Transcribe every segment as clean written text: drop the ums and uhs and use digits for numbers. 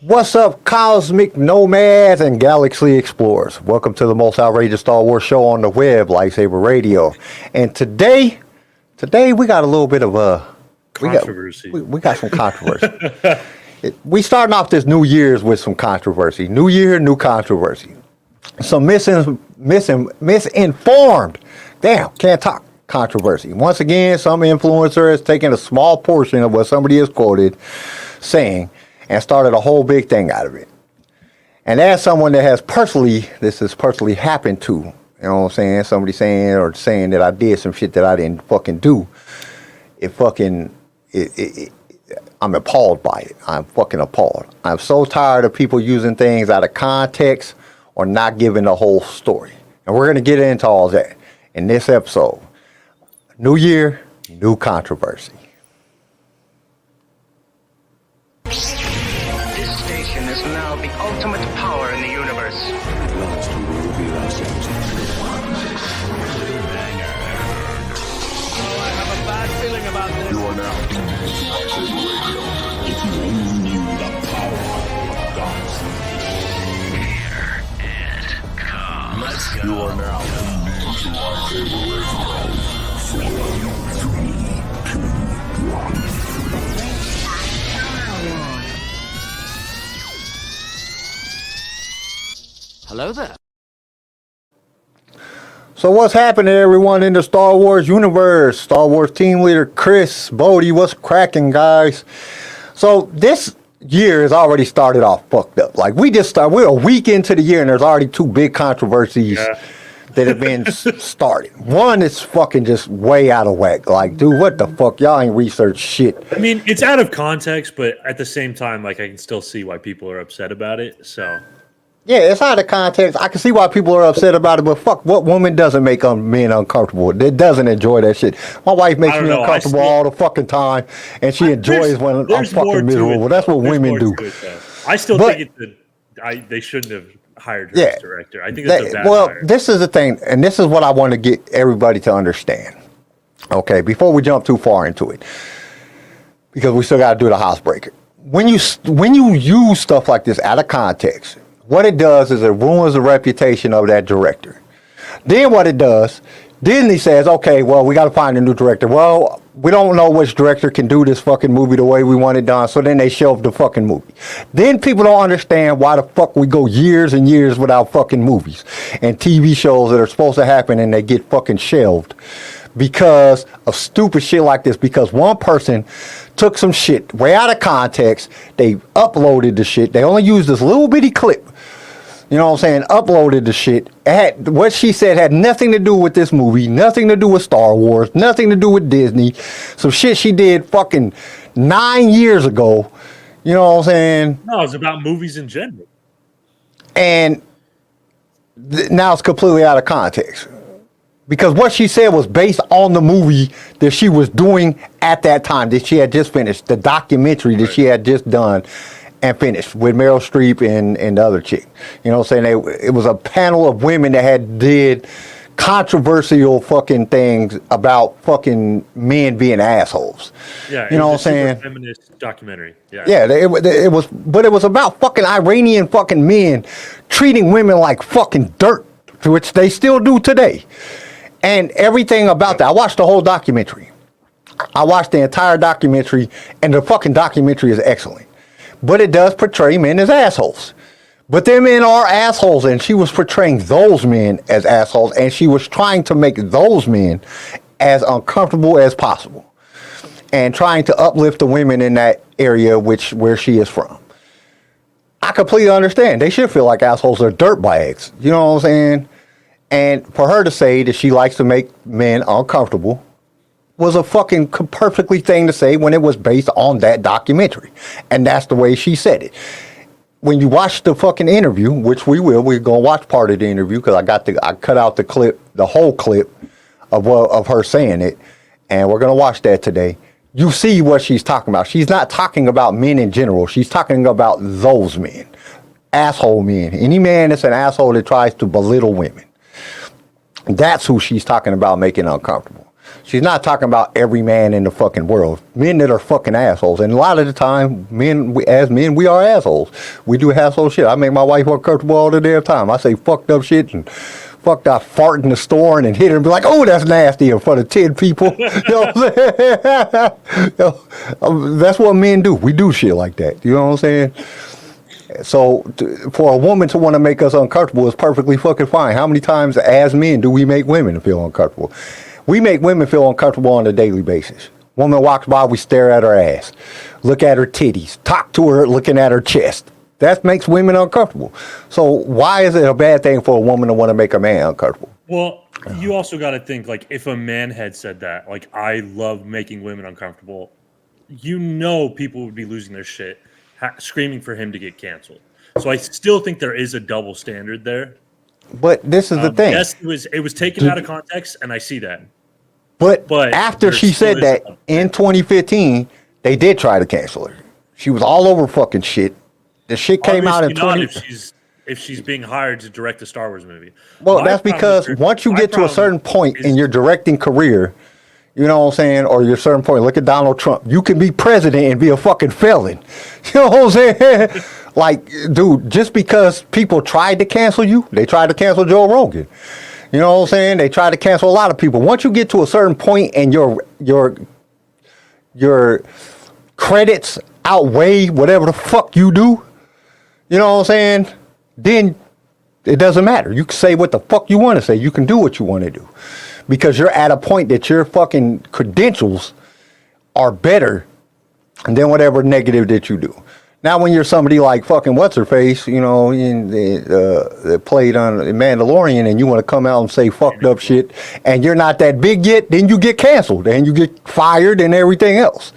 What's up, cosmic nomads and galaxy explorers? Welcome to the most outrageous Star Wars show on the web, LightSaber Radio. And today we got a little bit of a controversy. We got some controversy. We starting off this New Year's with some controversy. New Year, new controversy. Some misinformed, can't talk, controversy. Once again, some influencer has taken a small portion of what somebody has quoted saying and started a whole big thing out of it. And as someone that has this has personally happened to, you know what I'm saying, somebody saying that I did some shit that I didn't fucking do, I'm appalled by it. I'm fucking appalled. I'm so tired of people using things out of context or not giving the whole story. And we're going to get into all that in this episode. New year, new controversy. This station is now the ultimate power in the universe. At last we will reveal ourselves. I have a bad feeling about this. You are now if you only knew the power of gods. Here it comes. Let's go. You are now tuned into Hello there. So what's happening, everyone, in the Star Wars universe? Star Wars team leader Chris Bodie, what's cracking, guys? So this year has already started off fucked up. Like we're a week into the year and there's already two big controversies that have been started. One is fucking just way out of whack. Like, dude, what the fuck? Y'all ain't researched shit. I mean, it's out of context, but at the same time, like, I can still see why people are upset about it. So, Yeah, it's out of context. I can see why people are upset about it, but fuck, what woman doesn't make men uncomfortable? That doesn't enjoy that shit. My wife makes me uncomfortable all the fucking time, and she enjoys when I'm fucking miserable. That's what women do. I still think they shouldn't have hired her as director. I think that's a bad hire. This is the thing, and this is what I want to get everybody to understand. Okay, before we jump too far into it, because we still got to do the housebreaker. When you use stuff like this out of context, what it does is it ruins the reputation of that director. Then what it does, Disney says, okay, well, we got to find a new director. Well, we don't know which director can do this fucking movie the way we want it done, so then they shelve the fucking movie. Then people don't understand why the fuck we go years and years without fucking movies and TV shows that are supposed to happen and they get fucking shelved because of stupid shit like this, because one person took some shit way out of context, they uploaded the shit, they only used this little bitty clip, you know what I'm saying, uploaded the shit. What she said had nothing to do with this movie, nothing to do with Star Wars, nothing to do with Disney, some shit she did fucking 9 years ago, you know what I'm saying? No, it's about movies in general. And now it's completely out of context. Because what she said was based on the movie that she was doing at that time, that she had just finished, the documentary that she had just done and finished with Meryl Streep and the other chick. You know what I'm saying? It was a panel of women that did controversial fucking things about fucking men being assholes. Yeah, you know what I'm saying? Feminist documentary. Yeah. Yeah, it was about fucking Iranian fucking men treating women like fucking dirt, which they still do today. And everything about that. I watched the whole documentary. I watched the entire documentary, and the fucking documentary is excellent. But it does portray men as assholes. But them men are assholes, and she was portraying those men as assholes, and she was trying to make those men as uncomfortable as possible. And trying to uplift the women in that area where she is from. I completely understand. They should feel like assholes are dirtbags. You know what I'm saying? And for her to say that she likes to make men uncomfortable was a fucking perfectly thing to say when it was based on that documentary. And that's the way she said it. When you watch the fucking interview, which we're going to watch part of the interview because I cut out the whole clip of her saying it. And we're going to watch that today. You see what she's talking about. She's not talking about men in general. She's talking about those men. Asshole men. Any man that's an asshole that tries to belittle women. That's who she's talking about making uncomfortable. She's not talking about every man in the fucking world. Men that are fucking assholes. And a lot of the time, as men, we are assholes. We do asshole shit. I make my wife uncomfortable all the damn time. I say fucked up shit and fucked up fart in the store and then hit her and be like, oh, that's nasty in front of 10 people. You know what I'm saying? That's what men do. We do shit like that. You know what I'm saying? So for a woman to want to make us uncomfortable is perfectly fucking fine. How many times as men do we make women feel uncomfortable? We make women feel uncomfortable on a daily basis. Woman walks by, we stare at her ass, look at her titties, talk to her looking at her chest. That makes women uncomfortable. So why is it a bad thing for a woman to want to make a man uncomfortable? Well, you also got to think, like, if a man had said that, like, I love making women uncomfortable, you know people would be losing their shit, screaming for him to get canceled. So I still think there is a double standard there. But this is the thing. Yes, it was taken out of context, and I see that. But after she said that in 2015, they did try to cancel her. She was all over fucking shit. The shit came out in 20. If she's being hired to direct a Star Wars movie. Well, that's because once you get to a certain point in your directing career, you know what I'm saying, or your certain point, look at Donald Trump. You can be president and be a fucking felon. You know what I'm saying? Like, dude, just because people tried to cancel you, they tried to cancel Joe Rogan. You know what I'm saying? They tried to cancel a lot of people. Once you get to a certain point and your credits outweigh whatever the fuck you do, you know what I'm saying? Then it doesn't matter. You can say what the fuck you want to say. You can do what you want to do. Because you're at a point that your fucking credentials are better than whatever negative that you do. Now, when you're somebody like fucking what's-her-face, you know, that played on Mandalorian, and you want to come out and say fucked up shit, and you're not that big yet, then you get canceled, and you get fired and everything else.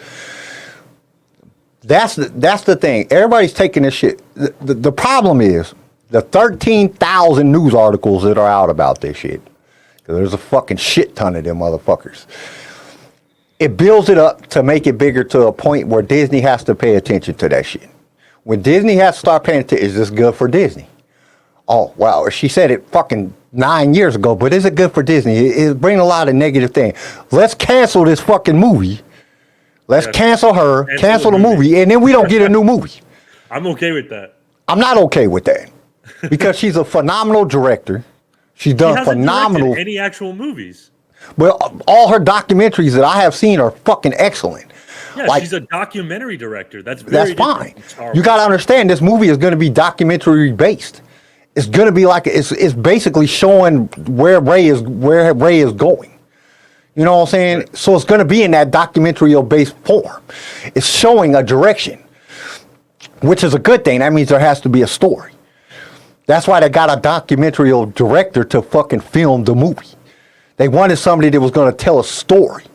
That's the thing. Everybody's taking this shit. The problem is the 13,000 news articles that are out about this shit. There's a fucking shit ton of them motherfuckers. It builds it up to make it bigger to a point where Disney has to pay attention to that shit. When Disney has to start paying attention, is this good for Disney? Oh, wow, she said it fucking 9 years ago, but is it good for Disney? It's bringing a lot of negative things. Let's cancel this fucking movie. Let's cancel her, cancel the movie, and then we don't get a new movie. I'm okay with that. I'm not okay with that because she's a phenomenal director. She's done phenomenal. Any actual movies? Well, all her documentaries that I have seen are fucking excellent. Yeah, like, she's a documentary director. That's fine. You got to understand, this movie is going to be documentary based. It's going to be like it's basically showing where Rey is going. You know what I'm saying? Right. So it's going to be in that documentary based form. It's showing a direction, which is a good thing. That means there has to be a story. That's why they got a documentary director to fucking film the movie. They wanted somebody that was going to tell a story.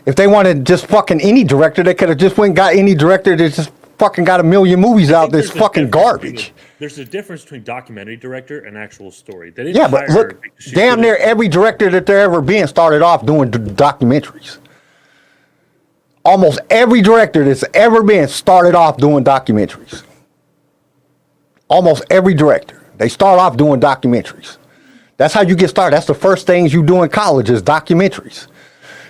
If they wanted just fucking any director, they could have just went and got any director that just fucking got a million movies out that's fucking garbage. There's a difference between documentary director and actual story. Yeah, but look, damn near every director that there ever been started off doing documentaries. Almost every director that's ever been started off doing documentaries. Almost every director. They start off doing documentaries. That's how you get started. That's the first things you do in college is documentaries.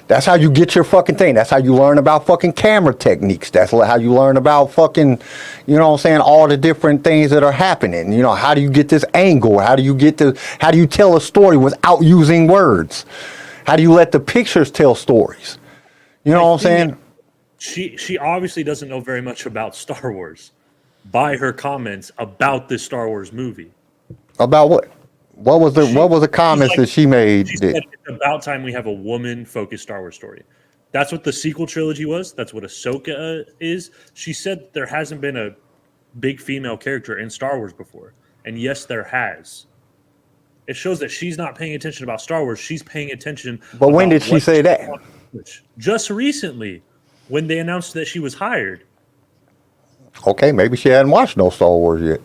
That's how you get your fucking thing. That's how you learn about fucking camera techniques. That's how you learn about fucking, you know what I'm saying, all the different things that are happening. You know, how do you get this angle? How do you tell a story without using words? How do you let the pictures tell stories? You know what I'm saying? She obviously doesn't know very much about Star Wars by her comments about this Star Wars movie. About what? What was the comments that she made? She said it's about time we have a woman-focused Star Wars story. That's what the sequel trilogy was. That's what Ahsoka is. She said there hasn't been a big female character in Star Wars before. And yes, there has. It shows that she's not paying attention about Star Wars. She's paying attention. But when did she say that? Just recently, when they announced that she was hired. Okay, maybe she hadn't watched no Star Wars yet.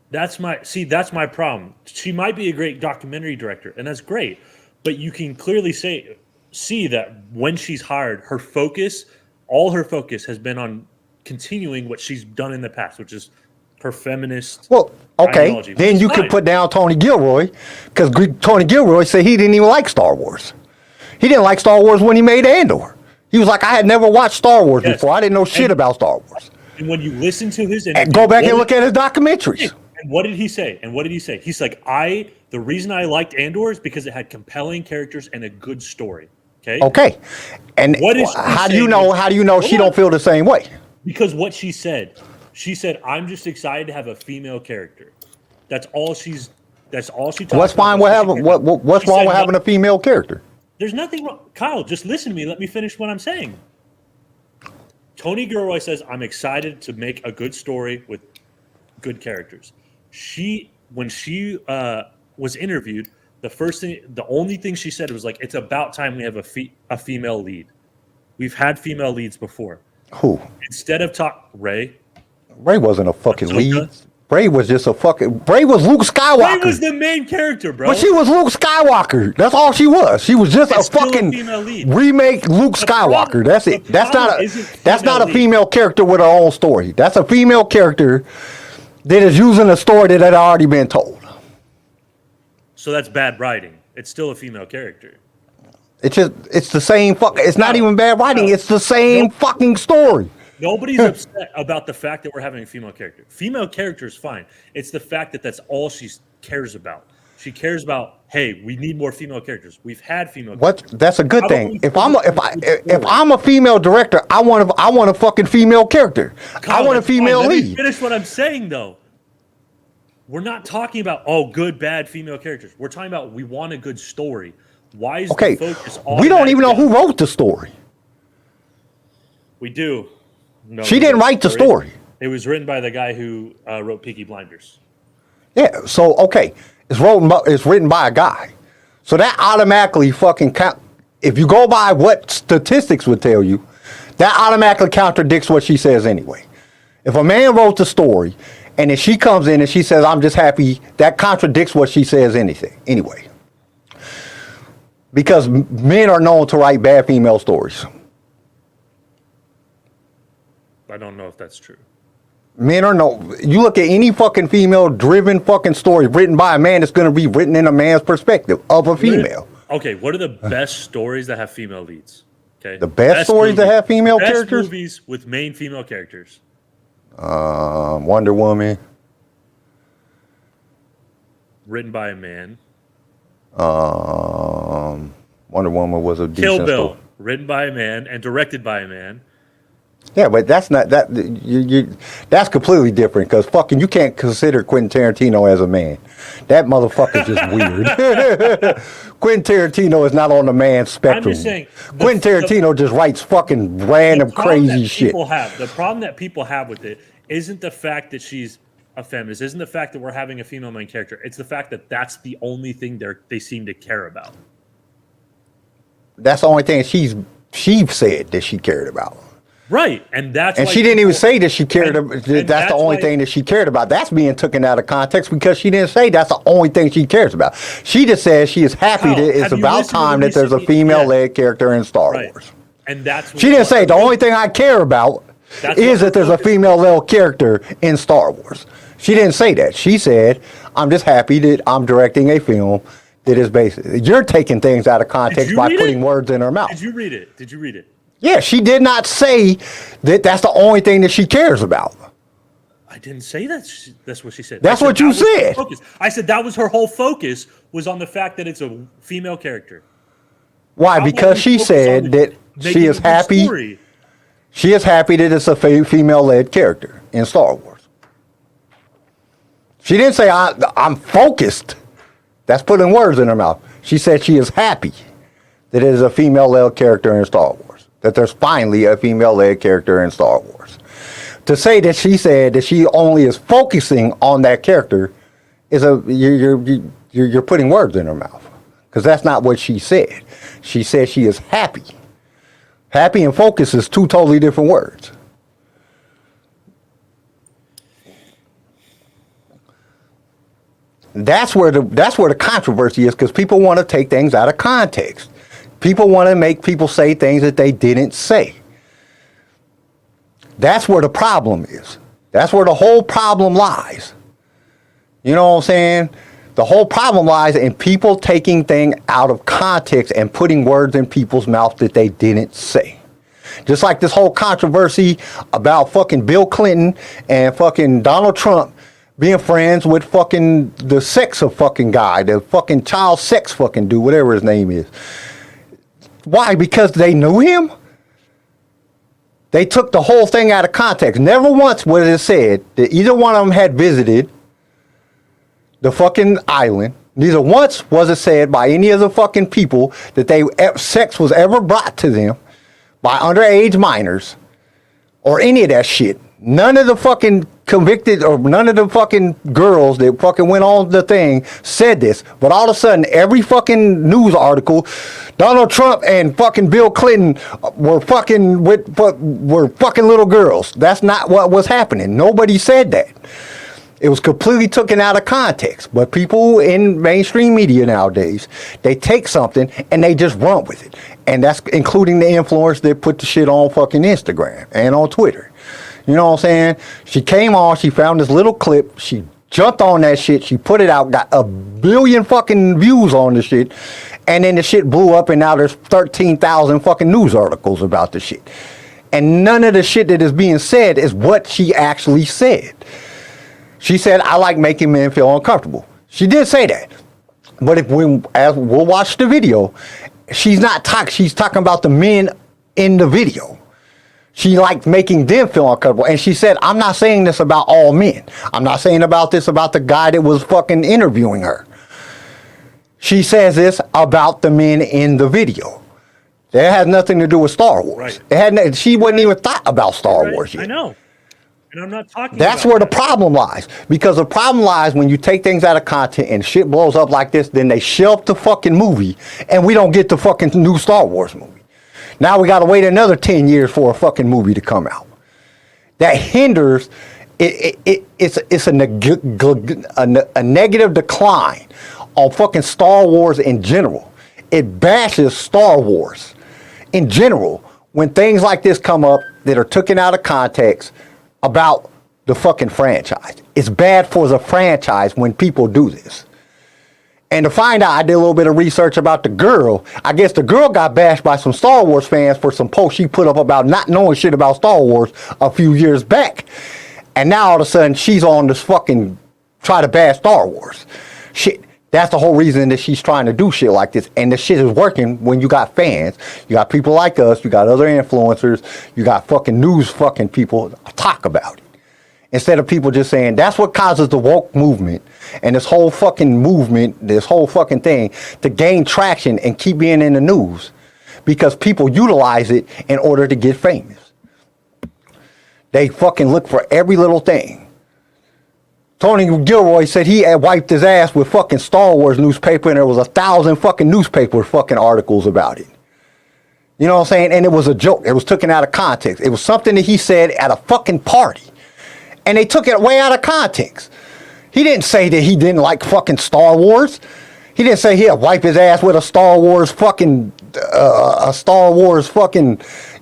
That's my problem. She might be a great documentary director, and that's great. But you can clearly see that when she's hired, all her focus has been on continuing what she's done in the past, which is her feminist. Well, okay, ideology, then you could put down Tony Gilroy, because Tony Gilroy said he didn't even like Star Wars. He didn't like Star Wars when he made Andor. He was like, I had never watched Star Wars Yes. before. I didn't know shit about Star Wars. And when you listen to his And interview, go back and look at his documentaries. And what did he say? He's like, the reason I liked Andor is because it had compelling characters and a good story. Okay. Okay. And What is she how do you saying know? is- How do you know she Hold don't on. feel the same way? Because what she said, I'm just excited to have a female character. That's all she talks What's fine with having what's wrong with having a female character? There's nothing wrong. Kyle, just listen to me. Let me finish what I'm saying. Tony Gilroy says, I'm excited to make a good story with good characters. When she was interviewed, the only thing she said was like, it's about time we have a female lead. We've had female leads before. Who? Instead of Rey wasn't a fucking Ahsoka? lead. Rey was just a fucking. Rey was Luke Skywalker. Rey was the main character, bro. But she was Luke Skywalker. That's all she was. She was just It's a still a fucking female lead. remake Luke Skywalker. problem- That's it. the That's problem isn't not female a lead. female character with her own story. That's a female character that is using a story that had already been told. So that's bad writing. It's still a female character. It's the same it's not even bad writing. No. It's the same Nope. fucking story. Nobody's upset about the fact that we're having a female character. Female character is fine. It's the fact that that's all she cares about. She cares about, hey, we need more female characters. We've had female characters. That's a good How about thing. we If I'm a female director, I want a fucking female character. I want a That's fine. female Let me lead. finish what I'm saying, though. We're not talking about, good, bad female characters. We're talking about we want a good story. Why is Okay, the focus we don't even know automatically- who wrote the story. We do. No, She didn't write the story. It was written by the guy who wrote Peaky Blinders. Yeah, so okay, it's written by a guy, so that automatically fucking count. If you go by what statistics would tell you, that automatically contradicts what she says anyway. If a man wrote the story, and then she comes in and she says, "I'm just happy," that contradicts what she says anyway. Because men are known to write bad female stories. I don't know if that's true. Men are known. You look at any fucking female-driven fucking story written by a man, it's going to be written in a man's perspective of a female. Okay, what are the best stories that have female leads? Okay, The best stories that have female characters? Movies with main female characters. Wonder Woman. Written by a man. Wonder Woman was a decent Kill Bill. story. Written by a man and directed by a man. Yeah, but that's not that. That's completely different because fucking you can't consider Quentin Tarantino as a man. That motherfucker's just weird. Quentin Tarantino is not on the man spectrum. I'm just saying, Quentin Tarantino just writes fucking random The problem crazy that shit. The problem that people have with it isn't the fact that she's a feminist, isn't the fact that we're having a female main character. It's the fact that that's the only thing they seem to care about. That's the only thing she said that she cared about. Right, and that's And why she didn't even people- say that she cared. and That's the that's only why- thing that she cared about. That's being taken out of context because she didn't say that's the only thing she cares about. She just says she is happy Kyle, that it's have you about listened to time the that there's a recent- female-led character in Star Right. Wars. And that's She didn't say the only thing I care about That's is what that there's a focus- female-led character in Star Wars. She didn't say that. She said, "I'm just happy that I'm directing a film that is based." You're taking things out of context you by read putting it? words in her mouth. Did you read it? Yeah, she did not say that that's the only thing that she cares about. I didn't say that. That's what she said. That's I what you that was her said. focus. I said that was her whole focus was on the fact that it's a female character. Why? How Because about we she focus said on that making she a is good happy. story? She is happy that it's a female-led character in Star Wars. She didn't say I'm focused. That's putting words in her mouth. She said she is happy that it is a female-led character in Star Wars. That there's finally a female-led character in Star Wars. To say that she said that she only is focusing on that character is you're putting words in her mouth because that's not what she said. She said she is happy. Happy and focus is two totally different words. That's where the controversy is because people want to take things out of context. People want to make people say things that they didn't say. That's where the problem is. That's where the whole problem lies. You know what I'm saying? The whole problem lies in people taking things out of context and putting words in people's mouth that they didn't say. Just like this whole controversy about fucking Bill Clinton and fucking Donald Trump being friends with fucking the sex of fucking guy, the fucking child sex fucking dude, whatever his name is. Why? Because they knew him? They took the whole thing out of context. Never once was it said that either one of them had visited the fucking island. Neither once was it said by any of the fucking people that sex was ever brought to them by underage minors or any of that shit. None of the fucking convicted or none of the fucking girls that fucking went on the thing said this. But all of a sudden, every fucking news article, Donald Trump and fucking Bill Clinton were fucking little girls. That's not what was happening. Nobody said that. It was completely taken out of context. But people in mainstream media nowadays, they take something and they just run with it. And that's including the influencers that put the shit on fucking Instagram and on Twitter. You know what I'm saying? She came on, she found this little clip, she jumped on that shit, she put it out, got 1 billion fucking views on the shit, and then the shit blew up and now there's 13,000 fucking news articles about the shit. And none of the shit that is being said is what she actually said. She said, I like making men feel uncomfortable. She did say that. But as we'll watch the video, she's talking about the men in the video. She liked making them feel uncomfortable. And she said, I'm not saying this about all men. I'm not saying about this about the guy that was fucking interviewing her. She says this about the men in the video. That has nothing to do with Star Wars. Right. She wasn't even thought about Star Wars yet. I know. And I'm not talking That's about where that. the problem lies. Because the problem lies when you take things out of content and shit blows up like this, then they shelve the fucking movie and we don't get the fucking new Star Wars movie. Now we got to wait another 10 years for a fucking movie to come out. That hinders, it's a negative decline on fucking Star Wars in general. It bashes Star Wars in general when things like this come up that are taken out of context about the fucking franchise. It's bad for the franchise when people do this. And to find out, I did a little bit of research about the girl. I guess the girl got bashed by some Star Wars fans for some posts she put up about not knowing shit about Star Wars a few years back. And now all of a sudden she's on this fucking try to bash Star Wars. Shit. That's the whole reason that she's trying to do shit like this. And the shit is working when you got fans. You got people like us. You got other influencers. You got fucking news fucking people talk about it. Instead of people just saying, that's what causes the woke movement and this whole fucking movement, this whole fucking thing to gain traction and keep being in the news because people utilize it in order to get famous. They fucking look for every little thing. Tony Gilroy said he had wiped his ass with fucking Star Wars newspaper and there was 1,000 fucking newspaper fucking articles about it. You know what I'm saying? And it was a joke. It was taken out of context. It was something that he said at a fucking party. And they took it way out of context. He didn't say that he didn't like fucking Star Wars. He didn't say he'd wipe his ass with a Star Wars fucking,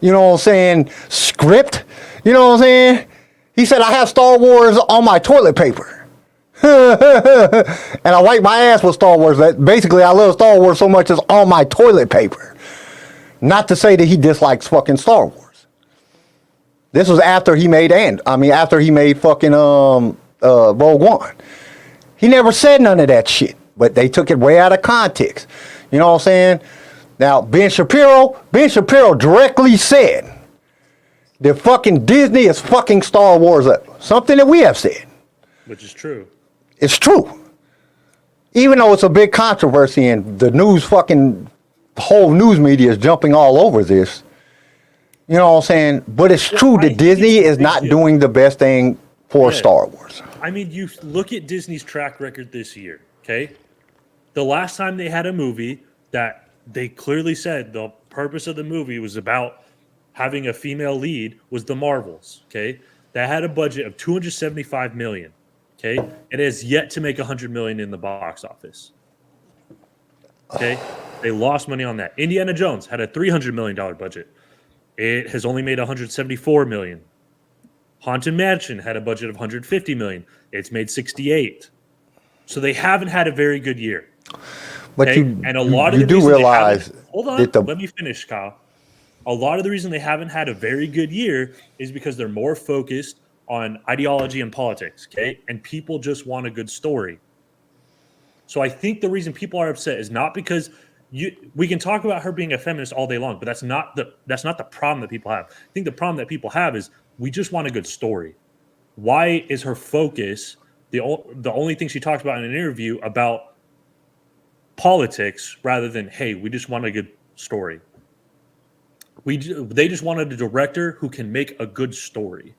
you know what I'm saying, script. You know what I'm saying? He said, I have Star Wars on my toilet paper. And I wipe my ass with Star Wars. Basically, I love Star Wars so much it's on my toilet paper. Not to say that he dislikes fucking Star Wars. This was after he made fucking Rogue One. He never said none of that shit, but they took it way out of context. You know what I'm saying? Now, Ben Shapiro directly said that fucking Disney is fucking Star Wars up. Something that we have said. Which is true. It's true. Even though it's a big controversy and the news fucking whole news media is jumping all over this. You know what I'm saying? But it's true that Disney is not doing the best thing for Star Wars. I mean, you look at Disney's track record this year, okay? The last time they had a movie that they clearly said the purpose of the movie was about having a female lead was The Marvels, okay? That had a budget of $275 million, okay? It has yet to make $100 million in the box office, okay? They lost money on that. Indiana Jones had a $300 million budget. It has only made $174 million. Haunted Mansion had a budget of $150 million. It's made $68. So they haven't had a very good year. But Okay? you, And a lot of you the do reason they realize haven't- hold on, that the let me finish, Kyle. A lot of the reason they haven't had a very good year is because they're more focused on ideology and politics, okay? And people just want a good story. So I think the reason people are upset is not because we can talk about her being a feminist all day long, but that's not the problem that people have. I think the problem that people have is we just want a good story. Why is her focus the only thing she talked about in an interview about politics rather than, hey, we just want a good story? They just wanted a director who can make a good story.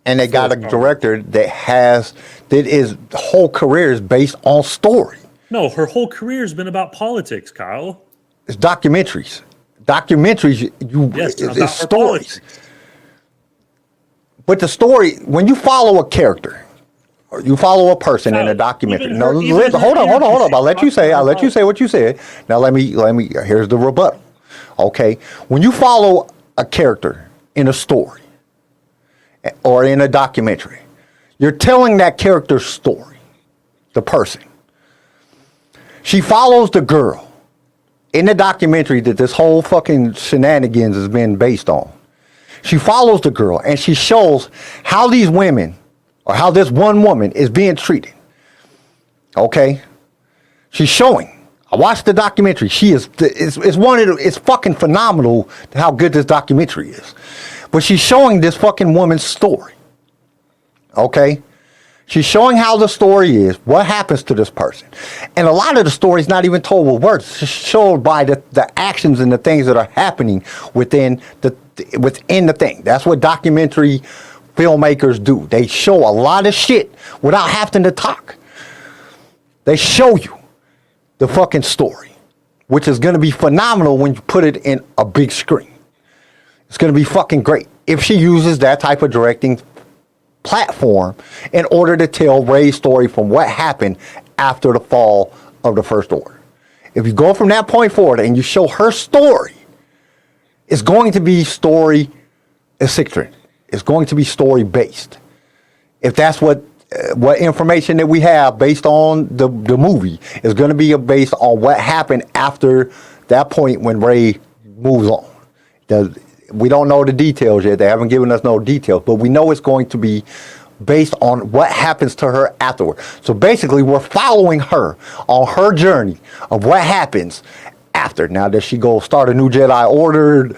and they got a director that his whole career is based on story. No, her whole career has been about politics, Kyle. It's documentaries. Yes, it's about her stories. politics. But the story, when you follow a character, or you follow a person in a documentary. even No, her- even her hold on. interviews, I'll let she you say. talked I'll let about you say what you said. Now let me. Here's the rebuttal. Okay, when you follow a character in a story or in a documentary, you're telling that character's story. The person. She follows the girl in the documentary that this whole fucking shenanigans has been based on. She follows the girl and she shows how these women, or how this one woman is being treated. Okay? She's showing. I watched the documentary. It's fucking phenomenal how good this documentary is. But she's showing this fucking woman's story. Okay? She's showing how the story is, what happens to this person. And a lot of the story is not even told with words. It's just shown by the actions and the things that are happening within the thing. That's what documentary filmmakers do. They show a lot of shit without having to talk. They show you the fucking story, which is going to be phenomenal when you put it in a big screen. It's going to be fucking great if she uses that type of directing platform in order to tell Rey's story from what happened after the fall of the First Order. If you go from that point forward and you show her story, it's going to be story-centric. It's going to be story-based. If that's what information that we have based on the movie is going to be based on what happened after that point when Rey moves on. We don't know the details yet. They haven't given us no details, but we know it's going to be based on what happens to her afterward. So basically, we're following her on her journey of what happens after. Now, does she go start a new Jedi Order?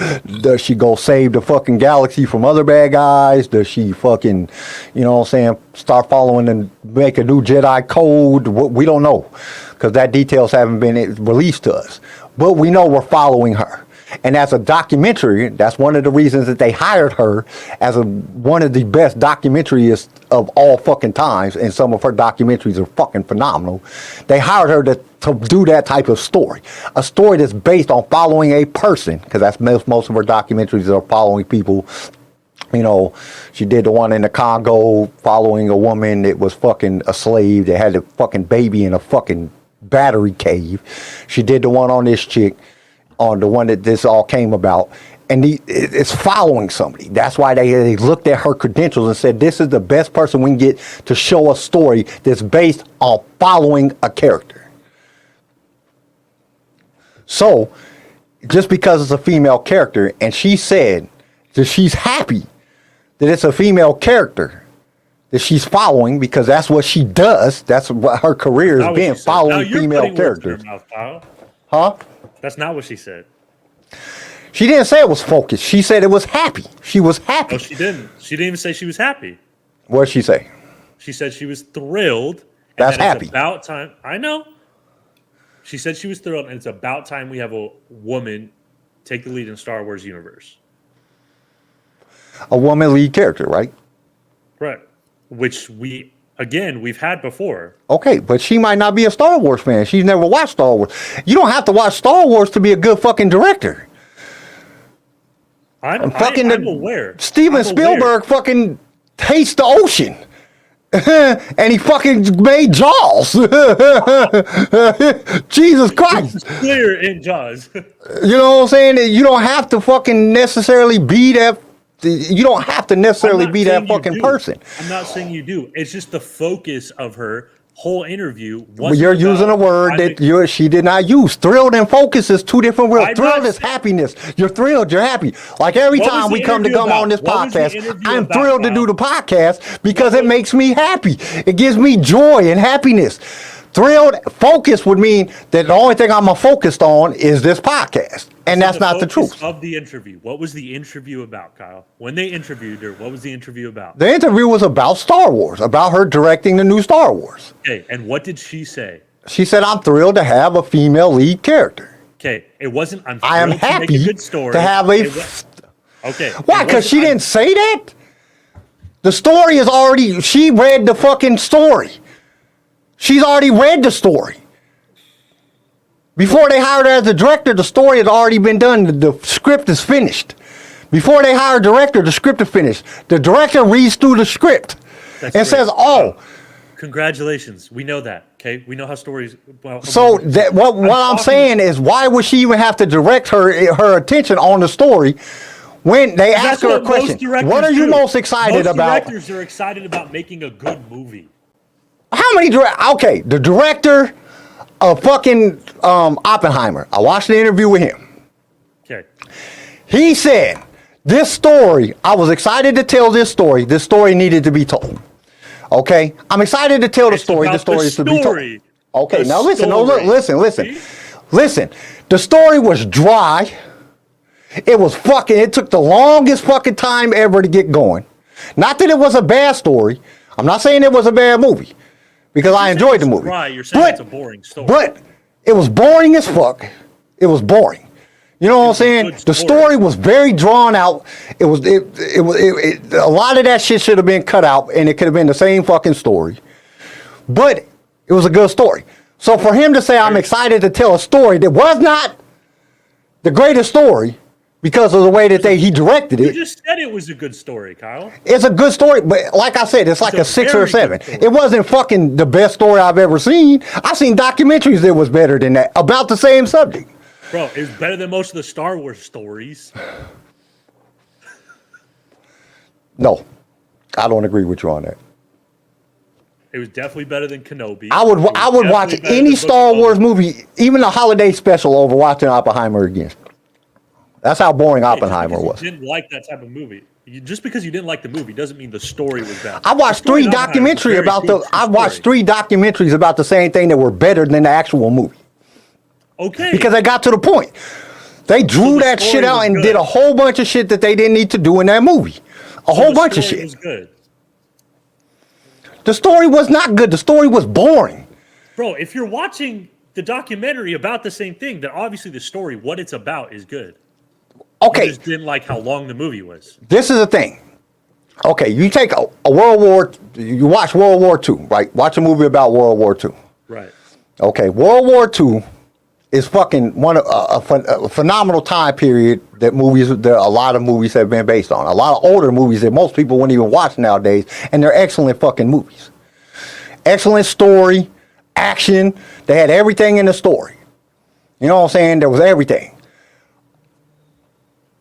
Does she go save the fucking galaxy from other bad guys? Does she fucking, start following and make a new Jedi code? We don't know, because that details haven't been released to us. But we know we're following her. And as a documentary, that's one of the reasons that they hired her as one of the best documentarists of all fucking times. And some of her documentaries are fucking phenomenal. They hired her to do that type of story. A story that's based on following a person, because that's most of her documentaries are following people. She did the one in the Congo following a woman that was fucking a slave that had a fucking baby in a fucking battery cave. She did the one on this chick, on the one that this all came about, and it's following somebody. That's why they looked at her credentials and said, this is the best person we can get to show a story that's based on following a character. So, just because it's a female character, and she said that she's happy that it's a female character that she's following, because that's what she does. That's what her career has been, following female characters. Huh? That's not what she said. She didn't say it was focused. She said it was happy. She was happy. No, she didn't. She didn't even say she was happy. What did she say? She said she was thrilled. And that's that happy. It's about time. I know. She said she was thrilled, and it's about time we have a woman take the lead in Star Wars universe. A woman lead character, right? Right. Which we've had before. Okay, but she might not be a Star Wars fan. She's never watched Star Wars. You don't have to watch Star Wars to be a good fucking director. I'm aware. Steven Spielberg fucking hates the ocean. And he fucking made Jaws. Jesus Christ. It's clear in Jaws. You know what I'm saying? You don't have to fucking necessarily be that. You don't have to necessarily be that fucking person. I'm not saying you do. It's just the focus of her whole interview Well, wasn't you're using a about word that finding- she did not use. Thrilled and focused is two different words. I'm Thrilled not is saying- happiness. You're thrilled. You're happy. Like every What was time the we come interview on this about? What was the podcast, interview I'm about, thrilled to Kyle? do the podcast because What it was- makes me happy. It gives me joy and happiness. Thrilled, focused would mean that the only thing I'm focused on is this podcast. And So that's not the focus truth. of the interview. What was the interview about, Kyle? When they interviewed her, what was the interview about? The interview was about Star Wars, about her directing the new Star Wars. Okay, and what did she say? She said, I'm thrilled to have a female lead character. Okay, it wasn't. I am thrilled to make happy a good story. to have a. It wa- okay. Why? it Because wasn't- she didn't say that? The story is already. She read the fucking story. She's already read the story. Before they hired her as a director, the story had already been done. The script is finished. Before they hire a director, the script is finished. The director reads through the script That's and great. says, "Oh." Congratulations. We know that. Okay, we know how stories. Well, So that what I'm talking- saying is, why would she even have to direct her attention on the story when they ask That's her a what most question? directors What are you do. most excited Most about? Directors are excited about making a good movie. How many Okay, the director of fucking Oppenheimer. I watched the interview with him. Okay. He said, "This story, I was excited to tell this story. This story needed to be told." Okay, I'm excited to tell the It's story. The about story the is to be told. story. Okay, The now listen. No, look, story. listen. See? Listen. The story was dry. It was fucking. It took the longest fucking time ever to get going. Not that it was a bad story. I'm not saying it was a bad movie because I You're enjoyed the saying movie. it's dry, you're saying But- it's a boring story. But it was boring as fuck. It was boring. You know what I'm was a saying? good The story. story was very drawn out. It was a lot of that shit should have been cut out, and it could have been the same fucking story. But it was a good story. So for him to say I'm excited to tell a story that was not the greatest story because of the way that he directed You it, just said it was a good story, Kyle. it's a good story. But like I said, it's like It's a a 6 or a very good 7. story. It wasn't fucking the best story I've ever seen. I've seen documentaries that was better than that about the same subject. Bro, it was better than most of the Star Wars stories. No, I don't agree with you on that. It was definitely better than Kenobi. I would It was watch definitely better any than Star Book of Wars Boba. movie, even the holiday special, over watching Oppenheimer again. That's how boring Hey, just Oppenheimer because was. You didn't like that type of movie. Just because you didn't like the movie doesn't mean the story was bad. I watched The story three in Oppenheimer is a documentaries very about good, true I watched story. 3 documentaries about the same thing that were better than the actual movie Okay. because they got to the point. They drew the that shit story out was and good. did a whole bunch of shit that they didn't need to do in that movie. A whole the bunch of story shit. was good. The story was not good. The story was boring. Bro, if you're watching the documentary about the same thing, then obviously the story, what it's about, is good. You Okay, just didn't like how long the movie was. this is the thing. Okay, you take a World War, you watch World War II, right? Watch a movie about World War II. Right. Okay, World War II is fucking one of a phenomenal time period that a lot of movies have been based on. A lot of older movies that most people wouldn't even watch nowadays, and they're excellent fucking movies. Excellent story, action. They had everything in the story. You know what I'm saying? There was everything.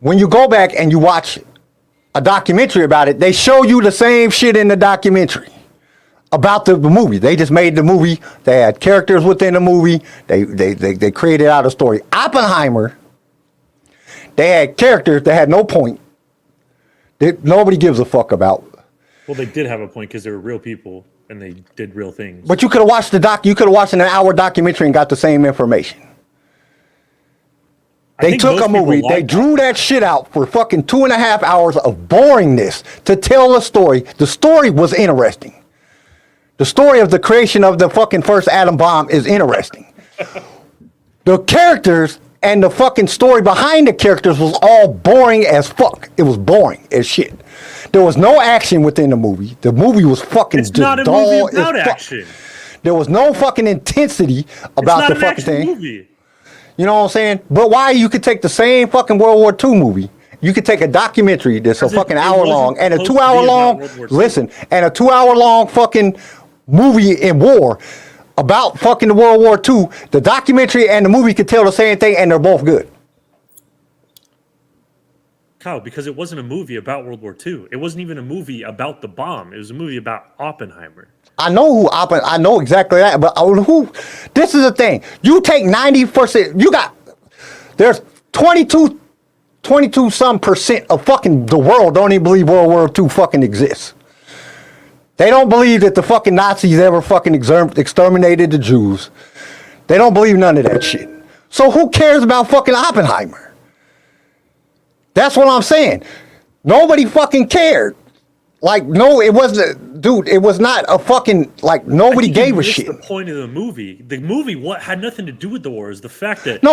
When you go back and you watch a documentary about it, they show you the same shit in the documentary about the movie. They just made the movie. They had characters within the movie. They created out a story. Oppenheimer, they had characters that had no point, that nobody gives a fuck about. Well, they did have a point because they were real people and they did real things. But you could have watched you could have watched an hour documentary and got the same information. I They think took most a movie, people they like drew that shit out for fucking 2.5 hours of boringness to tell a story. The story was interesting. The story of the creation of the fucking first atom bomb is interesting. The characters and the fucking story behind the characters was all boring as fuck. It was boring as shit. There was no action within the movie. The movie was fucking It's just not a dull movie about as fuck. action. There was no fucking intensity about the It's not an fucking action thing. movie. You know what I'm saying? But why you could take the same fucking World War II movie, you could take a documentary that's a Because fucking it hour wasn't long and a supposed to 2 hour be about long, World War II. listen, and a 2 hour long fucking movie in war about fucking the World War II. The documentary and the movie could tell the same thing and they're both good. Kyle, because it wasn't a movie about World War II. It wasn't even a movie about the bomb. It was a movie about Oppenheimer. I know I know exactly that, but who? This is the thing. You take 90%. There's 22 some percent of fucking the world don't even believe World War II fucking exists. They don't believe that the fucking Nazis ever fucking exterminated the Jews. They don't believe none of that shit. So who cares about fucking Oppenheimer? That's what I'm saying. Nobody fucking cared. Like, no, it wasn't, dude, it was not a fucking, like, nobody gave a shit. The point of the movie had nothing to do with the war. Is the fact that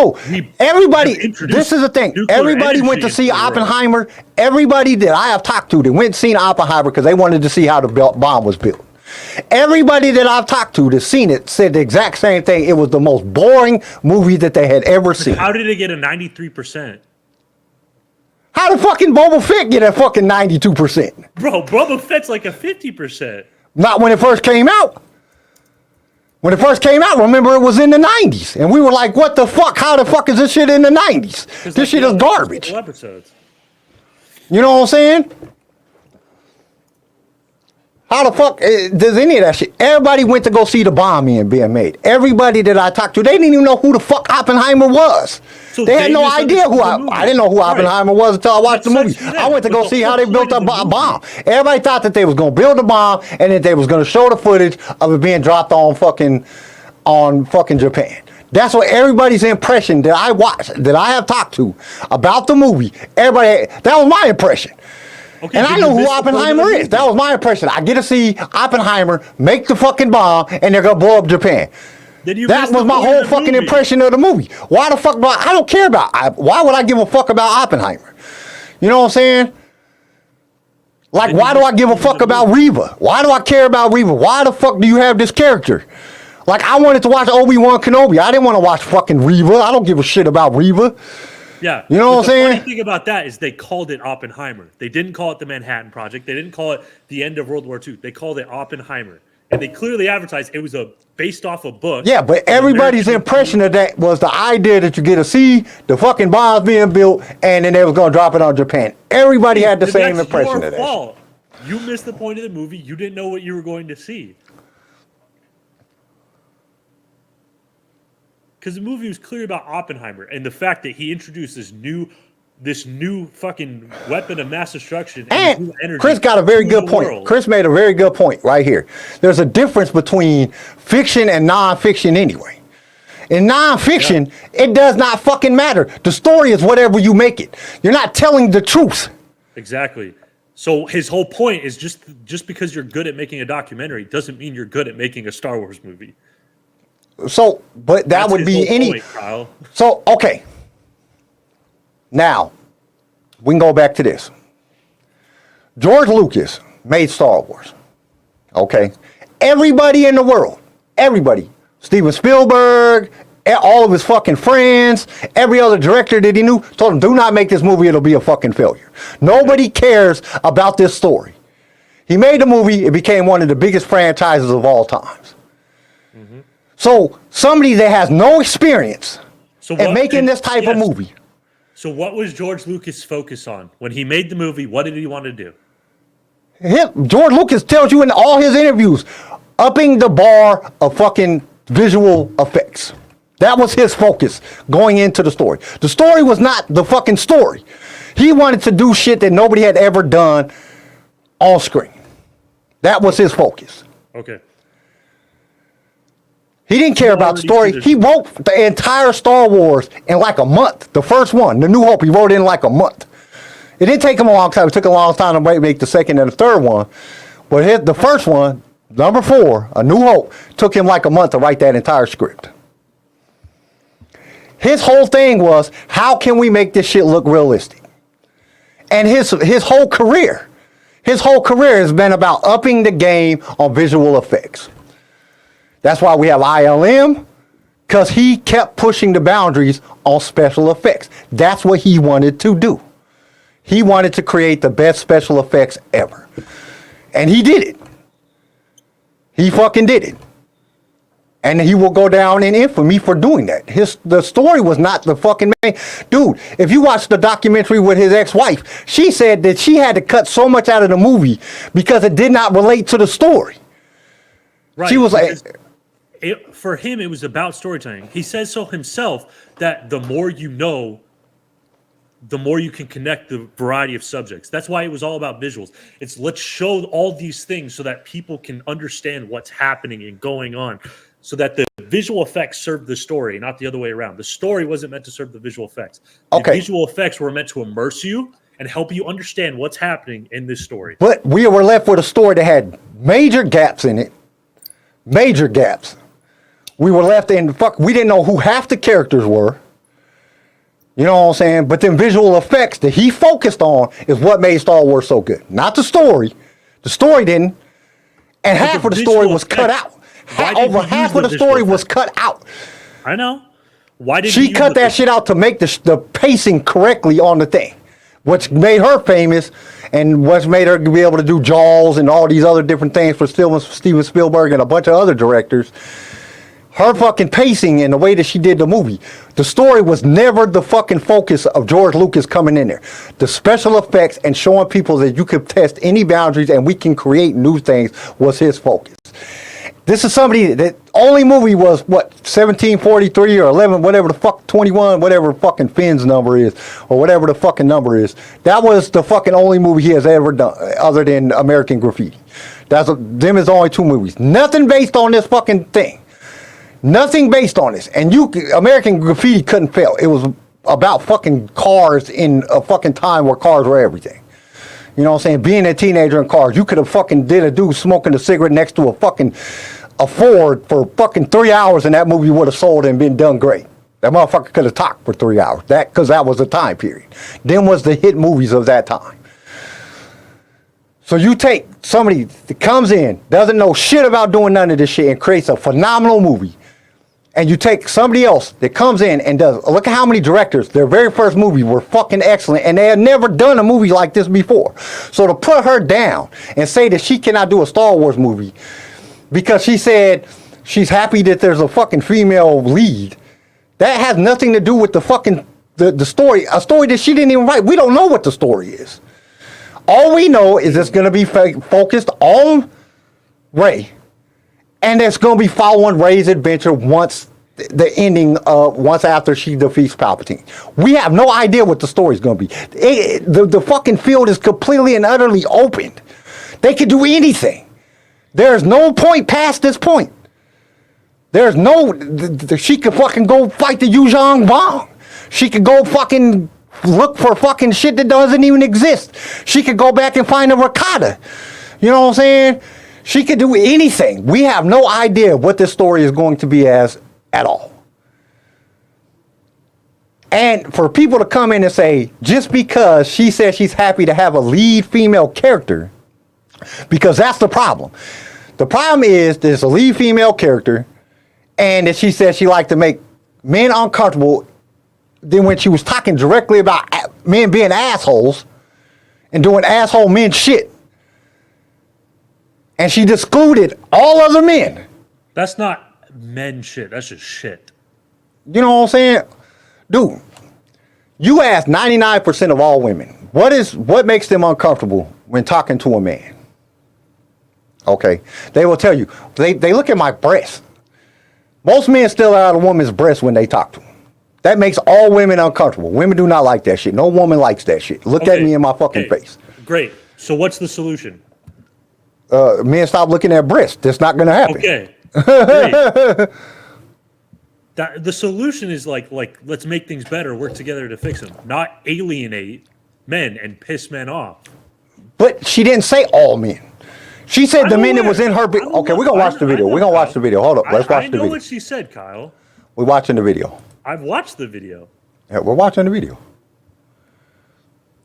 everybody, this is the thing. Everybody went to see Oppenheimer. Everybody that I have talked to that went and seen Oppenheimer because they wanted to see how the bomb was built. Everybody that I've talked to that's seen it said the exact same thing. It was the most boring movie that they had ever seen. How did it get a 93%? How the fucking Boba Fett get a fucking 92%? Bro, Boba Fett's like a 50%. Not when it first came out. When it first came out, remember it was in the 90s. And we were like, what the fuck? How the fuck is this shit in the 90s? This shit is garbage. Episodes. You know what I'm saying? How the fuck does any of that shit? Everybody went to go see the bomb being made. Everybody that I talked to, they didn't even know who the fuck Oppenheimer was. So they had no idea who I didn't know who Oppenheimer was until I watched the movie. I went to go see how they built a bomb. Everybody thought that they was going to build a bomb and that they was going to show the footage of it being dropped on fucking Japan. That's what everybody's impression that I watched, that I have talked to about the movie. That was my impression. Okay, and I know who Oppenheimer is. That was my impression. I get to see Oppenheimer make the fucking bomb and they're going to blow up Japan. That was my whole fucking impression of the movie. Why the fuck? I don't care about. Why would I give a fuck about Oppenheimer? You know what I'm saying? Like, why do I give a fuck about Reva? Why do I care about Reva? Why the fuck do you have this character? Like, I wanted to watch Obi-Wan Kenobi. I didn't want to watch fucking Reva. I don't give a shit about Reva. Yeah. You know what I'm saying? The funny thing about that is they called it Oppenheimer. They didn't call it the Manhattan Project. They didn't call it the end of World War II. They called it Oppenheimer. And they clearly advertised it was based off a book. Yeah, but everybody's impression of that was the idea that you get to see the fucking bombs being built and then they was going to drop it on Japan. Everybody had the same impression of that. Fault. You missed the point of the movie. You didn't know what you were going to see. Because the movie was clear about Oppenheimer and the fact that he introduced this new fucking weapon of mass destruction and Chris got a very good point. World. Chris made a very good point right here. There's a difference between fiction and non-fiction anyway. In non-fiction, it does not fucking matter. The story is whatever you make it. You're not telling the truth. Exactly. So his whole point is just because you're good at making a documentary doesn't mean you're good at making a Star Wars movie. So, but that would be any. Point, Kyle. So, okay. Now, we can go back to this. George Lucas made Star Wars. Okay. Everybody in the world, everybody, Steven Spielberg, all of his fucking friends, every other director that he knew, told him, do not make this movie, it'll be a fucking failure. Nobody cares about this story. He made the movie, it became one of the biggest franchises of all times. Mm-hmm. So, somebody that has no experience in making this type of movie. So what was George Lucas' focus on? When he made the movie, what did he want to do? George Lucas tells you in all his interviews, upping the bar of fucking visual effects. That was his focus going into the story. The story was not the fucking story. He wanted to do shit that nobody had ever done on screen. That was his focus. Okay. He didn't care about the story. He wrote the entire Star Wars in like a month. The first one, The New Hope, he wrote it in like a month. It didn't take him a long time. It took a long time to make the second and the third one. But the first one, number 4, A New Hope, took him like a month to write that entire script. His whole thing was, how can we make this shit look realistic? And his whole career has been about upping the game on visual effects. That's why we have ILM, because he kept pushing the boundaries on special effects. That's what he wanted to do. He wanted to create the best special effects ever. And he did it. He fucking did it. And he will go down in infamy for doing that. The story was not the fucking main. Dude, if you watch the documentary with his ex-wife, she said that she had to cut so much out of the movie because it did not relate to the story. Right. She was like... For him, it was about storytelling. He says so himself that the more you know, the more you can connect the variety of subjects. That's why it was all about visuals. It's let's show all these things so that people can understand what's happening and going on, so that the visual effects serve the story, not the other way around. The story wasn't meant to serve the visual effects. The visual effects were meant to immerse you and help you understand what's happening in this story. But we were left with a story that had major gaps in it. Major gaps. We were left in, we didn't know who half the characters were. You know what I'm saying? But then visual effects that he focused on is what made Star Wars so good. Not the story. The story didn't. And half of the story was cut out. Over half of the story was cut out. I know. Why did she cut that shit out to make the pacing correctly on the thing, which made her famous and which made her be able to do Jaws and all these other different things for Steven Spielberg and a bunch of other directors. Her fucking pacing and the way that she did the movie. The story was never the fucking focus of George Lucas coming in there. The special effects and showing people that you could test any boundaries and we can create new things was his focus. This is somebody that only movie was what 1743 or 11, whatever the fuck 21, whatever fucking Finn's number is, or whatever the fucking number is. That was the fucking only movie he has ever done, other than American Graffiti. Them is only 2 movies. Nothing based on this fucking thing. Nothing based on this. And American Graffiti couldn't fail. It was about fucking cars in a fucking time where cars were everything. You know what I'm saying? Being a teenager in cars. You could have fucking did a dude smoking a cigarette next to a Ford for fucking 3 hours and that movie would have sold and been done great. That motherfucker could have talked for 3 hours. Because that was the time period. Them was the hit movies of that time. So you take somebody that comes in, doesn't know shit about doing none of this shit and creates a phenomenal movie. And you take somebody else that comes in and does, look at how many directors, their very first movie were fucking excellent and they had never done a movie like this before. So to put her down and say that she cannot do a Star Wars movie because she said she's happy that there's a fucking female lead, that has nothing to do with the fucking, the story, a story that she didn't even write. We don't know what the story is. All we know is it's going to be focused on Rey. And it's going to be following Rey's adventure once the ending, once after she defeats Palpatine. We have no idea what the story is going to be. The fucking field is completely and utterly opened. They could do anything. There's no point past this point. There's no, she could fucking go fight the Yuzhong Vong. She could go fucking look for fucking shit that doesn't even exist. She could go back and find a Rakata. You know what I'm saying? She could do anything. We have no idea what this story is going to be as at all. And for people to come in and say, just because she says she's happy to have a lead female character, because that's the problem. The problem is there's a lead female character and that she says she liked to make men uncomfortable. Then when she was talking directly about men being assholes and doing asshole men shit, and she excluded all other men. That's not men shit. That's just shit. You know what I'm saying? Dude, you ask 99% of all women, what makes them uncomfortable when talking to a man? Okay. They will tell you, they look at my breast. Most men still out a woman's breast when they talk to them. That makes all women uncomfortable. Women do not like that shit. No woman likes that shit. Look at me in my fucking face. Great. So what's the solution? Men stop looking at breasts. That's not going to happen. Okay. The solution is like let's make things better, work together to fix them, not alienate men and piss men off. But she didn't say all men. She said the men that was in her. Okay, we're gonna watch the video. We're gonna watch the video. Hold up, let's watch the video. I know what she said, Kyle. We're watching the video. I've watched the video. Yeah, we're watching the video.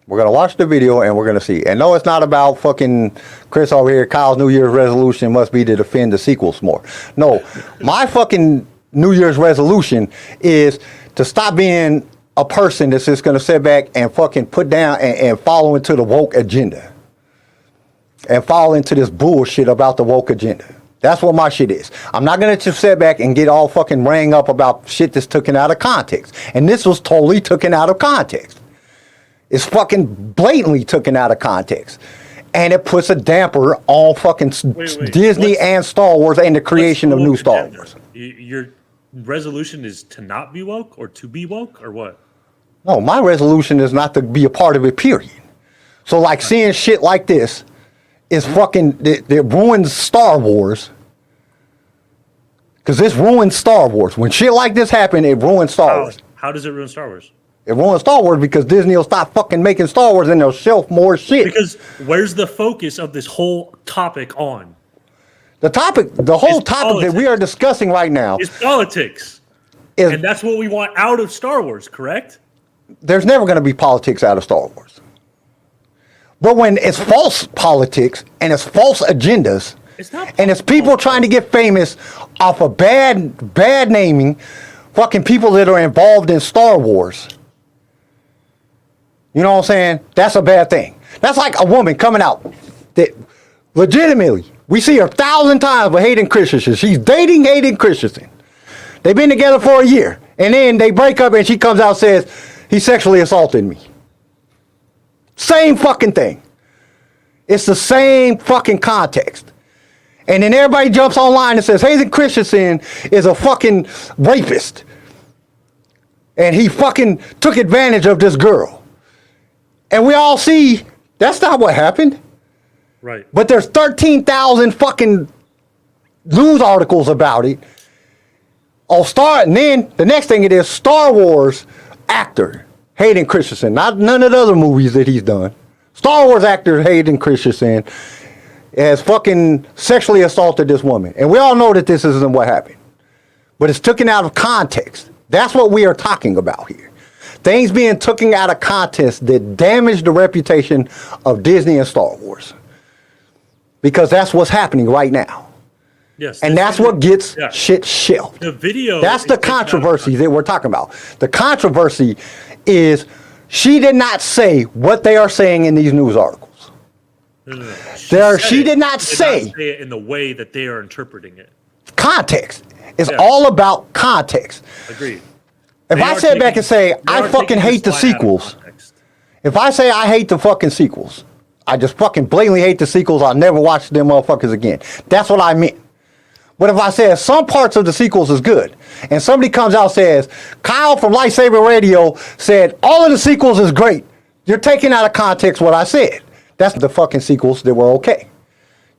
We're going to watch the video and we're going to see. And no, it's not about fucking Chris over here. Kyle's New Year's resolution must be to defend the sequels more. No, my fucking New Year's resolution is to stop being a person that's just going to sit back and fucking put down and follow into the woke agenda. And fall into this bullshit about the woke agenda. That's what my shit is. I'm not gonna just sit back and get all fucking rang up about shit that's taken out of context. And this was totally taken out of context. It's fucking blatantly taken out of context. And it puts a damper on fucking Disney and Star Wars and the creation of new Star Wars. Your resolution is to not be woke or to be woke or what? No, my resolution is not to be a part of it, period. So like seeing shit like this is fucking, it ruins Star Wars. Because this ruins Star Wars. When shit like this happen, it ruins Star Wars. How does it ruin Star Wars? It ruins Star Wars because Disney will stop fucking making Star Wars and they'll shelf more shit. Because where's the focus of this whole topic on? The topic, the whole It's topic politics. that we are discussing right now It's politics. is And that's what we want out of Star Wars, correct? there's never going to be politics out of Star Wars. But when it's false politics and it's false agendas It's not and it's people trying to get famous off of bad naming fucking people that are involved in Star Wars. You know what I'm saying? That's a bad thing. That's like a woman coming out that legitimately, we see her 1,000 times with Hayden Christensen. She's dating Hayden Christensen. They've been together for a year. And then they break up and she comes out and says, he sexually assaulted me. Same fucking thing. It's the same fucking context. And then everybody jumps online and says, Hayden Christensen is a fucking rapist. And he fucking took advantage of this girl. And we all see that's not what happened. right. But there's 13,000 fucking news articles about it. And then the next thing it is Star Wars actor Hayden Christensen, not none of the other movies that he's done. Star Wars actor Hayden Christensen has fucking sexually assaulted this woman. And we all know that this isn't what happened. But it's taken out of context. That's what we are talking about here. Things being taken out of context that damage the reputation of Disney and Star Wars. Because that's what's happening right now. Yes. And that's what gets yeah. shit shelved. The video. That's is the taken out of controversy that we're talking about. The controversy is she did not say what they are saying in these news articles. No. She did not say it in the way that they are interpreting it. context. It's Yeah. all about context. Agreed. If I sit back and say, I fucking hate the sequels, if I say I hate the fucking sequels, I just fucking blatantly hate the sequels, I'll never watch them motherfuckers again. That's what I meant. But if I say some parts of the sequels is good, and somebody comes out and says, Kyle from LightSaber Radio said all of the sequels is great, you're taking out of context what I said. That's the fucking sequels that were okay.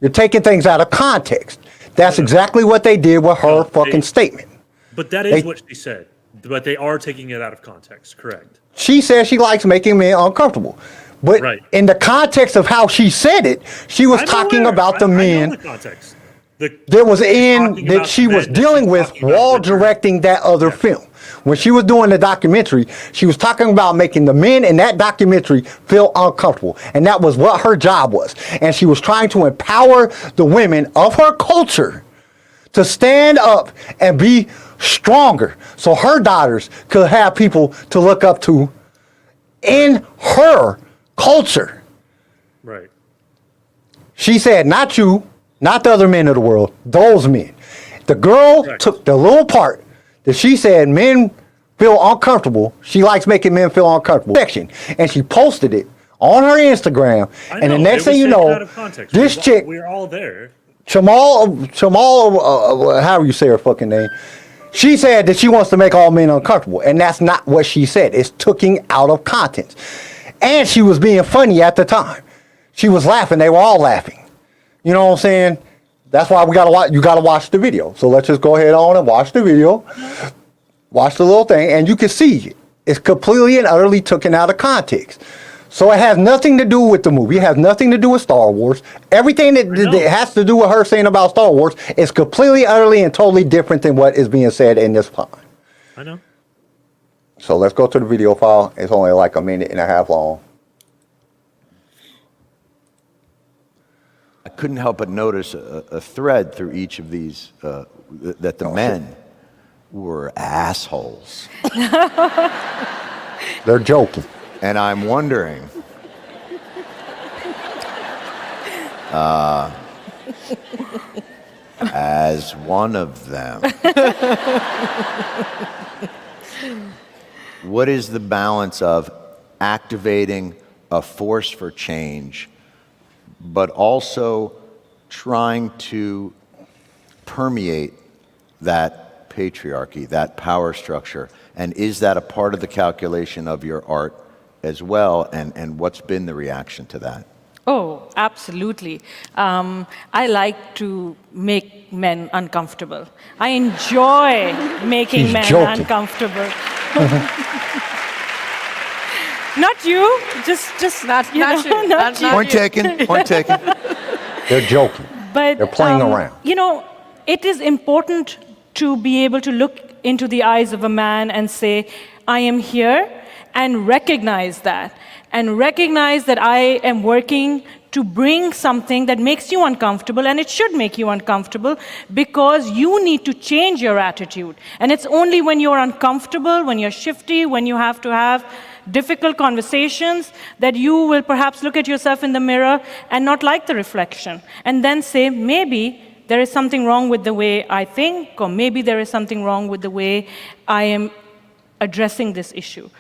You're taking things out of context. That's exactly what they did with her fucking statement. But that is what she said. But they are taking it out of context, correct? She says she likes making men uncomfortable. But in the context of how she said it, she was talking about the men I know the context. that was in, that she was dealing with while directing that other film. When she was doing the documentary, she was talking about making the men in that documentary feel uncomfortable. And that was what her job was. And she was trying to empower the women of her culture to stand up and be stronger so her daughters could have people to look up to in her culture. Right. She said, not you, not the other men of the world, those men. The girl took the little part that she said men feel uncomfortable. She likes making men feel uncomfortable section, and she posted it on her Instagram. And the next thing you know, this chick, we're all there. Jamal, how do you say her fucking name? She said that she wants to make all men uncomfortable, and that's not what she said. It's taken out of context. And she was being funny at the time. She was laughing. They were all laughing. You know what I'm saying? That's why we gotta watch. You gotta watch the video. So let's just go ahead on and watch the video. Watch the little thing, and you can see it's completely and utterly taken out of context. So it has nothing to do with the movie. It has nothing to do with Star Wars. Everything that has to do with her saying about Star Wars is completely, utterly, and totally different than what is being said in this time. I know. So let's go to the video file. It's only like a minute and a half long. I couldn't help but notice a thread through each of these, that the men were assholes. They're joking. And I'm wondering, as one of them. What is the balance of activating a force for change, but also trying to permeate that patriarchy, that power structure? And is that a part of the calculation of your art as well? And what's been the reaction to that? Oh, absolutely. I like to make men uncomfortable. I enjoy making She's men joking. uncomfortable. Not you, just Not you. Not you. Point taken, point taken. They're joking. But They're playing around. You know, it is important to be able to look into the eyes of a man and say, I am here, and recognize that. And recognize that I am working to bring something that makes you uncomfortable, and it should make you uncomfortable because you need to change your attitude. And it's only when you're uncomfortable, when you're shifty, when you have to have difficult conversations, that you will perhaps look at yourself in the mirror and not like the reflection, and then say, maybe there is something wrong with the way I think, or maybe there is something wrong with the way I am addressing this issue.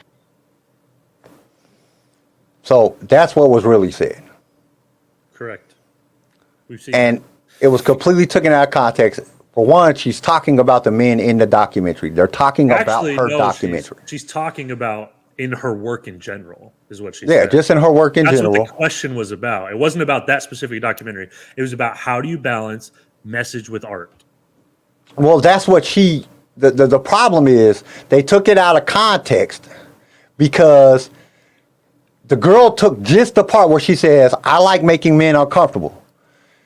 So that's what was really said. Correct. We've seen And it was completely taken out of context. For one, she's talking about the men in the documentary. They're talking about her no, documentary. She's talking about in her work in general, is what she Yeah, said. just in her work in That's general. what the question was about. It wasn't about that specific documentary. It was about how do you balance message with art. Well, that's what the problem is they took it out of context because the girl took just the part where she says, I like making men uncomfortable.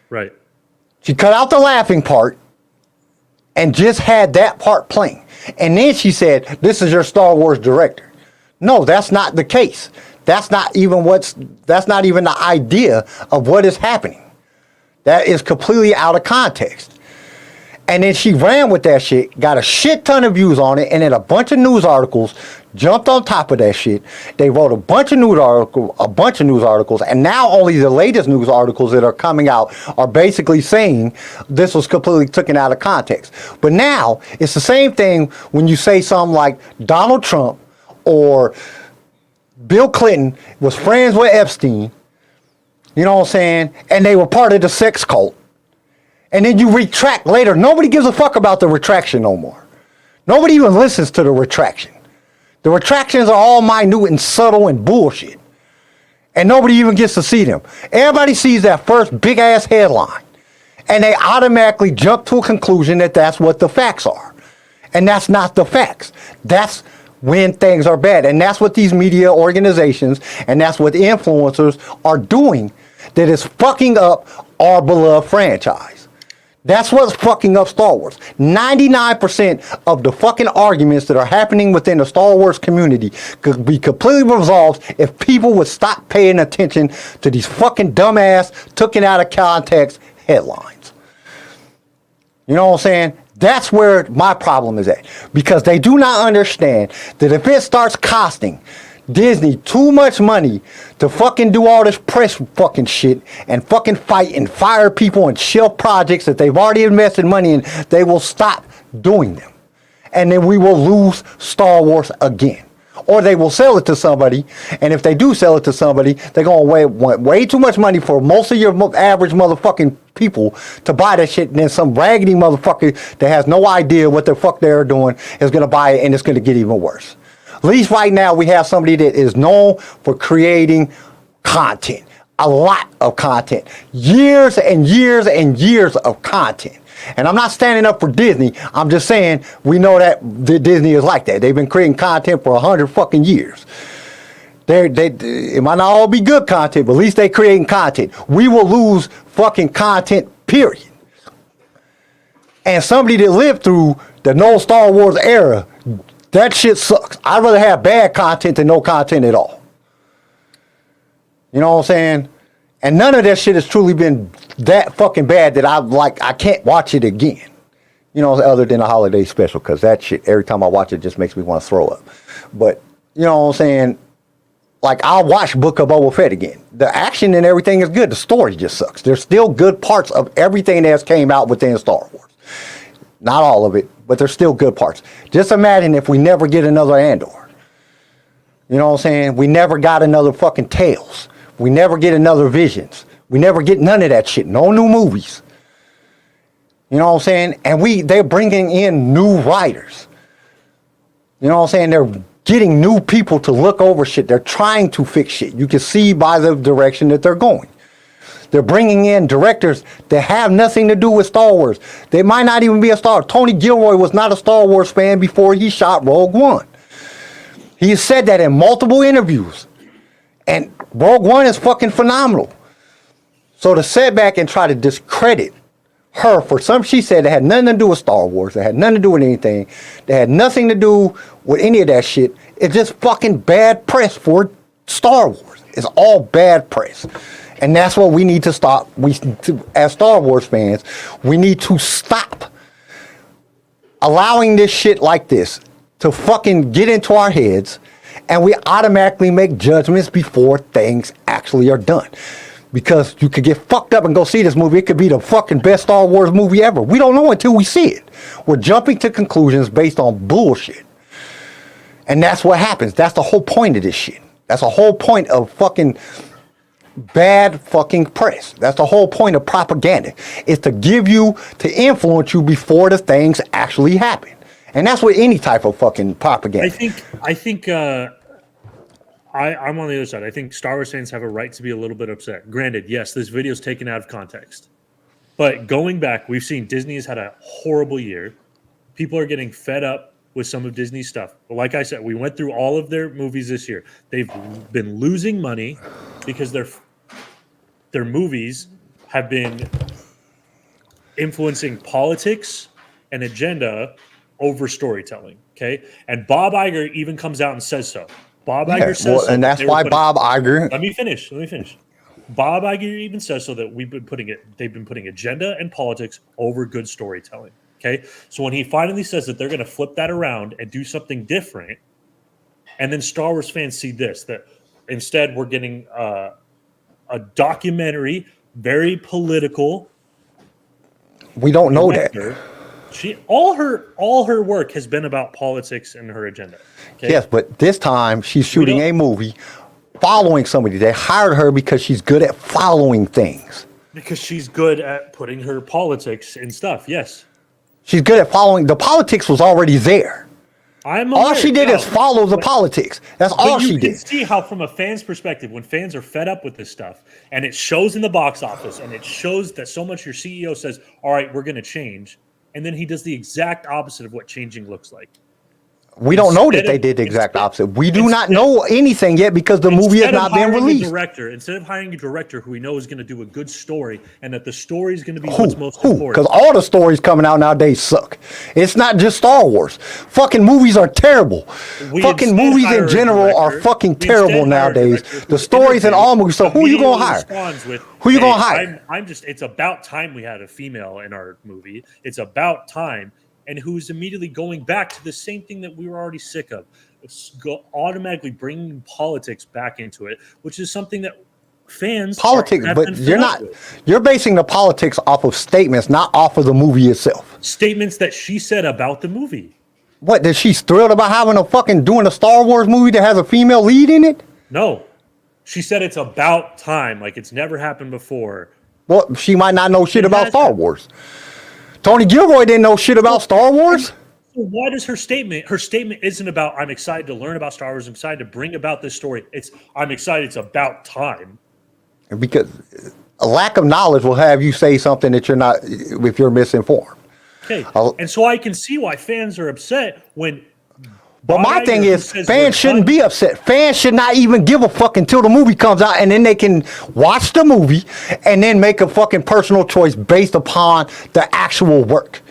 Right. She cut out the laughing part and just had that part playing. And then she said, this is your Star Wars director. No, that's not the case. That's not even the idea of what is happening. That is completely out of context. And then she ran with that shit, got a shit ton of views on it, and then a bunch of news articles jumped on top of that shit. They wrote a bunch of news articles, and now only the latest news articles that are coming out are basically saying this was completely taken out of context. But now it's the same thing when you say something like Donald Trump or Bill Clinton was friends with Epstein, you know what I'm saying, and they were part of the sex cult. And then you retract later. Nobody gives a fuck about the retraction no more. Nobody even listens to the retraction. The retractions are all minute and subtle and bullshit. And nobody even gets to see them. Everybody sees that first big ass headline. And they automatically jump to a conclusion that that's what the facts are. And that's not the facts. That's when things are bad. And that's what these media organizations and that's what influencers are doing that is fucking up our beloved franchise. That's what's fucking up Star Wars. 99% of the fucking arguments that are happening within the Star Wars community could be completely resolved if people would stop paying attention to these fucking dumbass, taken out of context headlines. You know what I'm saying? That's where my problem is at. Because they do not understand that if it starts costing Disney too much money to fucking do all this press fucking shit and fucking fight and fire people and shelf projects that they've already invested money in, they will stop doing them. And then we will lose Star Wars again. Or they will sell it to somebody, and if they do sell it to somebody, they're going to want way too much money for most of your average motherfucking people to buy that shit, and then some raggedy motherfucker that has no idea what the fuck they're doing is going to buy it, and it's going to get even worse. At least right now we have somebody that is known for creating content. A lot of content. Years and years and years of content. And I'm not standing up for Disney. I'm just saying we know that Disney is like that. They've been creating content for 100 fucking years. It might not all be good content, but at least they're creating content. We will lose fucking content, period. And somebody that lived through the no Star Wars era, that shit sucks. I'd rather have bad content than no content at all. You know what I'm saying? And none of that shit has truly been that fucking bad that I can't watch it again. You know, other than a holiday special, because that shit, every time I watch it, just makes me want to throw up. But, you know what I'm saying? like I'll watch Book of Boba Fett again. The action and everything is good. The story just sucks. There's still good parts of everything that's came out within Star Wars. Not all of it, but there's still good parts. Just imagine if we never get another Andor. You know what I'm saying? We never got another fucking Tales. We never get another Visions. We never get none of that shit. No new movies. You know what I'm saying? And they're bringing in new writers. You know what I'm saying? They're getting new people to look over shit. They're trying to fix shit. You can see by the direction that they're going. They're bringing in directors that have nothing to do with Star Wars. They might not even be a Star Wars. Tony Gilroy was not a Star Wars fan before he shot Rogue One. He has said that in multiple interviews. And Rogue One is fucking phenomenal. So to sit back and try to discredit her for something she said that had nothing to do with Star Wars, that had nothing to do with anything, that had nothing to do with any of that shit, it's just fucking bad press for Star Wars. It's all bad press. And that's what we need to stop. As Star Wars fans, we need to stop allowing this shit like this to fucking get into our heads, and we automatically make judgments before things actually are done. Because you could get fucked up and go see this movie. It could be the fucking best Star Wars movie ever. We don't know until we see it. We're jumping to conclusions based on bullshit. And that's what happens. That's the whole point of this shit. That's the whole point of fucking bad fucking press. That's the whole point of propaganda. Is to to influence you before the things actually happen. And that's with any type of fucking propaganda. I'm on the other side. I think Star Wars fans have a right to be a little bit upset. Granted, yes, this video is taken out of context. But going back, we've seen Disney has had a horrible year. People are getting fed up with some of Disney's stuff. But like I said, we went through all of their movies this year. They've been losing money because their movies have been influencing politics and agenda over storytelling. Okay? And Bob Iger even comes out and says so. Bob Iger says so, and that's why Bob Iger. Let me finish. Bob Iger even says so that they've been putting agenda and politics over good storytelling. Okay, so when he finally says that they're going to flip that around and do something different, and then Star Wars fans see that instead we're getting a documentary, very political. We don't know that. All her work has been about politics and her agenda. Okay? Yes, but this time she's shooting a movie following somebody. They hired her because she's good at following things. Because she's good at putting her politics and stuff, yes. She's good at following. The politics was already there. All she did is follow the politics. That's all she did. You can see how, from a fan's perspective, when fans are fed up with this stuff, and it shows in the box office, and it shows that so much your CEO says, all right, we're going to change, and then he does the exact opposite of what changing looks like. We don't know that they did the exact opposite. We do not know anything yet because the movie has not been released. Instead of hiring a director who we know is going to do a good story and that the story is going to be what's most important. Because all the stories coming out nowadays suck. It's not just Star Wars. Fucking movies are terrible. Fucking movies in general are fucking terrible nowadays. The stories in all movies. So who are you going to hire? Who you going to hire? It's about time we had a female in our movie. It's about time. And who's immediately going back to the same thing that we were already sick of, automatically bringing politics back into it, which is something that fans politics, but you're basing the politics off of statements, not off of the movie itself. Statements that she said about the movie. What, that she's thrilled about doing a Star Wars movie that has a female lead in it? No, she said it's about time, like it's never happened before. Well, she might not know shit about Star Wars. Tony Gilroy didn't know shit about Star Wars. So why does her statement isn't about, I'm excited to learn about Star Wars, I'm excited to bring about this story. I'm excited, it's about time. Because a lack of knowledge will have you say something that you're not, if you're misinformed. Okay, and so I can see why fans are upset when... But my thing is, fans shouldn't be upset. Fans should not even give a fuck until the movie comes out, and then they can watch the movie and then make a fucking personal choice based upon the actual work.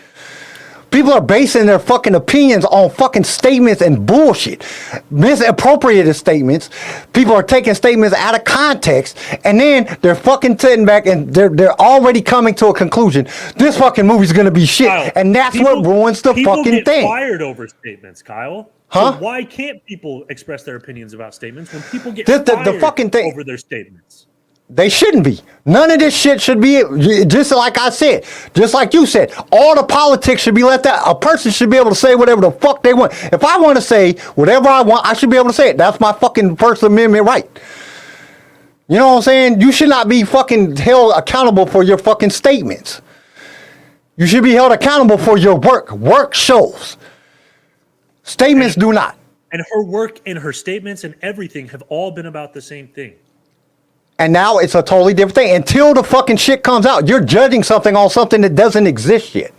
People are basing their fucking opinions on fucking statements and bullshit. Misappropriated statements. People are taking statements out of context, and then they're fucking sitting back and they're already coming to a conclusion. This fucking movie's gonna be shit. Kyle, And that's what ruins the people fucking get thing. fired over statements, Kyle. Huh? So why can't people express their opinions about statements when people get The fired fucking thing. over their statements? They shouldn't be. None of this shit should be, just like I said, just like you said, all the politics should be left out. A person should be able to say whatever the fuck they want. If I want to say whatever I want, I should be able to say it. That's my fucking First Amendment right. You know what I'm saying? You should not be fucking held accountable for your fucking statements. You should be held accountable for your work. Work shows. Statements do not. And her work and her statements and everything have all been about the same thing. And now it's a totally different thing. Until the fucking shit comes out, you're judging something on something that doesn't exist yet.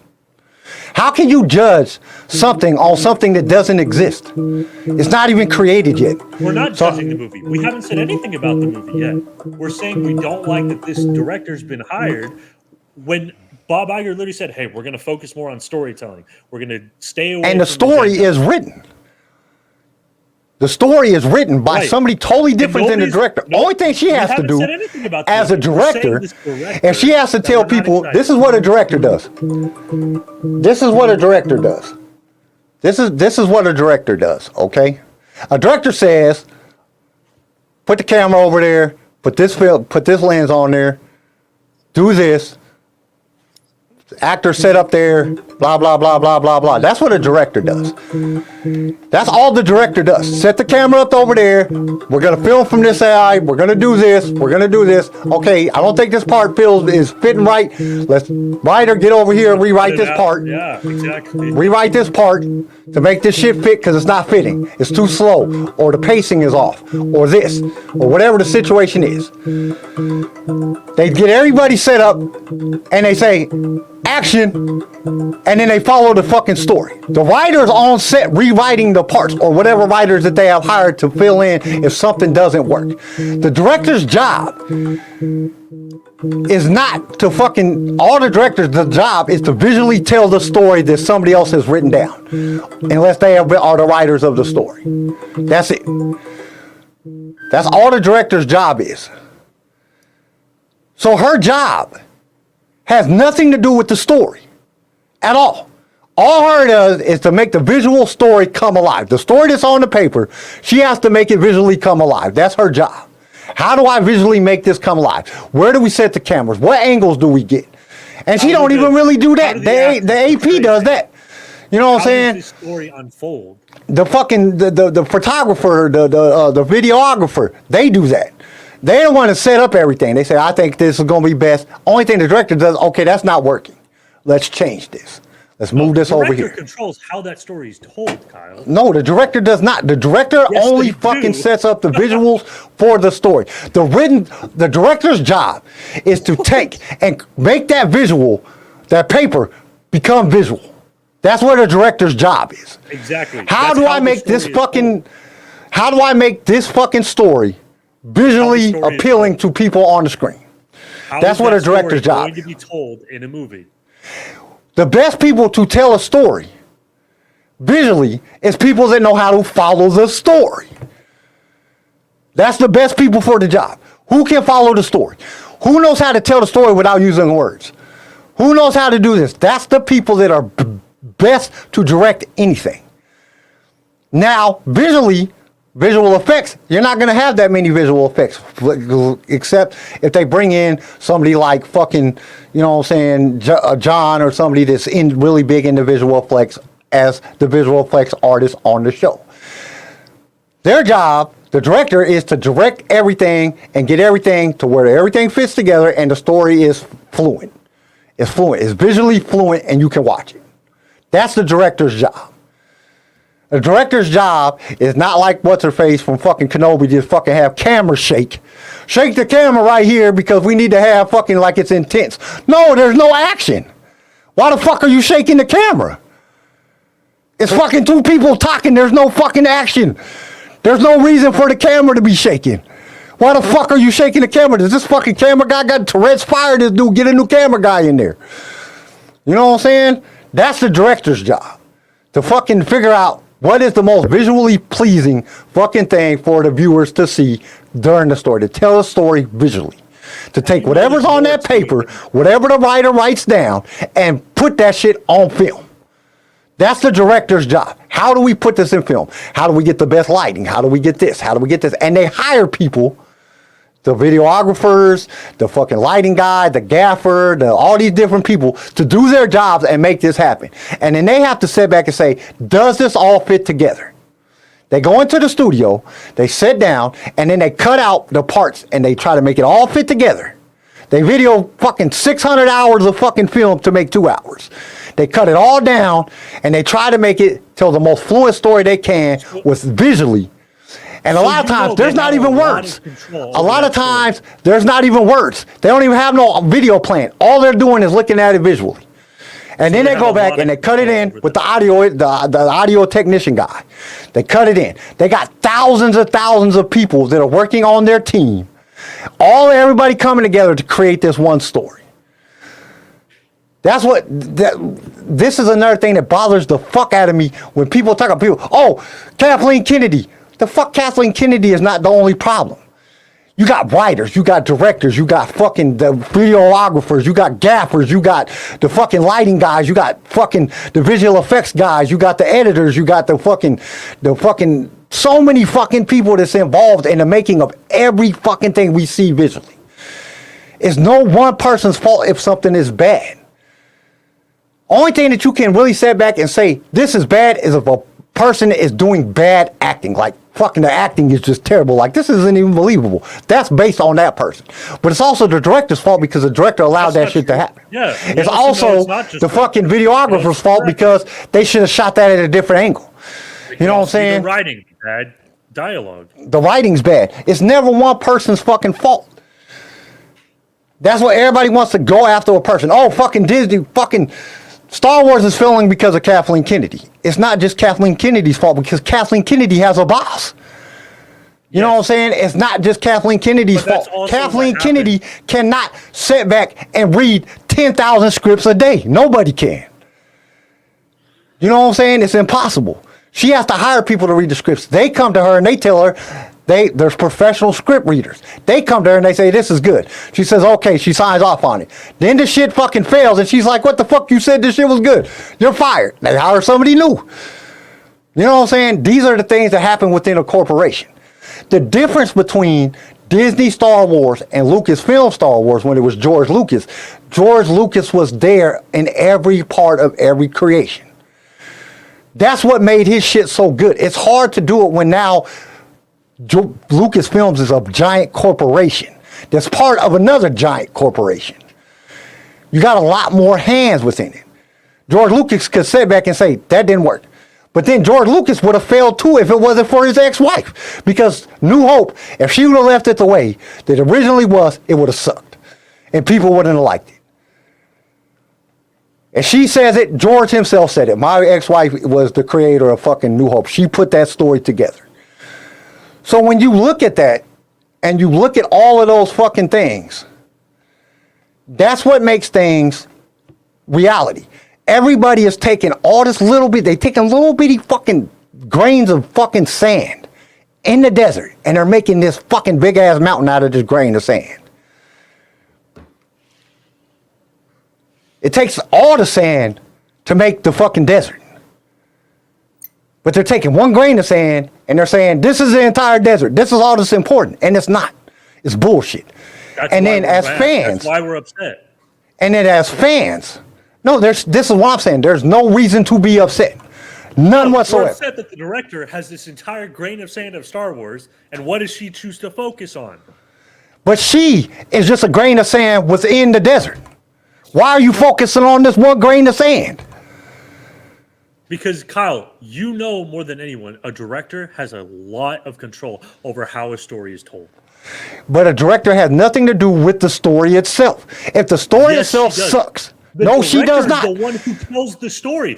How can you judge something on something that doesn't exist? It's not even created yet. We're not judging the movie. We haven't said anything about the movie yet. We're saying we don't like that this director's been hired when Bob Iger literally said, hey, we're going to focus more on storytelling. We're going to stay away And the from story is written. The story is written by Right. somebody totally different than the nobody's- director. no- Only thing she we has to haven't do said anything about the as a movie. We're saying director, this director if she has to that tell we're not people, excited. this is what a director does. This is what a director does. This is what a director does, okay? A director says, put the camera over there, put this lens on there, do this. Actor set up there, blah, blah, blah, blah, blah, blah. That's what a director does. That's all the director does. Set the camera up over there. We're going to film from this side. We're going to do this. We're going to do this. Okay, I don't think this part is fitting right. Let's, writer, get over here and rewrite this part. Yeah, exactly. Rewrite this part to make this shit fit because it's not fitting. It's too slow, or the pacing is off, or this, or whatever the situation is. They get everybody set up and they say, action, and then they follow the fucking story. The writer's on set rewriting the parts, or whatever writers that they have hired to fill in if something doesn't work. The director's job is not to all the directors, the job is to visually tell the story that somebody else has written down, unless they are the writers of the story. That's it. That's all the director's job is. So her job has nothing to do with the story at all. All her does is to make the visual story come alive. The story that's on the paper, she has to make it visually come alive. That's her job. How do I visually make this come alive? Where do we set the cameras? What angles do we get? And she don't even really do that. The AP does that. You know what I'm saying? How does this story unfold? The fucking the photographer, the videographer, they do that. They don't want to set up everything. They say, I think this is going to be best. Only thing the director does, okay, that's not working. Let's change this. Let's move this over The here. director controls how that story is told, Kyle. No, the director does not. The director Yes, only they fucking do. sets up the visuals for the story. The director's job is to take and make that visual, that paper, become visual. That's what a director's job is. Exactly. How That's do I the make this story is fucking? told. How do I make this fucking story visually story is appealing to people on the screen? How That's is what that a director's story job going to be told in a movie. The best people to tell a story visually is people that know how to follow the story. That's the best people for the job. Who can follow the story? Who knows how to tell the story without using words? Who knows how to do this? That's the people that are best to direct anything. Now, visually, visual effects, you're not going to have that many visual effects, except if they bring in somebody like fucking, you know what I'm saying, John, or somebody that's really big into visual effects as the visual effects artist on the show. Their job, the director, is to direct everything and get everything to where everything fits together and the story is fluent. It's fluent. It's visually fluent and you can watch it. That's the director's job. The director's job is not like what's-her-face from fucking Kenobi just fucking have camera shake. Shake the camera right here because we need to have fucking like it's intense. No, there's no action. Why the fuck are you shaking the camera? It's fucking two people talking. There's no fucking action. There's no reason for the camera to be shaking. Why the fuck are you shaking the camera? Does this fucking camera guy got Tourette's fire? This dude, get a new camera guy in there. You know what I'm saying? That's the director's job. To fucking figure out what is the most visually pleasing fucking thing for the viewers to see during the story. To tell a story visually. To take whatever's on that paper, whatever the writer writes down, and put that shit on film. That's the director's job. How do we put this in film? How do we get the best lighting? How do we get this? How do we get this? And they hire people, the videographers, the fucking lighting guy, the gaffer, all these different people to do their jobs and make this happen. And then they have to sit back and say, does this all fit together? They go into the studio, they sit down, and then they cut out the parts and they try to make it all fit together. They video fucking 600 hours of fucking film to make 2 hours. They cut it all down and they try to make it tell the most fluent story they can with visually. And a lot of times there's not even words. A lot of times there's not even words. They don't even have no video playing. All they're doing is looking at it visually. And then they go back and they cut it in with the audio technician guy. They cut it in. They got thousands of people that are working on their team. Everybody coming together to create this one story. This is another thing that bothers the fuck out of me when people talk about people. Oh, Kathleen Kennedy. The fuck Kathleen Kennedy is not the only problem. You got writers, you got directors, you got fucking the videographers, you got gaffers, you got the fucking lighting guys, you got fucking the visual effects guys, you got the editors, you got the fucking so many fucking people that's involved in the making of every fucking thing we see visually. It's no one person's fault if something is bad. Only thing that you can really sit back and say this is bad is if a person is doing bad acting, like fucking the acting is just terrible, like this isn't even believable. That's based on that person. But it's also the director's fault because the director allowed that shit to happen. Yeah. It's also the fucking videographer's fault because they should have shot that at a different angle. You know what I'm saying? The writing bad, dialogue. The writing's bad. It's never one person's fucking fault. That's what everybody wants to go after a person. Oh, fucking Disney, fucking Star Wars is failing because of Kathleen Kennedy. It's not just Kathleen Kennedy's fault because Kathleen Kennedy has a boss. You know what I'm saying? It's not just Kathleen Kennedy's fault. Kathleen Kennedy cannot sit back and read 10,000 scripts a day. Nobody can. You know what I'm saying? It's impossible. She has to hire people to read the scripts. They come to her and they tell her, there's professional script readers. They come to her and they say, this is good. She says, okay, she signs off on it. Then the shit fucking fails and she's like, what the fuck, you said this shit was good. You're fired. They hire somebody new. You know what I'm saying? These are the things that happen within a corporation. The difference between Disney Star Wars and Lucasfilm Star Wars when it was George Lucas was there in every part of every creation. That's what made his shit so good. It's hard to do it when now Lucasfilms is a giant corporation that's part of another giant corporation. You got a lot more hands within it. George Lucas could sit back and say, that didn't work. But then George Lucas would have failed too if it wasn't for his ex-wife. Because New Hope, if she would have left it the way that it originally was, it would have sucked. And people wouldn't have liked it. And she says it, George himself said it. My ex-wife was the creator of fucking New Hope. She put that story together. So when you look at that, and you look at all of those fucking things, that's what makes things reality. Everybody is taking all this little bit, they taking little bitty fucking grains of fucking sand in the desert, and they're making this fucking big ass mountain out of this grain of sand. It takes all the sand to make the fucking desert. But they're taking one grain of sand and they're saying, this is the entire desert. This is all that's important. And it's not. It's bullshit. That's why we're upset. And then as fans, this is what I'm saying. There's no reason to be upset. None whatsoever. We're upset that the director has this entire grain of sand of Star Wars, and what does she choose to focus on? But she is just a grain of sand within the desert. Why are you focusing on this one grain of sand? Because, Kyle, you know more than anyone, a director has a lot of control over how a story is told. But a director has nothing to do with the story itself. If the story itself sucks. No, she does not. The one who tells the story.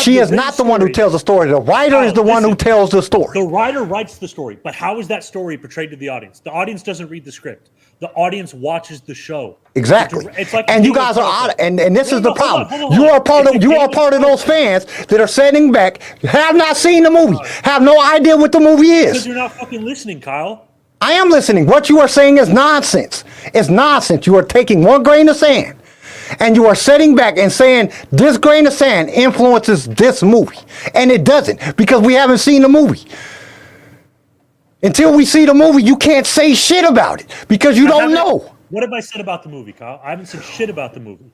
She is not the one who tells the story. The writer is the one who tells the story. The writer writes the story, but how is that story portrayed to the audience? The audience doesn't read the script. The audience watches the show. Exactly. It's like a and you game of guys are telephone. out, and this No, is the no, hold problem. on, hold on, You hold are on. part It's of a you game are of part of those telephone. fans that are sitting back, have not seen the movie, have no idea what the movie Because is. you're not fucking listening, Kyle. I am listening. What you are saying is nonsense. It's nonsense. You are taking one grain of sand and you are sitting back and saying this grain of sand influences this movie. And it doesn't, because we haven't seen the movie. Until we see the movie, you can't say shit about it because you don't know. What have I said about the movie, Kyle? I haven't said shit about the movie.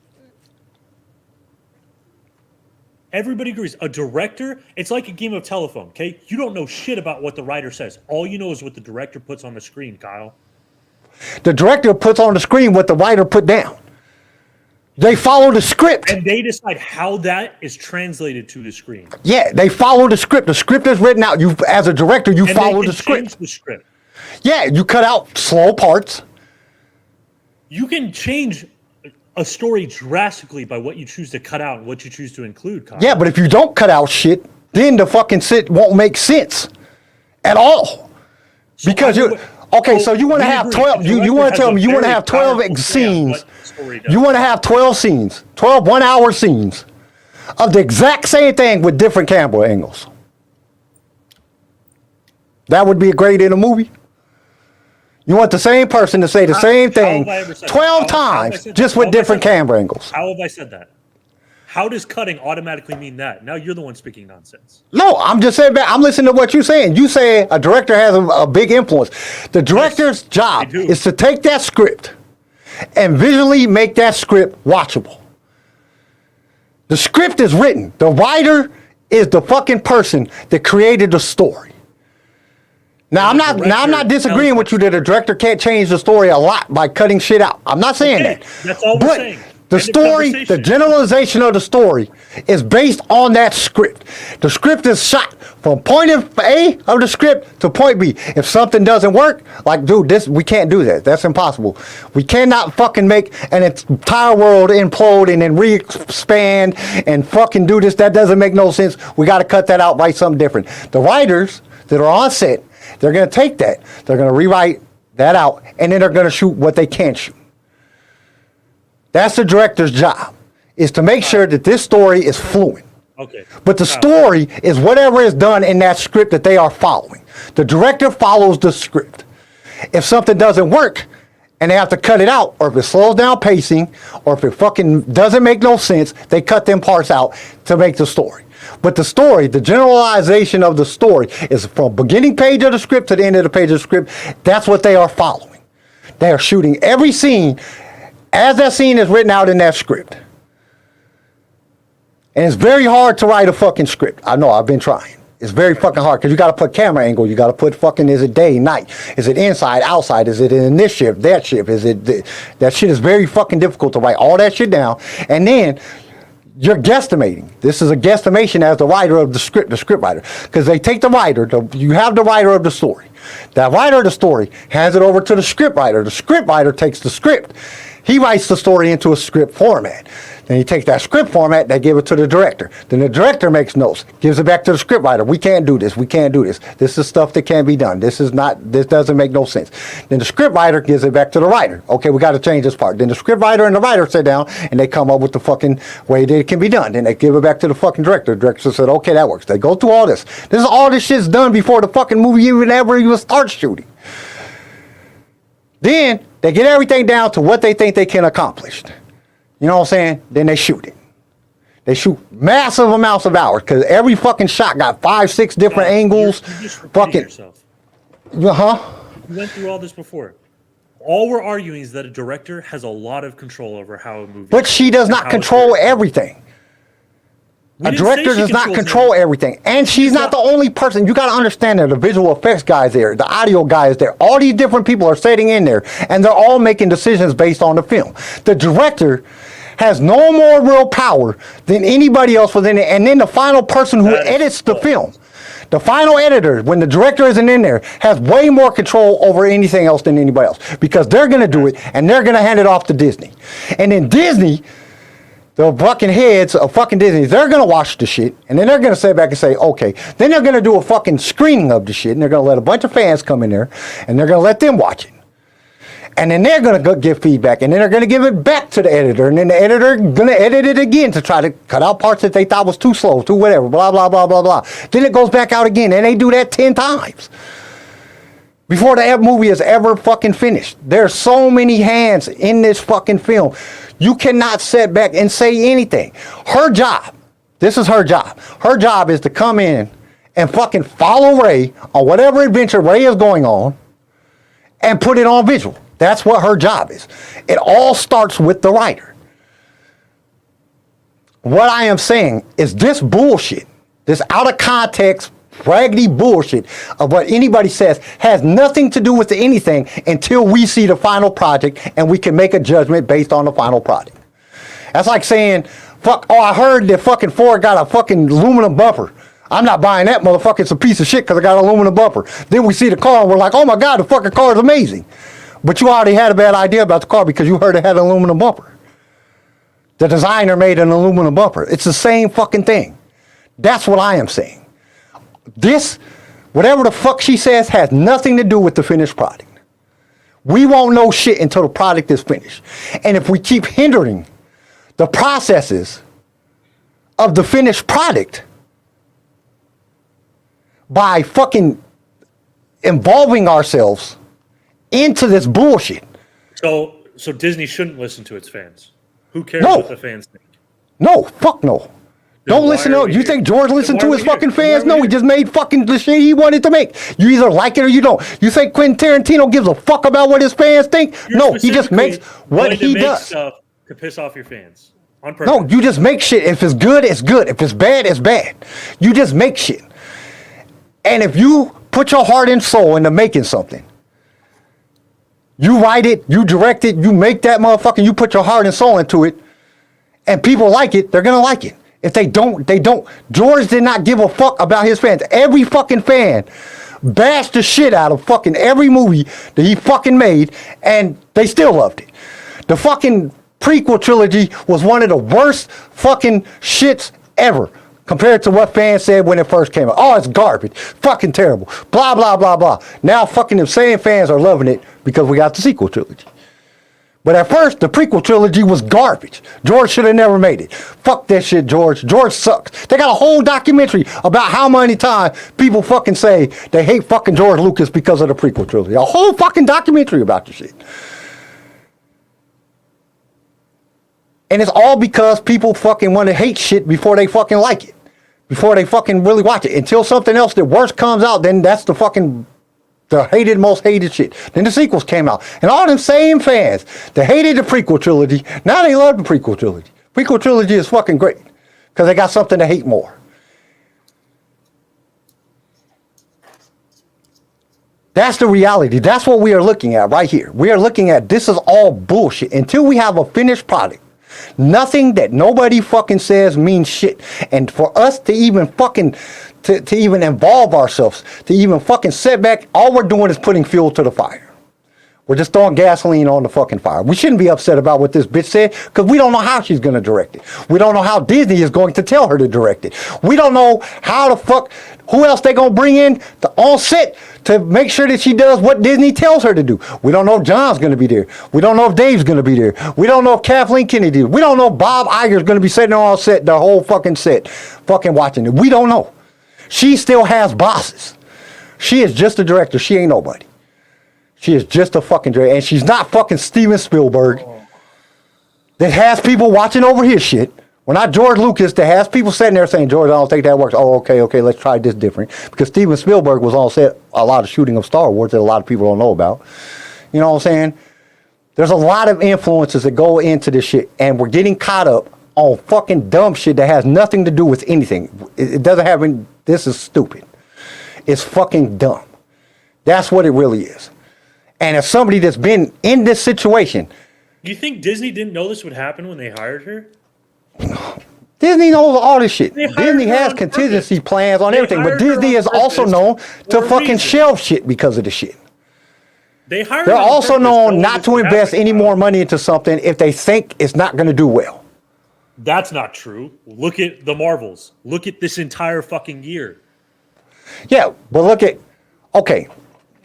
Everybody agrees. A director, it's like a game of telephone, okay? You don't know shit about what the writer says. All you know is what the director puts on the screen, Kyle. The director puts on the screen what the writer put down. They follow the script. And they decide how that is translated to the screen. Yeah, they follow the script. The script is written out. You, as a director, you And follow they the can script. change the script. Yeah, you cut out slow parts. You can change a story drastically by what you choose to cut out and what you choose to include, Kyle. Yeah, but if you don't cut out shit, then the fucking shit won't make sense at all. So Because I you would- okay, so so you want to we have agree. 12. The You director want to has tell a me you want to very have 12 powerful say on scenes. what the story does. You want to have 12 scenes, 12 1-hour scenes of the exact same thing with different camera angles. That would be great in a movie. You want the same person to say the same How thing have I ever said that? 12 How have I times, said that? just How with have I different said that? camera angles. How have I said that? How does cutting automatically mean that? Now you're the one speaking nonsense. No, I'm just saying back. I'm listening to what you're saying. You say a director has a big influence. The director's job do. is to take that script and visually make that script watchable. The script is written. The writer is the fucking person that created the story. Now I'm not disagreeing with you that a director can't change the story a lot by cutting shit out. I'm not saying Okay, that. that's all we're But saying. the End of story, the conversation. generalization of the story is based on that script. The script is shot from point A of the script to point B. If something doesn't work, like, dude, we can't do that. That's impossible. We cannot fucking make an entire world implode and then re-expand and fucking do this. That doesn't make no sense. We got to cut that out, write something different. The writers that are on set, they're going to take that. They're going to rewrite that out, and then they're going to shoot what they can't shoot. That's the director's job, is to make sure that this story is fluent. Okay. But the story is whatever is done in that script that they are following. The director follows the script. If something doesn't work and they have to cut it out, or if it slows down pacing, or if it fucking doesn't make no sense, they cut them parts out to make the story. But the story, the generalization of the story, is from beginning page of the script to the end of the page of the script. That's what they are following. They are shooting every scene as that scene is written out in that script. And it's very hard to write a fucking script. I know, I've been trying. It's very fucking hard because you got to put camera angle. You got to put fucking, is it day, night? Is it inside, outside? Is it in this shift, that shift? That shit is very fucking difficult to write all that shit down. And then you're guesstimating. This is a guesstimation as the writer of the script writer. Because they take the writer, you have the writer of the story. That writer of the story hands it over to the script writer. The script writer takes the script. He writes the story into a script format. Then he takes that script format, they give it to the director. Then the director makes notes, gives it back to the script writer. We can't do this. We can't do this. This is stuff that can't be done. This doesn't make no sense. Then the script writer gives it back to the writer. Okay, we got to change this part. Then the script writer and the writer sit down and they come up with the fucking way that it can be done. Then they give it back to the fucking director. The director said, okay, that works. They go through all this. All this shit's done before the fucking movie even starts shooting. Then they get everything down to what they think they can accomplish. You know what I'm saying? Then they shoot it. They shoot massive amounts of hours because every fucking shot got 5, 6 different angles. You're just repeating Fucking, yourself. huh? We went through all this before. All we're arguing is that a director has a lot of control over how a movie. But she does not control everything. A director does not control everything. And she's not the only person. You got to understand that the visual effects guys there, the audio guys there, all these different people are sitting in there and they're all making decisions based on the film. The director has no more real power than anybody else within it. And then the final person who edits the film, the final editor, when the director isn't in there, has way more control over anything else than anybody else because they're going to do it and they're going to hand it off to Disney. And then Disney, the fucking heads of fucking Disney, they're going to watch the shit, and then they're going to sit back and say, okay. Then they're going to do a fucking screening of the shit, and they're going to let a bunch of fans come in there, and they're going to let them watch it. And then they're going to give feedback, and then they're going to give it back to the editor, and then the editor going to edit it again to try to cut out parts that they thought was too slow, too whatever, blah, blah, blah, blah, blah. Then it goes back out again, and they do that 10 times before the movie is ever fucking finished. There's so many hands in this fucking film. You cannot sit back and say anything. Her job, this is her job. Her job is to come in and fucking follow Ray on whatever adventure Ray is going on and put it on visual. That's what her job is. It all starts with the writer. What I am saying is this bullshit, this out of context, raggedy bullshit of what anybody says has nothing to do with anything until we see the final project and we can make a judgment based on the final project. That's like saying, fuck, oh, I heard that fucking Ford got a fucking aluminum bumper. I'm not buying that motherfucker. It's a piece of shit because I got an aluminum bumper. Then we see the car and we're like, oh my God, the fucking car is amazing. But you already had a bad idea about the car because you heard it had an aluminum bumper. The designer made an aluminum bumper. It's the same fucking thing. That's what I am saying. This, whatever the fuck she says, has nothing to do with the finished product. We won't know shit until the product is finished. And if we keep hindering the processes of the finished product by fucking involving ourselves into this bullshit. So Disney shouldn't listen to its fans. Who cares No. what the fans think? No, fuck no. Don't listen to. You think George listened to his fucking fans? No, he just made fucking the shit he wanted to make. You either like it or you don't. You think Quentin Tarantino gives a fuck about what his fans think? No, he just makes what he does. Stuff to piss off your fans on purpose. No, you just make shit. If it's good, it's good. If it's bad, it's bad. You just make shit. And if you put your heart and soul into making something, you write it, you direct it, you make that motherfucker, you put your heart and soul into it, and people like it, they're gonna like it. If they don't, they don't. George did not give a fuck about his fans. Every fucking fan bashed the shit out of fucking every movie that he fucking made, and they still loved it. The fucking prequel trilogy was one of the worst fucking shits ever compared to what fans said when it first came out. Oh, it's garbage. Fucking terrible. Blah, blah, blah, blah. Now fucking the same fans are loving it because we got the sequel trilogy. But at first, the prequel trilogy was garbage. George should have never made it. Fuck that shit, George. George sucks. They got a whole documentary about how many times people fucking say they hate fucking George Lucas because of the prequel trilogy. A whole fucking documentary about the shit. And it's all because people fucking want to hate shit before they fucking like it. Before they fucking really watch it. Until something else that worse comes out, then that's the fucking most hated shit. Then the sequels came out. And all them same fans that hated the prequel trilogy, now they love the prequel trilogy. Prequel trilogy is fucking great. Because they got something to hate more. That's the reality. That's what we are looking at right here. We are looking at this is all bullshit. Until we have a finished product, nothing that nobody fucking says means shit. And for us to even fucking to even involve ourselves, to even fucking sit back, all we're doing is putting fuel to the fire. We're just throwing gasoline on the fucking fire. We shouldn't be upset about what this bitch said because we don't know how she's going to direct it. We don't know how Disney is going to tell her to direct it. We don't know how the fuck, who else they going to bring in on set to make sure that she does what Disney tells her to do. We don't know if John's going to be there. We don't know if Dave's going to be there. We don't know if Kathleen Kennedy. We don't know if Bob Iger's going to be sitting on set, the whole fucking set, fucking watching it. We don't know. She still has bosses. She is just a director. She ain't nobody. She is just a fucking director. And she's not fucking Steven Spielberg that has people watching over his shit. We're not George Lucas that has people sitting there saying, George, I don't think that works. Oh, okay, let's try this different. Because Steven Spielberg was on set a lot of shooting of Star Wars that a lot of people don't know about. You know what I'm saying? There's a lot of influences that go into this shit. And we're getting caught up on fucking dumb shit that has nothing to do with anything. It doesn't have any, this is stupid. It's fucking dumb. That's what it really is. And as somebody that's been in this situation. You think Disney didn't know this would happen when they hired her? Disney knows all this shit. Disney has contingency plans on everything. But Disney is also known to fucking shelve shit because of the shit. They're also known not to invest any more money into something if they think it's not going to do well. That's not true. Look at the Marvels. Look at this entire fucking year. Yeah, but look at, okay,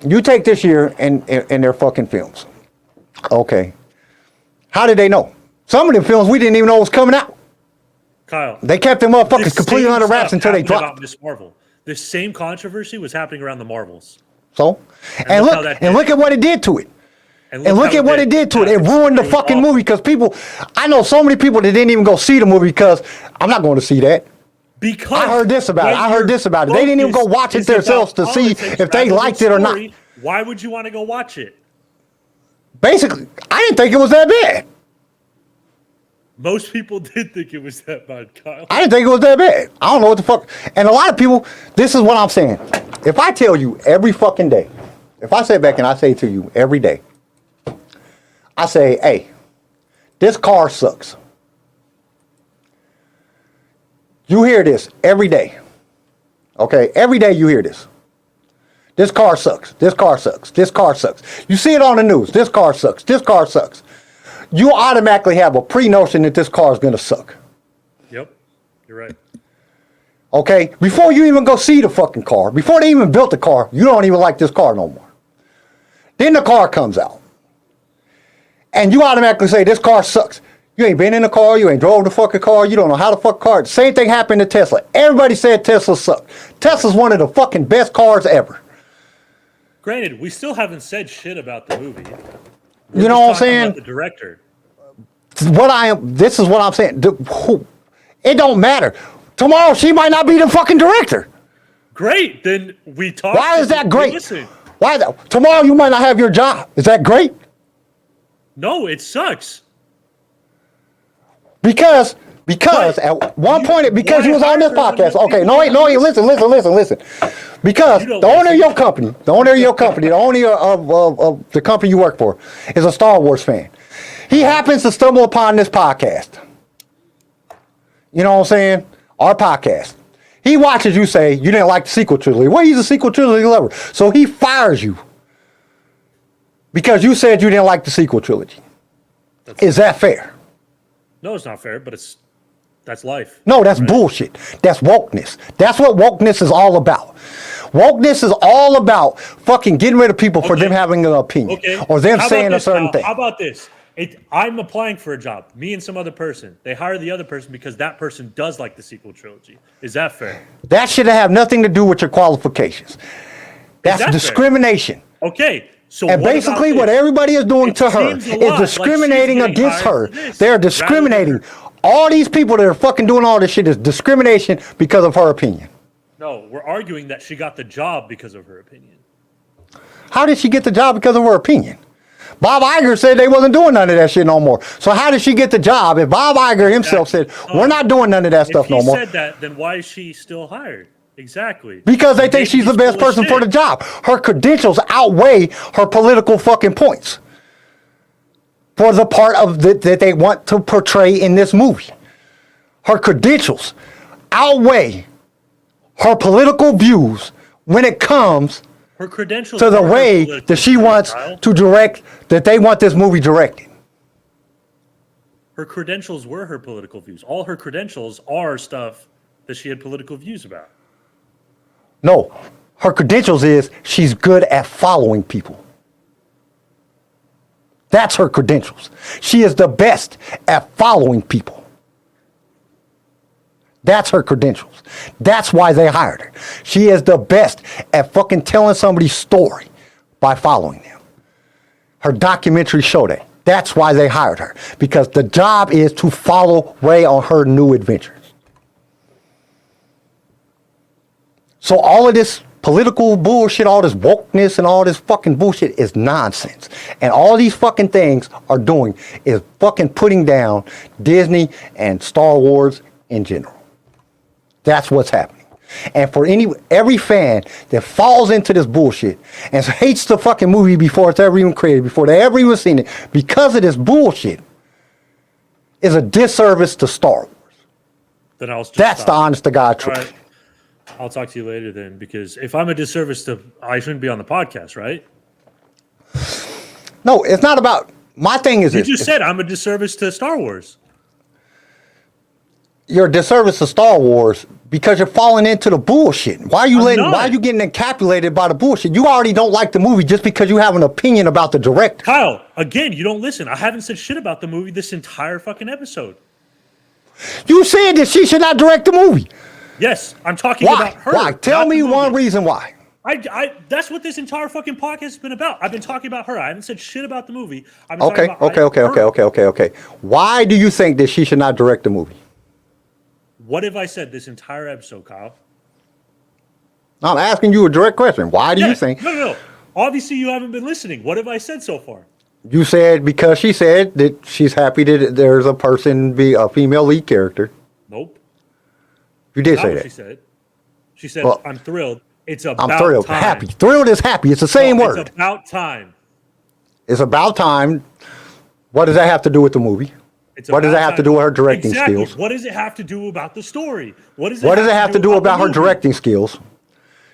you take this year and their fucking films. Okay. How did they know? Some of the films we didn't even know was coming out. Kyle, They kept them motherfuckers this completely same under wraps stuff until they happened dropped. about Miss Marvel. This same controversy was happening around the Marvels. So, and look how look, that and did. look at what it did to it. And look how at what it did to it. It ruined the was fucking awful. movie because people, I know so many people that didn't even go see the movie because I'm not going to see that. Because I heard this about it. when I heard your this about it. They didn't even go focus watch it is about themselves to see politics if they rather than liked it or not. story, why would you want to go watch it? Basically, I didn't think it was that bad. Most people did think it was that bad, Kyle. I didn't think it was that bad. I don't know what the fuck. And a lot of people, this is what I'm saying. If I tell you every fucking day, if I sit back and I say to you every day, I say, hey, this car sucks. You hear this every day. Okay, every day you hear this. This car sucks. This car sucks. This car sucks. You see it on the news. This car sucks. This car sucks. You automatically have a pre-notion that this car is going to suck. Yep, you're right. Okay? Before you even go see the fucking car, before they even built the car, you don't even like this car no more. Then the car comes out. And you automatically say, this car sucks. You ain't been in the car. You ain't drove the fucking car. You don't know how the fuck car. Same thing happened to Tesla. Everybody said Tesla sucked. Tesla's one of the fucking best cars ever. Granted, we still haven't said shit about the movie. You know what I'm saying? About the director. This is what I'm saying. It don't matter. Tomorrow she might not be the fucking director. Great. Then we talked. Why is that great? Listen. Why that? Tomorrow you might not have your job. Is that great? No, it sucks. Because But at one point, because why you was on this hire someone podcast. that Okay, people no, listen. Because You don't the owner of listen. your company, the owner of the company you work for, is a Star Wars fan. He happens to stumble upon this podcast. You know what I'm saying? Our podcast. He watches you say you didn't like the sequel trilogy. Well, he's a sequel trilogy lover. So he fires you because you said you didn't like the sequel trilogy. Is that fair? No, it's not fair, but that's life. No, that's bullshit. That's wokeness. That's what wokeness is all about. Wokeness is all about fucking getting rid of people for them having an opinion or them How about saying a this, certain Kyle? thing. How about this? I'm applying for a job. Me and some other person. They hire the other person because that person does like the sequel trilogy. Is that fair? That should have nothing to do with your qualifications. That's that fair? discrimination. Okay. So And what basically about what this? everybody is doing It to her seems a lot like is discriminating she's getting against hired her. for this They're rather than discriminating. her. All these people that are fucking doing all this shit is discrimination because of her opinion. No, we're arguing that she got the job because of her opinion. How did she get the job because of her opinion? Bob Iger said they wasn't doing none of that shit no more. So how did she get the job if Bob Iger himself said, we're not doing none of that stuff no more? If he said that, then why is she still hired? Exactly. Because they think Maybe she's the he's best full of person for the shit. job. Her credentials outweigh her political fucking points for the part of that they want to portray in this movie. Her credentials outweigh her political views when it comes Her credentials to the are her way political that she views, wants Kyle. to direct, that they want this movie directed. Her credentials were her political views. All her credentials are stuff that she had political views about. No, her credentials is she's good at following people. That's her credentials. She is the best at following people. That's her credentials. That's why they hired her. She is the best at fucking telling somebody's story by following them. Her documentaries show that. That's why they hired her. Because the job is to follow Rey on her new adventures. So all of this political bullshit, all this wokeness and all this fucking bullshit is nonsense. And all these fucking things are doing is fucking putting down Disney and Star Wars in general. That's what's happening. And for every fan that falls into this bullshit and hates the fucking movie before it's ever even created, before they ever even seen it, because of this bullshit, is a disservice to Star Wars. Then I'll just That's the stop. honest to God All truth. right. I'll talk to you later then, because if I'm a disservice to, I shouldn't be on the podcast, right? No, it's not about, my thing is You this. just said I'm a disservice to Star Wars. you're a disservice to Star Wars because you're falling into the bullshit. Why are you why are you getting encapsulated by the bullshit? You already don't like the movie just because you have an opinion about the director. Kyle, again, you don't listen. I haven't said shit about the movie this entire fucking episode. You said that she should not direct the movie. Yes, I'm talking Why? about her. Why? Tell me one movie. reason why. That's what this entire fucking podcast has been about. I've been talking about her. I haven't said shit about the movie. I've been talking about Okay. Why do you think that she should not direct the movie? What have I said this entire episode, Kyle? I'm asking you a direct question. Why do you think? No. Obviously, you haven't been listening. What have I said so far? You said because she said that she's happy that there's a person, be a female lead character. Nope. You did Not say what that. she said. She said, Well, I'm thrilled. It's about I'm thrilled. time. Happy. Thrilled is happy. It's the same word. It's about time. It's about time. What does that have to do with the movie? What does that have to do with her directing skills? What does it have to do about the story? What does it have to do about her directing skills?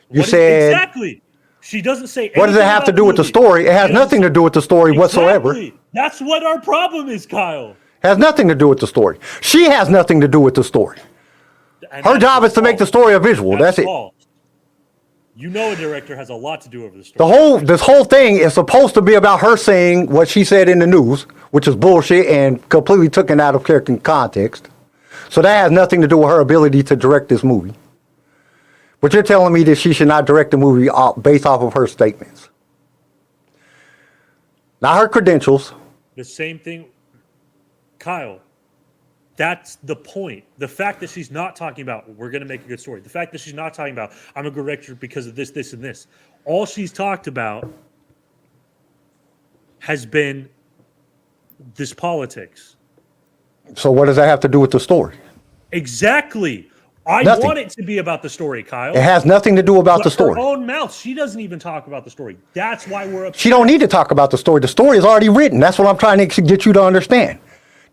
You said exactly. She doesn't say. What does it have to do with the story? It has nothing to do with the story whatsoever. That's what our problem is, Kyle. Has nothing to do with the story. She has nothing to do with the story. And her job is to make the story a visual. That's it. False. You know, a director has a lot to do over the story. This whole thing is supposed to be about her saying what she said in the news, which is bullshit and completely taken out of character and context. So that has nothing to do with her ability to direct this movie. But you're telling me that she should not direct the movie based off of her statements. Not her credentials. The same thing, Kyle. That's the point. The fact that she's not talking about, we're going to make a good story. The fact that she's not talking about, I'm a good director because of this, this, and this. All she's talked about has been this politics. So what does that have to do with the story? Exactly. I Nothing. want it to be about the story, Kyle. It has nothing to do about the story. Her own mouth. She doesn't even talk about the story. That's why we're upset. She don't need to talk about the story. The story is already written. That's what I'm trying to get you to understand.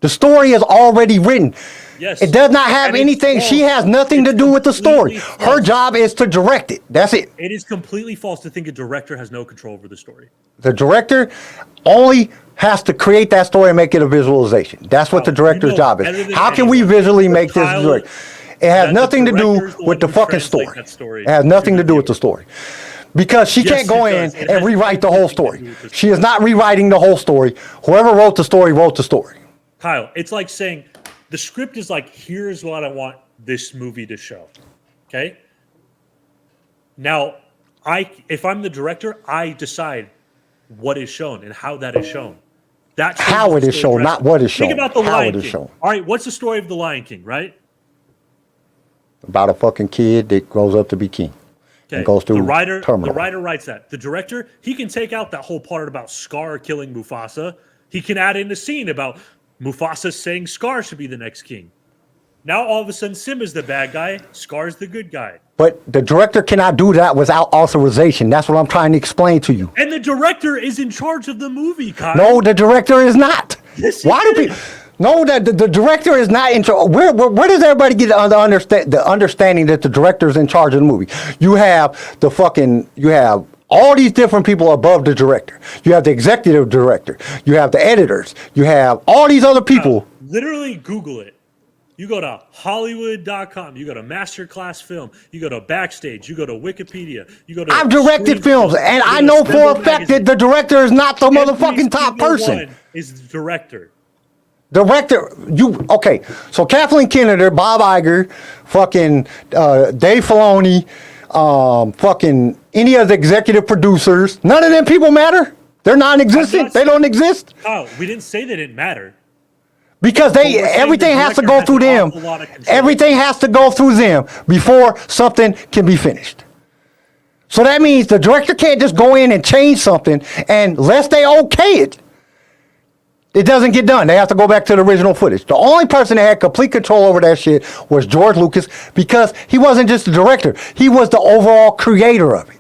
The story is already written. Yes. It does not have anything. She has nothing to do with the story. Her job is to direct it. That's it. It is completely false to think a director has no control over the story. The director only has to create that story and make it a visualization. That's what the director's job is. How can we visually make this story? It has nothing to do with the fucking story. It has nothing to do with the story. Because she can't go in and rewrite the whole story. She is not rewriting the whole story. Whoever wrote the story wrote the story. Kyle, it's like saying the script is like, here's what I want this movie to show. Okay? Now, if I'm the director, I decide what is shown and how that is shown. That's how it is shown, not what is shown. Think about the how Lion it is King. shown. All right, what's the story of the Lion King, right? About a fucking kid that grows up to be king. Okay. And goes through the writer terminal. writes that. The director, he can take out that whole part about Scar killing Mufasa. He can add in a scene about Mufasa saying Scar should be the next king. Now all of a sudden Simba's the bad guy, Scar's the good guy. But the director cannot do that without authorization. That's what I'm trying to explain to you. And the director is in charge of the movie, Kyle. No, the director is not. Yes, Why do people? No, the director is not in charge. Where does everybody get the understanding that the director is in charge of the movie? You have all these different people above the director. You have the executive director. You have the editors. You have all these other people. Literally Google it. You go to Hollywood.com. You go to Masterclass Film. You go to Backstage. You go to Wikipedia. You go to. I've directed films, and I know for a fact that the director is not the motherfucking top person. Is the director. Director, okay? So Kathleen Kennedy, Bob Iger, fucking Dave Filoni, fucking any of the executive producers. None of them people matter. They're non-existent. They don't exist. Oh, we didn't say they didn't matter. Because everything has to go through them. Everything has to go through them before something can be finished. So that means the director can't just go in and change something, and unless they okay it, it doesn't get done. They have to go back to the original footage. The only person that had complete control over that shit was George Lucas, because he wasn't just the director. He was the overall creator of it.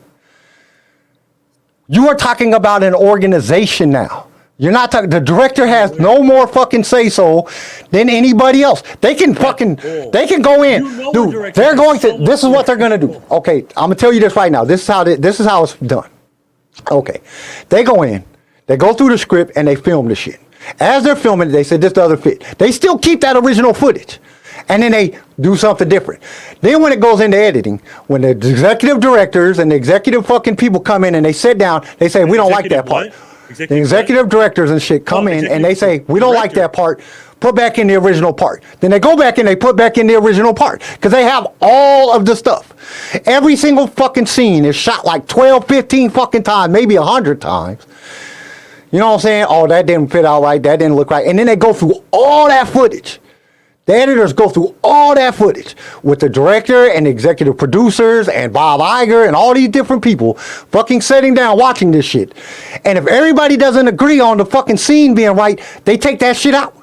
You are talking about an organization now. You're not talking. The director has no more fucking say so than anybody else. They can go in, dude. They're going to. This is what they're going to do. Okay, I'm gonna tell you this right now. This is how it's done. Okay, they go in, they go through the script, and they film the shit. As they're filming it, they said this doesn't fit. They still keep that original footage. And then they do something different. Then when it goes into editing, when the executive directors and the executive fucking people come in and they sit down, they say, we don't like that part. The executive directors and shit come in and they say, we don't like that part. Put back in the original part. Then they go back and they put back in the original part because they have all of the stuff. Every single fucking scene is shot like 12, 15 fucking times, maybe 100 times. You know what I'm saying? Oh, that didn't fit out right. That didn't look right. And then they go through all that footage. The editors go through all that footage with the director and the executive producers and Bob Iger and all these different people fucking sitting down watching this shit. And if everybody doesn't agree on the fucking scene being right, they take that shit out.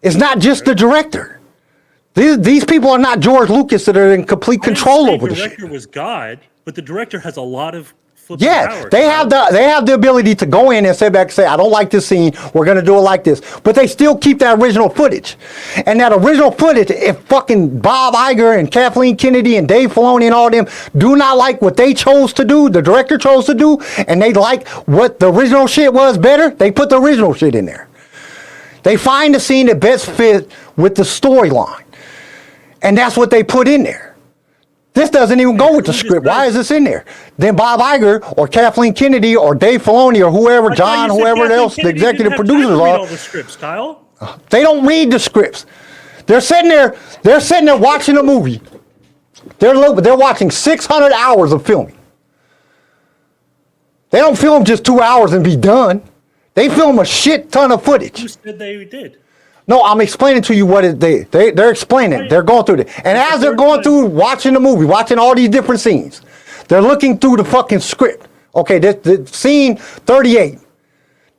It's not just the director. These people are not George Lucas that are in complete control over the shit. The director was God, but the director has a lot of power. They have the ability to go in and sit back and say, I don't like this scene, we're gonna do it like this. But they still keep that original footage. And that original footage, if fucking Bob Iger and Kathleen Kennedy and Dave Filoni and all them do not like what they chose to do, the director chose to do, and they like what the original shit was better, they put the original shit in there. They find the scene that best fit with the storyline. And that's what they put in there. This doesn't even go with the script. Why is this in there? Then Bob Iger or Kathleen Kennedy or Dave Filoni or whoever, John, whoever else the executive producers are. All the scripts, Kyle. They don't read the scripts. They're sitting there watching a movie. They're watching 600 hours of filming. They don't film just 2 hours and be done. They film a shit ton of footage. Who said they did? No, I'm explaining to you what they're explaining. They're going through it. And as they're going through watching the movie, watching all these different scenes, they're looking through the fucking script. Okay, the scene 38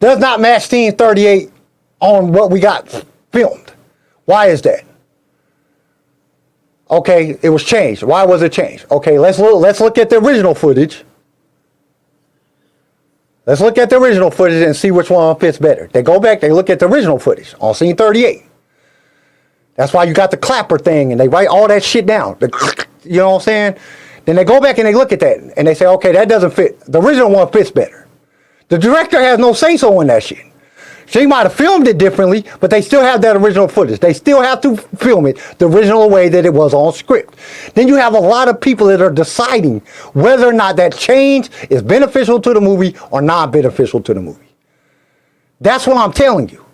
does not match scene 38 on what we got filmed. Why is that? Okay, it was changed. Why was it changed? Okay, let's look at the original footage. Let's look at the original footage and see which one fits better. They go back, they look at the original footage on scene 38. That's why you got the clapper thing and they write all that shit down. You know what I'm saying? Then they go back and they look at that and they say, okay, that doesn't fit. The original one fits better. The director has no say-so in that shit. She might have filmed it differently, but they still have that original footage. They still have to film it the original way that it was on script. Then you have a lot of people that are deciding whether or not that change is beneficial to the movie or not beneficial to the movie. That's what I'm telling you.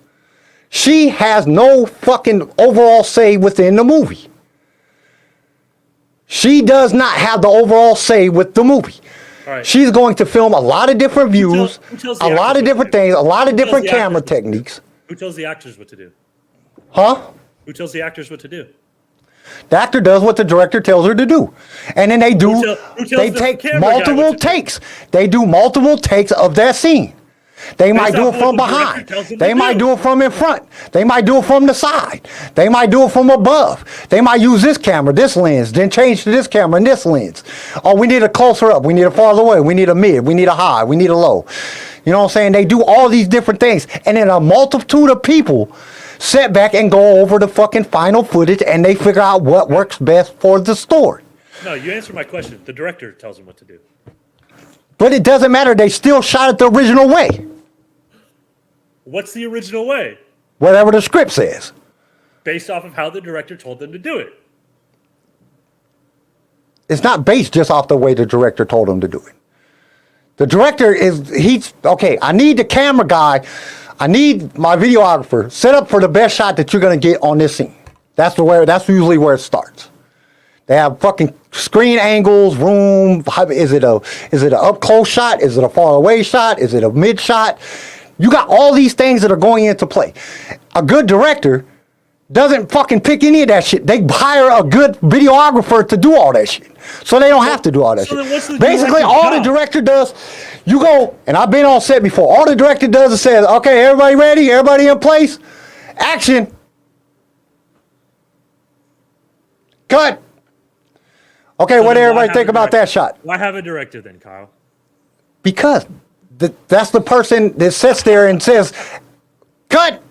She has no fucking overall say within the movie. She does not have the overall say with the movie. Right. She's going to film a lot of different views, a lot of different things, a lot of different camera techniques. Who tells the actors what to do? Huh? Who tells the actors what to do? The actor does what the director tells her to do. And then they do, they take multiple takes. They do multiple takes of that scene. They might do it from behind. They might do it from in front. They might do it from the side. They might do it from above. They might use this camera, this lens, then change to this camera and this lens. Oh, we need a closer up. We need a farther away. We need a mid. We need a high. We need a low. You know what I'm saying? They do all these different things. And then a multitude of people sit back and go over the fucking final footage and they figure out what works best for the story. No, you answered my question. The director tells them what to do. But it doesn't matter. They still shot it the original way. What's the original way? Whatever the script says. Based off of how the director told them to do it. It's not based just off the way the director told them to do it. The director okay, I need the camera guy. I need my videographer set up for the best shot that you're going to get on this scene. That's usually where it starts. They have fucking screen angles, room. Is it an up close shot? Is it a far away shot? Is it a mid shot? You got all these things that are going into play. A good director doesn't fucking pick any of that shit. They hire a good videographer to do all that shit. So they don't have to do all that shit. Basically, all the director does, you go, and I've been on set before, all the director does is says, okay, everybody ready? Everybody in place? Action. Cut. Okay, so what do everybody think about that shot? Why have a director then, Kyle? Because that's the person that sits there and says, cut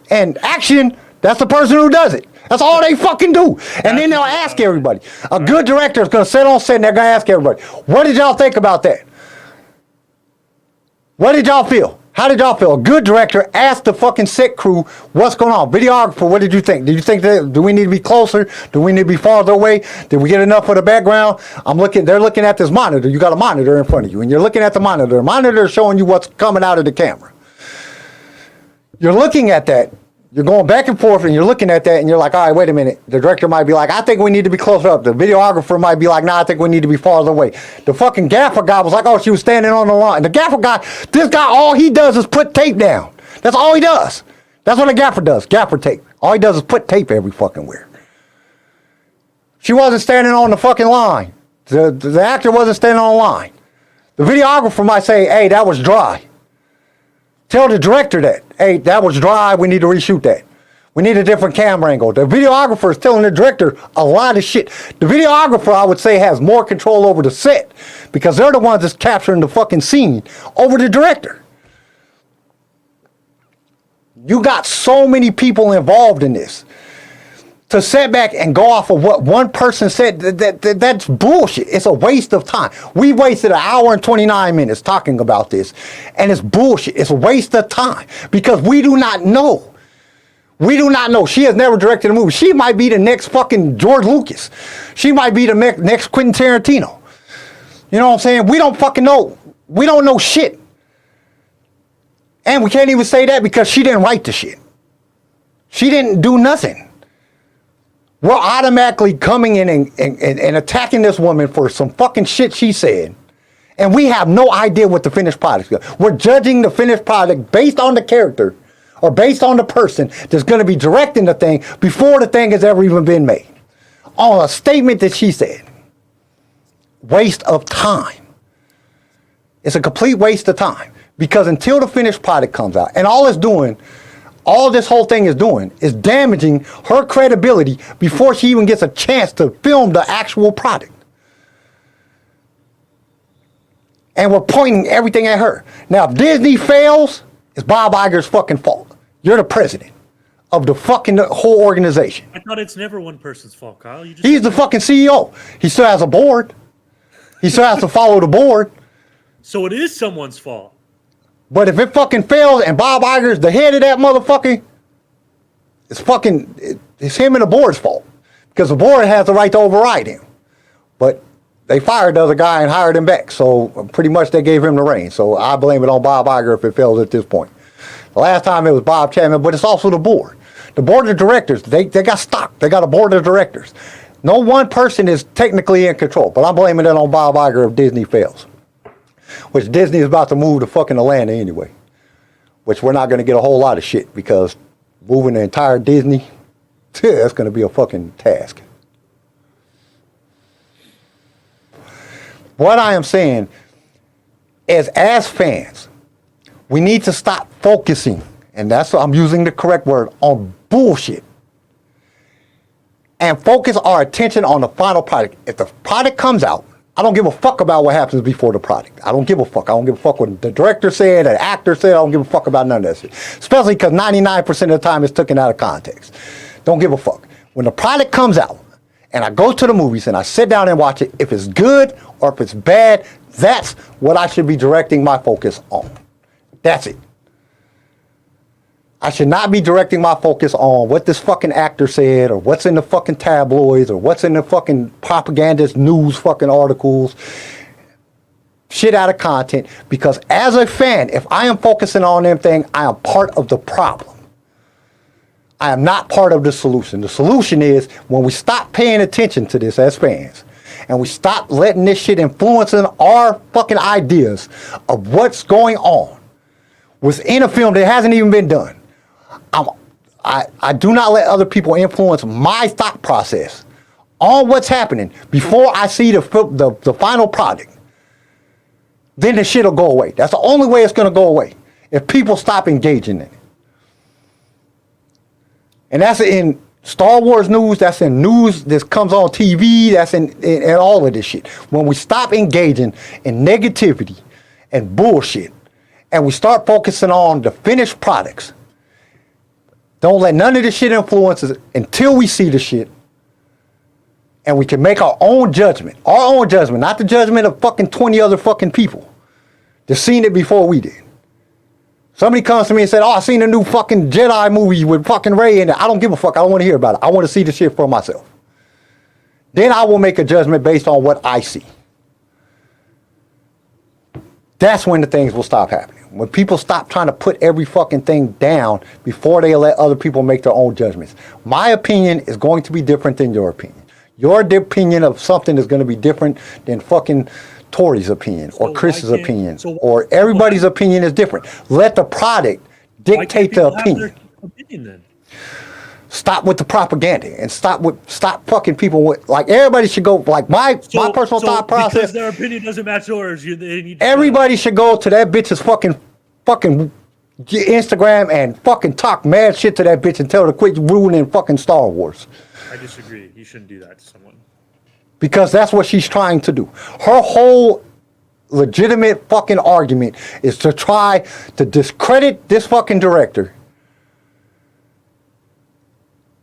and action. That's the person who does it. That's all they fucking do. And then they'll ask everybody. A good director is going to sit on set and they're going to ask everybody, what did y'all think about that? What did y'all feel? How did y'all feel? A good director asked the fucking set crew, what's going on? Videographer, what did you think? Did you think that, do we need to be closer? Do we need to be farther away? Did we get enough of the background? They're looking at this monitor. You got a monitor in front of you, and you're looking at the monitor. The monitor is showing you what's coming out of the camera. You're looking at that. You're going back and forth, and you're looking at that, and you're like, all right, wait a minute. The director might be like, I think we need to be closer up. The videographer might be like, nah, I think we need to be farther away. The fucking gaffer guy was like, oh, she was standing on the line. The gaffer guy, this guy, all he does is put tape down. That's all he does. That's what a gaffer does, gaffer tape. All he does is put tape every fucking where. She wasn't standing on the fucking line. The actor wasn't standing on the line. The videographer might say, hey, that was dry. Tell the director that, hey, that was dry, we need to reshoot that. We need a different camera angle. The videographer is telling the director a lot of shit. The videographer, I would say, has more control over the set because they're the ones that's capturing the fucking scene over the director. You got so many people involved in this. To sit back and go off of what one person said, that's bullshit. It's a waste of time. We wasted an hour and 29 minutes talking about this, and it's bullshit. It's a waste of time because we do not know. We do not know. She has never directed a movie. She might be the next fucking George Lucas. She might be the next Quentin Tarantino. You know what I'm saying? We don't fucking know. We don't know shit. And we can't even say that because she didn't write the shit. She didn't do nothing. We're automatically coming in and attacking this woman for some fucking shit she said. And we have no idea what the finished product is. We're judging the finished product based on the character or based on the person that's going to be directing the thing before the thing has ever even been made. On a statement that she said. Waste of time. It's a complete waste of time. Because until the finished product comes out, and all this whole thing is doing is damaging her credibility before she even gets a chance to film the actual product. And we're pointing everything at her. Now, if Disney fails, it's Bob Iger's fucking fault. You're the president of the fucking whole organization. I thought it's never one person's fault, Kyle. He's the fucking CEO. He still has a board. He still has to follow the board. So it is someone's fault. But if it fucking fails and Bob Iger's the head of that motherfucker, it's him and the board's fault. Because the board has the right to override him. But they fired the other guy and hired him back. So pretty much they gave him the reins. So I blame it on Bob Iger if it fails at this point. The last time it was Bob Chapman, but it's also the board. The board of directors, they got stock. They got a board of directors. No one person is technically in control. But I'm blaming it on Bob Iger if Disney fails. Which Disney is about to move to fucking Atlanta anyway. Which we're not going to get a whole lot of shit because moving the entire Disney, that's going to be a fucking task. What I am saying is as fans, we need to stop focusing, and that's what I'm using the correct word, on bullshit. And focus our attention on the final product. If the product comes out, I don't give a fuck about what happens before the product. I don't give a fuck. I don't give a fuck what the director said, the actor said. I don't give a fuck about none of that shit. Especially because 99% of the time it's taken out of context. Don't give a fuck. When the product comes out and I go to the movies and I sit down and watch it, if it's good or if it's bad, that's what I should be directing my focus on. That's it. I should not be directing my focus on what this fucking actor said or what's in the fucking tabloids or what's in the fucking propagandist news fucking articles. Shit out of content. Because as a fan, if I am focusing on them thing, I am part of the problem. I am not part of the solution. The solution is when we stop paying attention to this as fans and we stop letting this shit influencing our fucking ideas of what's going on within a film that hasn't even been done. I do not let other people influence my thought process on what's happening before I see the final product. Then the shit will go away. That's the only way it's going to go away. If people stop engaging in it. And that's in Star Wars news, that's in news that comes on TV, that's in all of this shit. When we stop engaging in negativity and bullshit, and we start focusing on the finished products, don't let none of this shit influence us until we see the shit. And we can make our own judgment. Our own judgment, not the judgment of fucking 20 other fucking people that's seen it before we did. Somebody comes to me and said, "Oh, I seen a new fucking Jedi movie with fucking Rey in it." I don't give a fuck. I don't want to hear about it. I want to see the shit for myself. Then I will make a judgment based on what I see. That's when the things will stop happening. When people stop trying to put every fucking thing down before they let other people make their own judgments. My opinion is going to be different than your opinion. Your opinion of something is going to be different than fucking Tori's opinion or Chris's opinion or everybody's opinion is different. Let the product dictate the opinion. Then? Stop with the propaganda and stop fucking people with, like, everybody should go, like, my personal thought process. Because their opinion doesn't match yours, they need to everybody should go to that bitch's fucking Instagram and fucking talk mad shit to that bitch and tell her to quit ruining fucking Star Wars. I disagree. You shouldn't do that to someone. Because that's what she's trying to do. Her whole legitimate fucking argument is to try to discredit this fucking director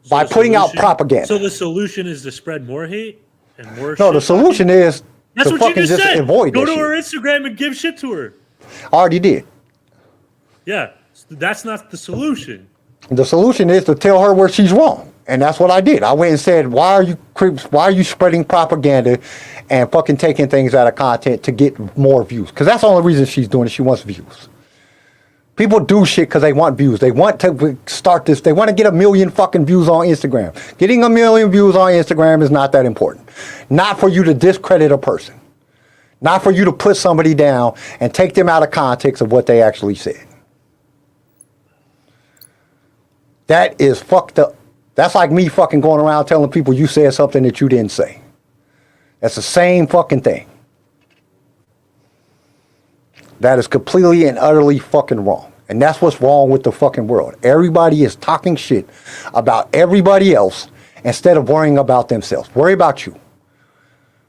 by putting out propaganda. So the solution is to spread more hate and more shit? No, the solution is That's to what you fucking just said. avoid Go that to shit. her Instagram and give shit to her. I already did. Yeah, that's not the solution. The solution is to tell her where she's wrong. And that's what I did. I went and said, why are you spreading propaganda and fucking taking things out of content to get more views? Because that's the only reason she's doing it. She wants views. People do shit because they want views. They want to start this. They want to get 1 million fucking views on Instagram. Getting 1 million views on Instagram is not that important. Not for you to discredit a person. Not for you to put somebody down and take them out of context of what they actually said. That is fucked up. That's like me fucking going around telling people you said something that you didn't say. That's the same fucking thing. That is completely and utterly fucking wrong. And that's what's wrong with the fucking world. Everybody is talking shit about everybody else instead of worrying about themselves. Worry about you.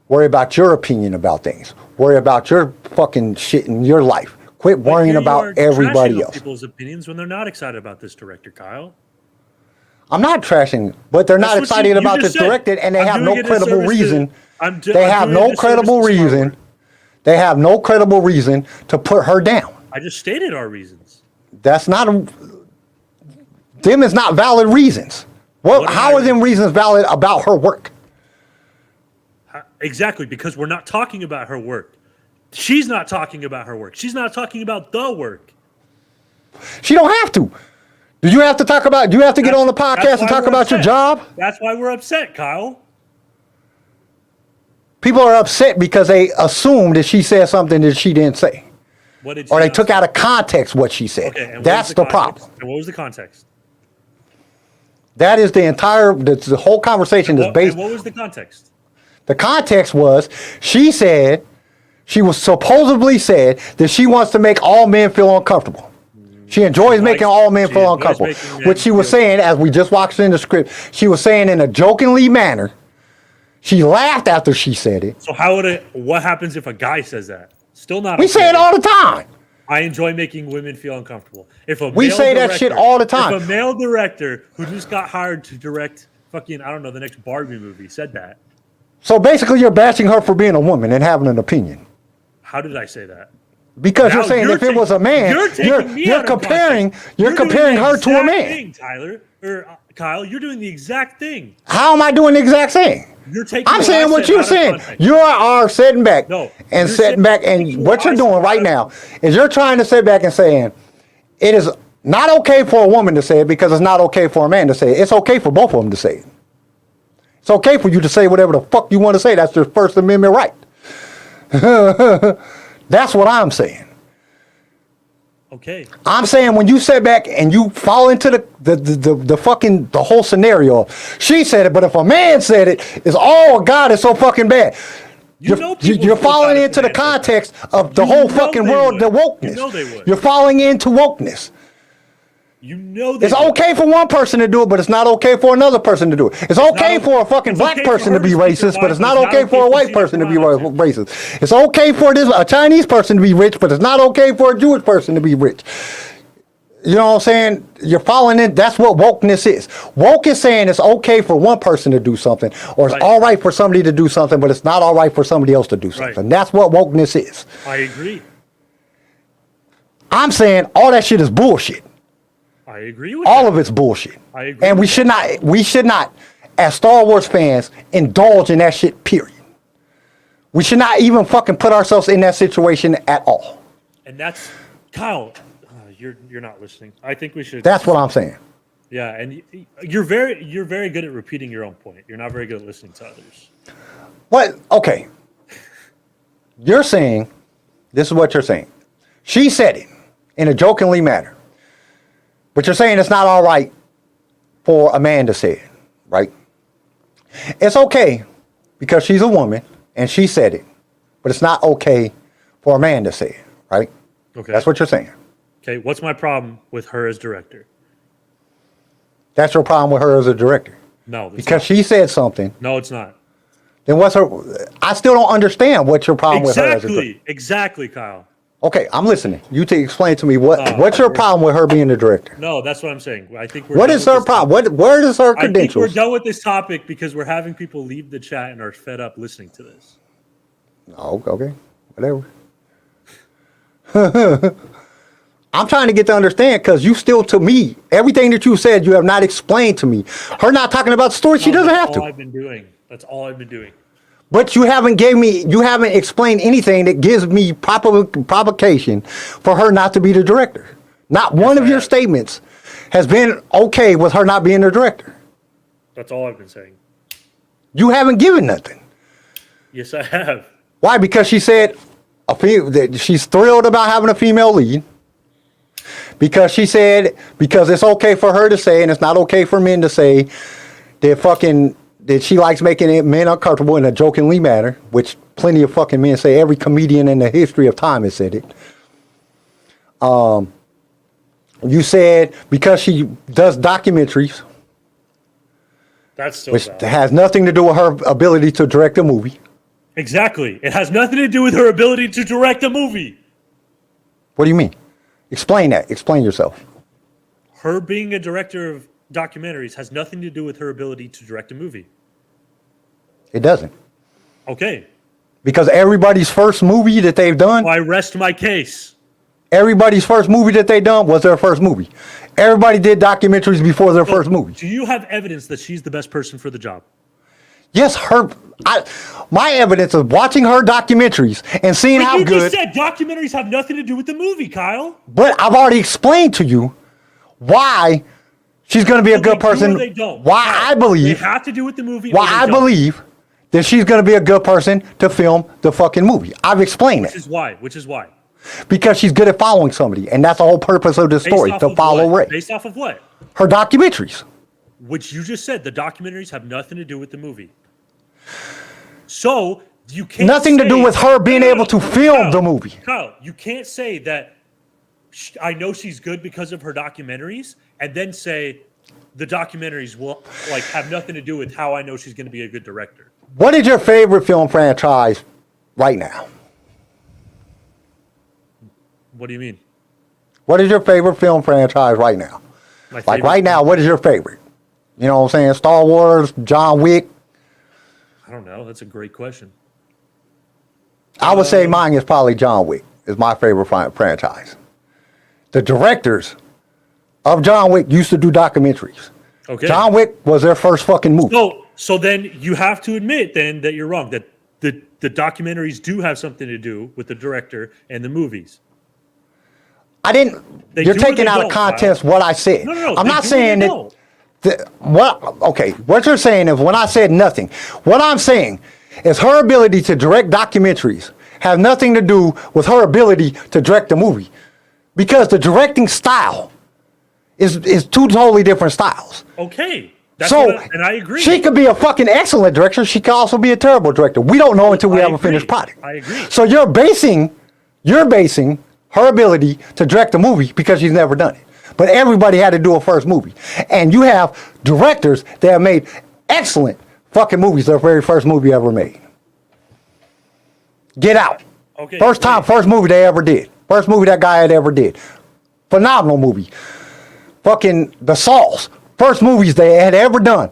Worry about your opinion about things. Worry about your fucking shit in your life. Quit worrying about everybody else. People's opinions when they're not excited about this director, Kyle. I'm not trashing, but they're not excited about this director, and they have no credible reason. They have no credible reason. They have no credible reason to put her down. I just stated our reasons. That's not them is not valid reasons. How are them reasons valid about her work? Exactly, because we're not talking about her work. She's not talking about her work. She's not talking about the work. She don't have to. Do you have to talk about? Do you have to get on the podcast and talk about your job? That's why we're upset, Kyle. People are upset because they assume that she said something that she didn't say. What did or they took out of context what she said. Okay, that's the problem. And what was the context? That is the entire, the whole conversation is based. And what was the context? The context was she said, she was supposedly said that she wants to make all men feel uncomfortable. She enjoys making all men feel uncomfortable. Which she was saying, as we just watched in the script, she was saying in a jokingly manner. She laughed after she said it. So what happens if a guy says that? Still not. We say it all the time. I enjoy making women feel uncomfortable. We say that shit all the time. If a male director who just got hired to direct fucking, I don't know, the next Barbie movie said that. So basically you're bashing her for being a woman and having an opinion. How did I say that? Because you're saying if it was a man, you're comparing her to a man. Thing, Tyler or Kyle, you're doing the exact thing. How am I doing the exact thing? You're taking. I'm saying what you're saying. You are sitting back and sitting back, and what you're doing right now is you're trying to sit back and saying it is not okay for a woman to say it because it's not okay for a man to say it. It's okay for both of them to say it. It's okay for you to say whatever the fuck you want to say. That's your First Amendment right. That's what I'm saying. Okay. I'm saying when you sit back and you fall into the whole scenario. She said it, but if a man said it, it's God, it's so fucking bad. You're falling into the context of the whole fucking world, the wokeness. You know they would. You're falling into wokeness. You know it's okay for one person to do it, but it's not okay for another person to do it. It's okay for a fucking black person to be racist, but it's not okay for a white person to be racist. It's okay for a Chinese person to be rich, but it's not okay for a Jewish person to be rich. You know what I'm saying? You're falling in. That's what wokeness is. Woke is saying it's okay for one person to do something, or it's all right for somebody to do something, but it's not all right for somebody else to do something. That's what wokeness is. I agree. I'm saying all that shit is bullshit. I agree with All that. of it's bullshit. I agree And with we should not, as Star Wars fans, indulge in that shit, period. We should not even fucking put ourselves in that situation at all. And that's Kyle. You're not listening. I think we should. That's what I'm saying. Yeah, and you're very good at repeating your own point. You're not very good at listening to others. What? Okay. You're saying, this is what you're saying. She said it in a jokingly manner. But you're saying it's not all right for a man to say it, right? It's okay because she's a woman and she said it. But it's not okay for a man to say it, right? Okay. That's what you're saying. Okay, what's my problem with her as director? That's your problem with her as a director. No, it's Because not. she said something. No, it's not. Then what's her? I still don't understand what your problem with her as a director. Exactly, Kyle. Okay, I'm listening. You explain to me what's your problem with her being the director? No, that's what I'm saying. I think we're What done is with her this problem? topic. Where is her I think credentials? we're done with this topic because we're having people leave the chat and are fed up listening to this. Oh, okay, whatever. I'm trying to get to understand because you still, to me, everything that you said, you have not explained to me. Her not talking about the story, she doesn't have That's all to. I've been doing. That's all I've been doing. But you haven't explained anything that gives me provocation for her not to be the director. Not one of I your have. statements has been okay with her not being the director. That's all I've been saying. You haven't given nothing. Yes, I have. Why? Because she said that she's thrilled about having a female lead. Because she said, because it's okay for her to say, and it's not okay for men to say, that she likes making men uncomfortable in a jokingly manner, which plenty of fucking men say. Every comedian in the history of time has said it. You said because she does documentaries, That's so which bad. has nothing to do with her ability to direct a movie. Exactly. It has nothing to do with her ability to direct a movie. What do you mean? Explain that. Explain yourself. Her being a director of documentaries has nothing to do with her ability to direct a movie. It doesn't. Okay. Because everybody's first movie that they've done, I rest my case. everybody's first movie that they done was their first movie. Everybody did documentaries before their first movie. Do you have evidence that she's the best person for the job? Yes, my evidence of watching her documentaries and seeing But how you good. just said documentaries have nothing to do with the movie, Kyle. But I've already explained to you why she's going to be a Well, good they do or person. they don't. Why Kyle, I believe. they have to do with the movie. Why or they I don't. believe that she's going to be a good person to film the fucking movie. I've explained Which it is why. Which is why. because she's good at following somebody, and that's the whole purpose of the Based story, off to of follow what? Ray. Based off of what? Her documentaries. Which you just said the documentaries have nothing to do with the movie. So you can't. Nothing to do say- with her being No, no, able to no. film Kyle, the movie. Kyle, you can't say that. I know she's good because of her documentaries, and then say the documentaries will have nothing to do with how I know she's going to be a good director. What is your favorite film franchise right now? What do you mean? What is your favorite film franchise right now? My Like favorite- right now, what is your favorite? You know what I'm saying? Star Wars, John Wick. I don't know. That's a great question. I would say mine is probably John Wick. Is my favorite franchise. The directors of John Wick used to do documentaries. Okay. John Wick was their first fucking movie. So then you have to admit then that you're wrong. That the documentaries do have something to do with the director and the movies. I didn't. They You're do or taking they out of don't, context Kyle. what I said. No. I'm they not do or saying they that. don't. What you're saying is when I said nothing. What I'm saying is her ability to direct documentaries have nothing to do with her ability to direct the movie, because the directing style is two totally different styles. Okay. That's So and I agree. she could be a fucking excellent director. She could also be a terrible director. We don't know until we I have a agree. finished product. I agree. So you're basing her ability to direct a movie because she's never done it. But everybody had to do a first movie. And you have directors that have made excellent fucking movies, their very first movie ever made. Get Out. Okay, First movie they ever did. First movie that guy had ever did. Phenomenal movie. Fucking The Sauce. First movies they had ever done.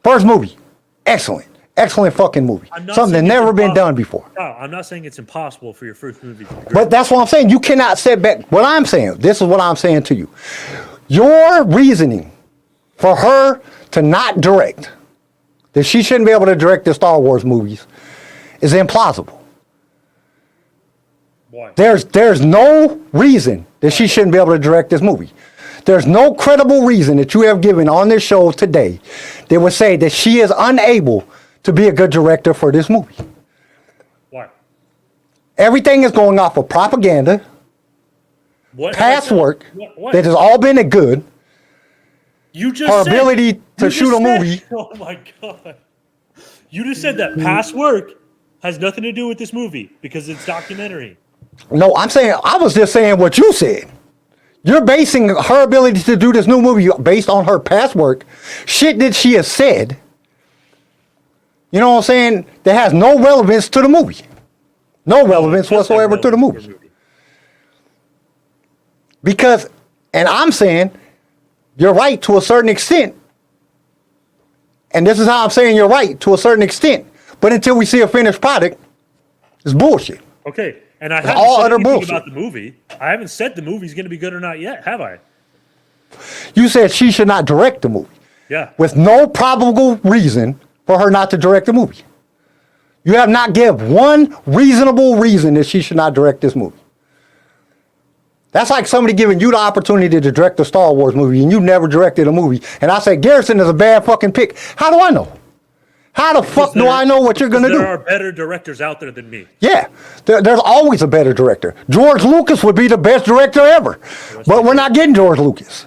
First movie. Excellent. Excellent fucking movie. I'm not Something that's saying it's never been impossible. done before. No, I'm not saying it's impossible for your first movie to be great. But that's what I'm saying. You cannot set back. What I'm saying, this is what I'm saying to you. Your reasoning for her to not direct, that she shouldn't be able to direct the Star Wars movies, is implausible. Why? There's no reason that she shouldn't be able to direct this movie. There's no credible reason that you have given on this show today that would say that she is unable to be a good director for this movie. Why? Everything is going off of propaganda, What past work What? that has all been good. You just Her said, ability to you shoot just a said- movie. Oh my god! You just said that past work has nothing to do with this movie because it's documentary. No, I was just saying what you said. You're basing her ability to do this new movie based on her past work, shit that she has said. You know what I'm saying? That has no relevance to the movie. No relevance whatsoever to the movie. Because, and I'm saying, you're right to a certain extent. And this is how I'm saying you're right to a certain extent. But until we see a finished product, it's bullshit. Okay, and I haven't all said utter anything bullshit. about the movie. I haven't said the movie's going to be good or not yet, have I? You said she should not direct the movie Yeah. with no probable reason for her not to direct the movie. You have not given one reasonable reason that she should not direct this movie. That's like somebody giving you the opportunity to direct a Star Wars movie and you never directed a movie. And I say, Garrison is a bad fucking pick. How do I know? How the fuck do I know what you're going to do? There are better directors out there than me. Yeah, there's always a better director. George Lucas would be the best director ever. But we're not getting George Lucas.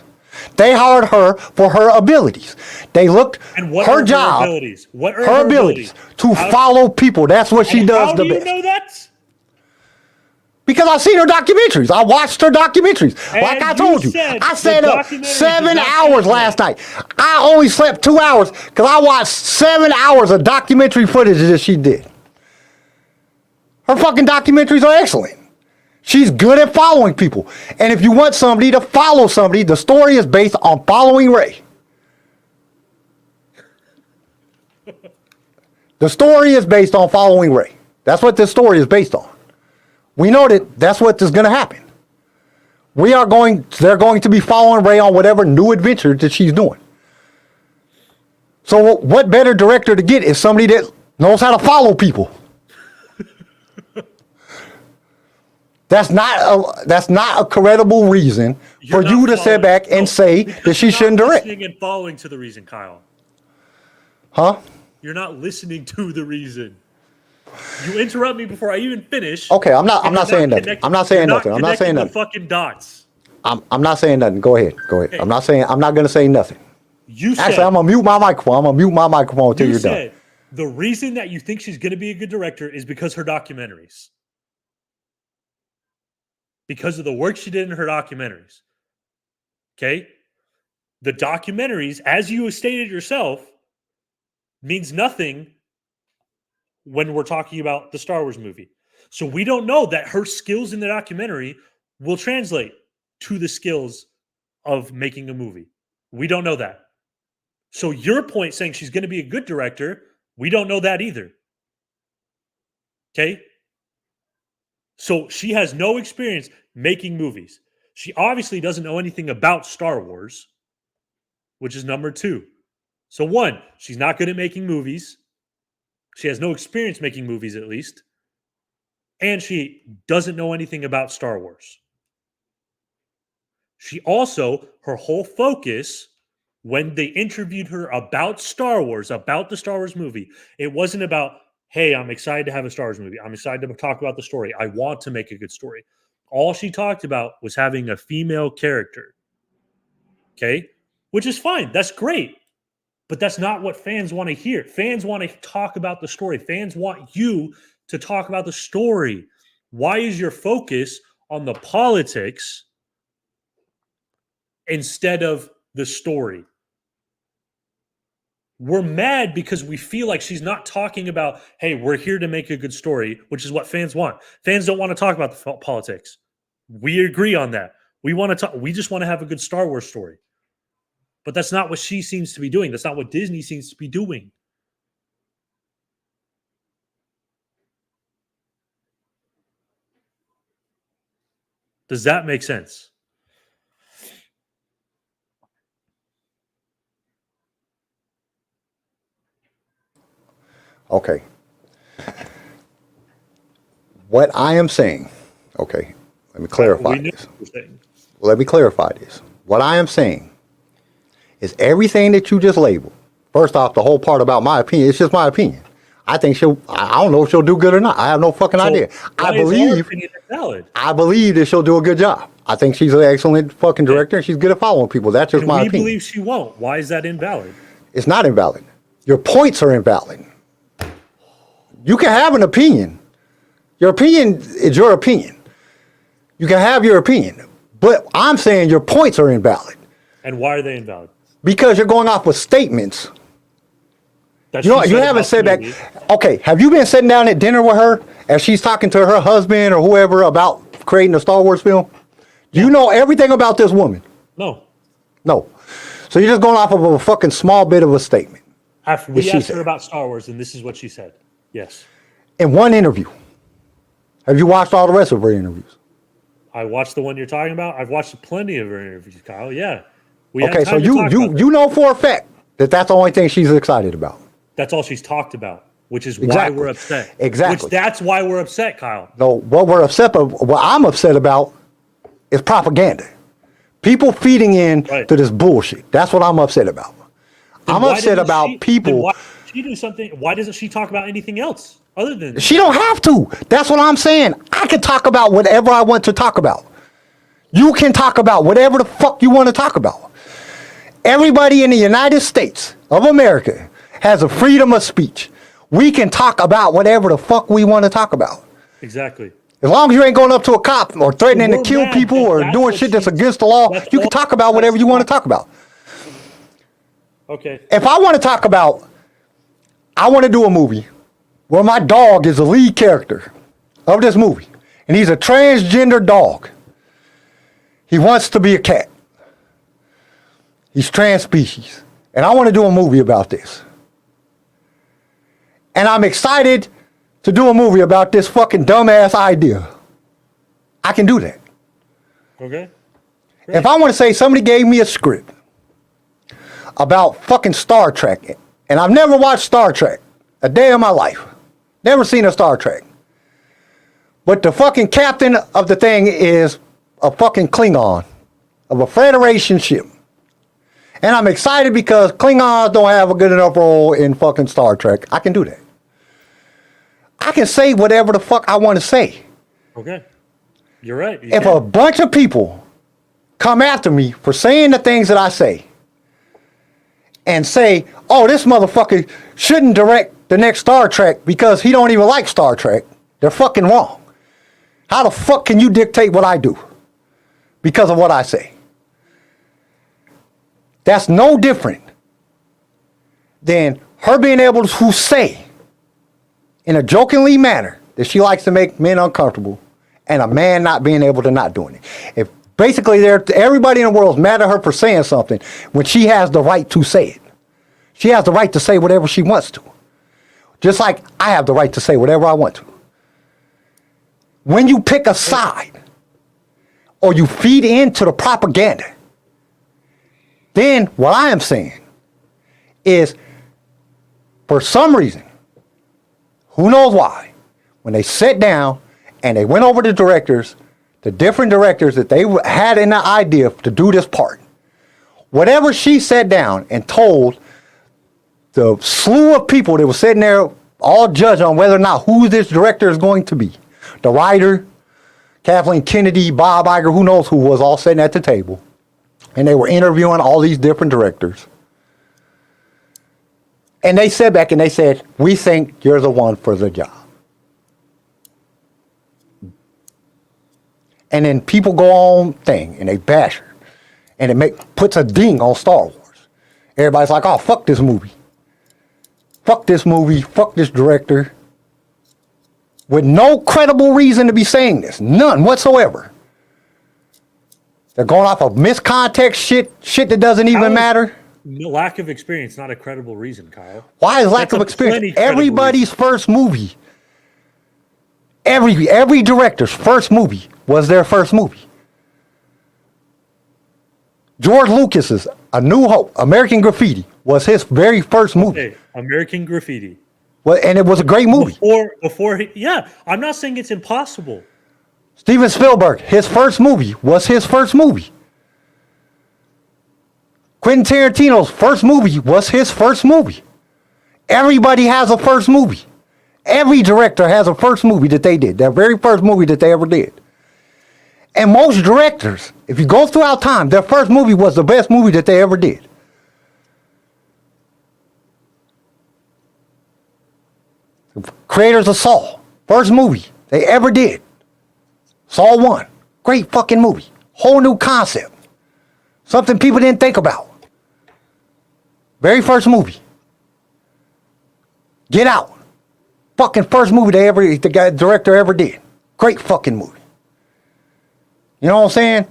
They hired her for her abilities. They looked And what her are job, her abilities? What are her abilities to follow people. That's what she does How the do you best. know that? Because I've seen her documentaries. I watched her documentaries. Like And I told you you, said I the stayed up documentaries 7 did not hours translate. last night. I only slept 2 hours because I watched 7 hours of documentary footage that she did. Her fucking documentaries are excellent. She's good at following people. And if you want somebody to follow somebody, the story is based on following Ray. The story is based on following Ray. That's what this story is based on. We know that that's what is going to happen. They're going to be following Ray on whatever new adventure that she's doing. So what better director to get is somebody that knows how to follow people. That's not a credible reason for you to sit back and say that she shouldn't direct. Listening and following to the reason, Kyle. Huh? You're not listening to the reason. You interrupt me before I even finish. Okay, I'm not and you're saying nothing. connecting- I'm not saying you're nothing. I'm not connecting saying the nothing. fucking dots. I'm not saying nothing. Go ahead. Okay. I'm not going to say nothing. You said, Actually, I'm going to mute my microphone. I'm going to mute my microphone until you you're done. said the reason that you think she's going to be a good director is because her documentaries. Because of the work she did in her documentaries. Okay? The documentaries, as you stated yourself, means nothing when we're talking about the Star Wars movie. So we don't know that her skills in the documentary will translate to the skills of making a movie. We don't know that. So your point saying she's going to be a good director, we don't know that either. Okay? So she has no experience making movies. She obviously doesn't know anything about Star Wars, which is number 2. So 1, she's not good at making movies. She has no experience making movies, at least. And she doesn't know anything about Star Wars. She also, her whole focus, when they interviewed her about Star Wars, about the Star Wars movie, it wasn't about, hey, I'm excited to have a Star Wars movie. I'm excited to talk about the story. I want to make a good story. All she talked about was having a female character. Okay? Which is fine. That's great. But that's not what fans want to hear. Fans want to talk about the story. Fans want you to talk about the story. Why is your focus on the politics instead of the story? We're mad because we feel like she's not talking about, hey, we're here to make a good story, which is what fans want. Fans don't want to talk about the politics. We agree on that. We want to talk. We just want to have a good Star Wars story. But that's not what she seems to be doing. That's not what Disney seems to be doing. Does that make sense? Okay. What I am saying, okay, let me clarify We knew this. what you were saying. Let me clarify this. What I am saying is everything that you just labeled. First off, the whole part about my opinion, it's just my opinion. I think I don't know if she'll do good or not. I have no fucking idea. Why I is our believe opinion invalid? that she'll do a good job. I think she's an excellent fucking director and she's good at following people. That's just And my we opinion. believe she won't. Why is that invalid? It's not invalid. Your points are invalid. You can have an opinion. Your opinion is your opinion. You can have your opinion. But I'm saying your points are invalid And why are they invalid? because you're going off with statements. That You know, she you said haven't about said the that. movie. Okay, have you been sitting down at dinner with her as she's talking to her husband or whoever about creating a Star Wars film? Do you know everything about this woman? No. No. So you're just going off of a fucking small bit of a statement After Yes, we she asked said. her about Star Wars, and this is what she said. Yes. in one interview. Have you watched all the rest of her interviews? I watched the one you're talking about. I've watched plenty of her interviews, Kyle. Yeah. We had Okay, so time to you talk about you know for a fact that that's the only thing she's excited about. That's all she's talked about, which is Exactly. why we're upset. Exactly. Which that's why we're upset, Kyle. No, what I'm upset about is propaganda. People feeding in Right. to this bullshit. That's what I'm upset about. Then I'm why upset doesn't about then people. why doesn't she do something? Why doesn't she talk about anything else other than She don't have to. That's what I'm saying. I can talk about whatever I want to talk about. You can talk about whatever the fuck you want to talk about. Everybody in the United States of America has a freedom of speech. We can talk about whatever the fuck we want to talk about. exactly? As long as you ain't going up to a cop or threatening to We're kill mad people that or that's doing what shit that's she- against the law, that's you can all- talk about whatever you want to talk about. Okay. If I want to talk about, I want to do a movie where my dog is the lead character of this movie, and he's a transgender dog. He wants to be a cat. He's trans species. And I want to do a movie about this. And I'm excited to do a movie about this fucking dumbass idea. I can do that. Okay. If I want to say somebody gave me a script about fucking Star Trek, and I've never watched Star Trek a day in my life, never seen a Star Trek, but the fucking captain of the thing is a fucking Klingon of a Federation ship. And I'm excited because Klingons don't have a good enough role in fucking Star Trek. I can do that. I can say whatever the fuck I want to say. Okay. You're right. You If can. a bunch of people come after me for saying the things that I say and say, oh, this motherfucker shouldn't direct the next Star Trek because he don't even like Star Trek, they're fucking wrong. How the fuck can you dictate what I do because of what I say? That's no different than her being able to say in a jokingly manner that she likes to make men uncomfortable and a man not being able to not doing it. If basically everybody in the world is mad at her for saying something when she has the right to say it. She has the right to say whatever she wants to. Just like I have the right to say whatever I want to. When you pick a side or you feed into the propaganda, then what I am saying is, for some reason, who knows why, when they sat down and they went over the directors, the different directors that they had in the idea to do this part, whatever she sat down and told the slew of people that were sitting there all judging on whether or not who this director is going to be, the writer, Kathleen Kennedy, Bob Iger, who knows who was all sitting at the table. And they were interviewing all these different directors. And they sat back and they said, we think you're the one for the job. And then people go on thing and they bash her. And it puts a ding on Star Wars. Everybody's like, oh, fuck this movie. Fuck this movie. Fuck this director. With no credible reason to be saying this. None whatsoever. They're going off of miscontext shit that doesn't even matter. Lack of experience, not a credible reason, Kyle. Why is lack That's of a experience? plenty credible Everybody's first movie, every director's first movie was their first movie. George Lucas's A New Hope, American Graffiti, was his very first movie. Okay, American Graffiti. Well, and it was a great movie. Yeah, I'm not saying it's impossible. Steven Spielberg, his first movie was his first movie. Quentin Tarantino's first movie was his first movie. Everybody has a first movie. Every director has a first movie that they did, their very first movie that they ever did. And most directors, if you go throughout time, their first movie was the best movie that they ever did. The creators of Saw, first movie they ever did. Saw 1, great fucking movie. Whole new concept. Something people didn't think about. Very first movie. Get Out. Fucking first movie the director ever did. Great fucking movie. You know what I'm saying?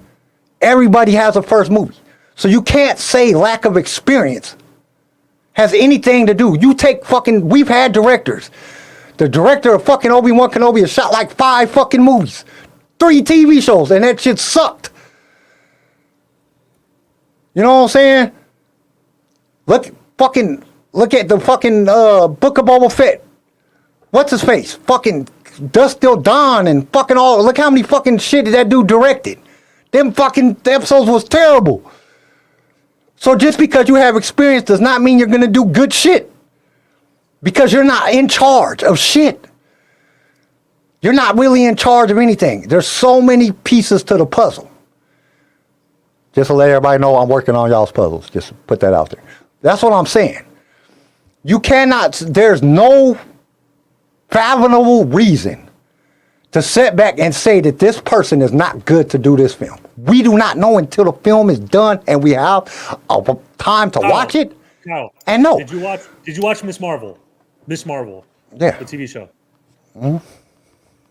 Everybody has a first movie. So you can't say lack of experience has anything to do. You take fucking, we've had directors. The director of fucking Obi-Wan Kenobi has shot like 5 fucking movies, 3 TV shows, and that shit sucked. You know what I'm saying? Look at the fucking Book of Boba Fett. What's his face? Fucking Dusk Till Dawn and fucking all. Look how many fucking shit that dude directed. Them fucking episodes was terrible. So just because you have experience does not mean you're gonna do good shit. Because you're not in charge of shit. You're not really in charge of anything. There's so many pieces to the puzzle. Just to let everybody know I'm working on y'all's puzzles. Just to put that out there. That's what I'm saying. You cannot, there's no fathomable reason to sit back and say that this person is not good to do this film. We do not know until the film is done and we have a time to watch it. No. And no. Did you watch Miss Marvel? Miss Marvel. Yeah. The TV show. Mm-hmm.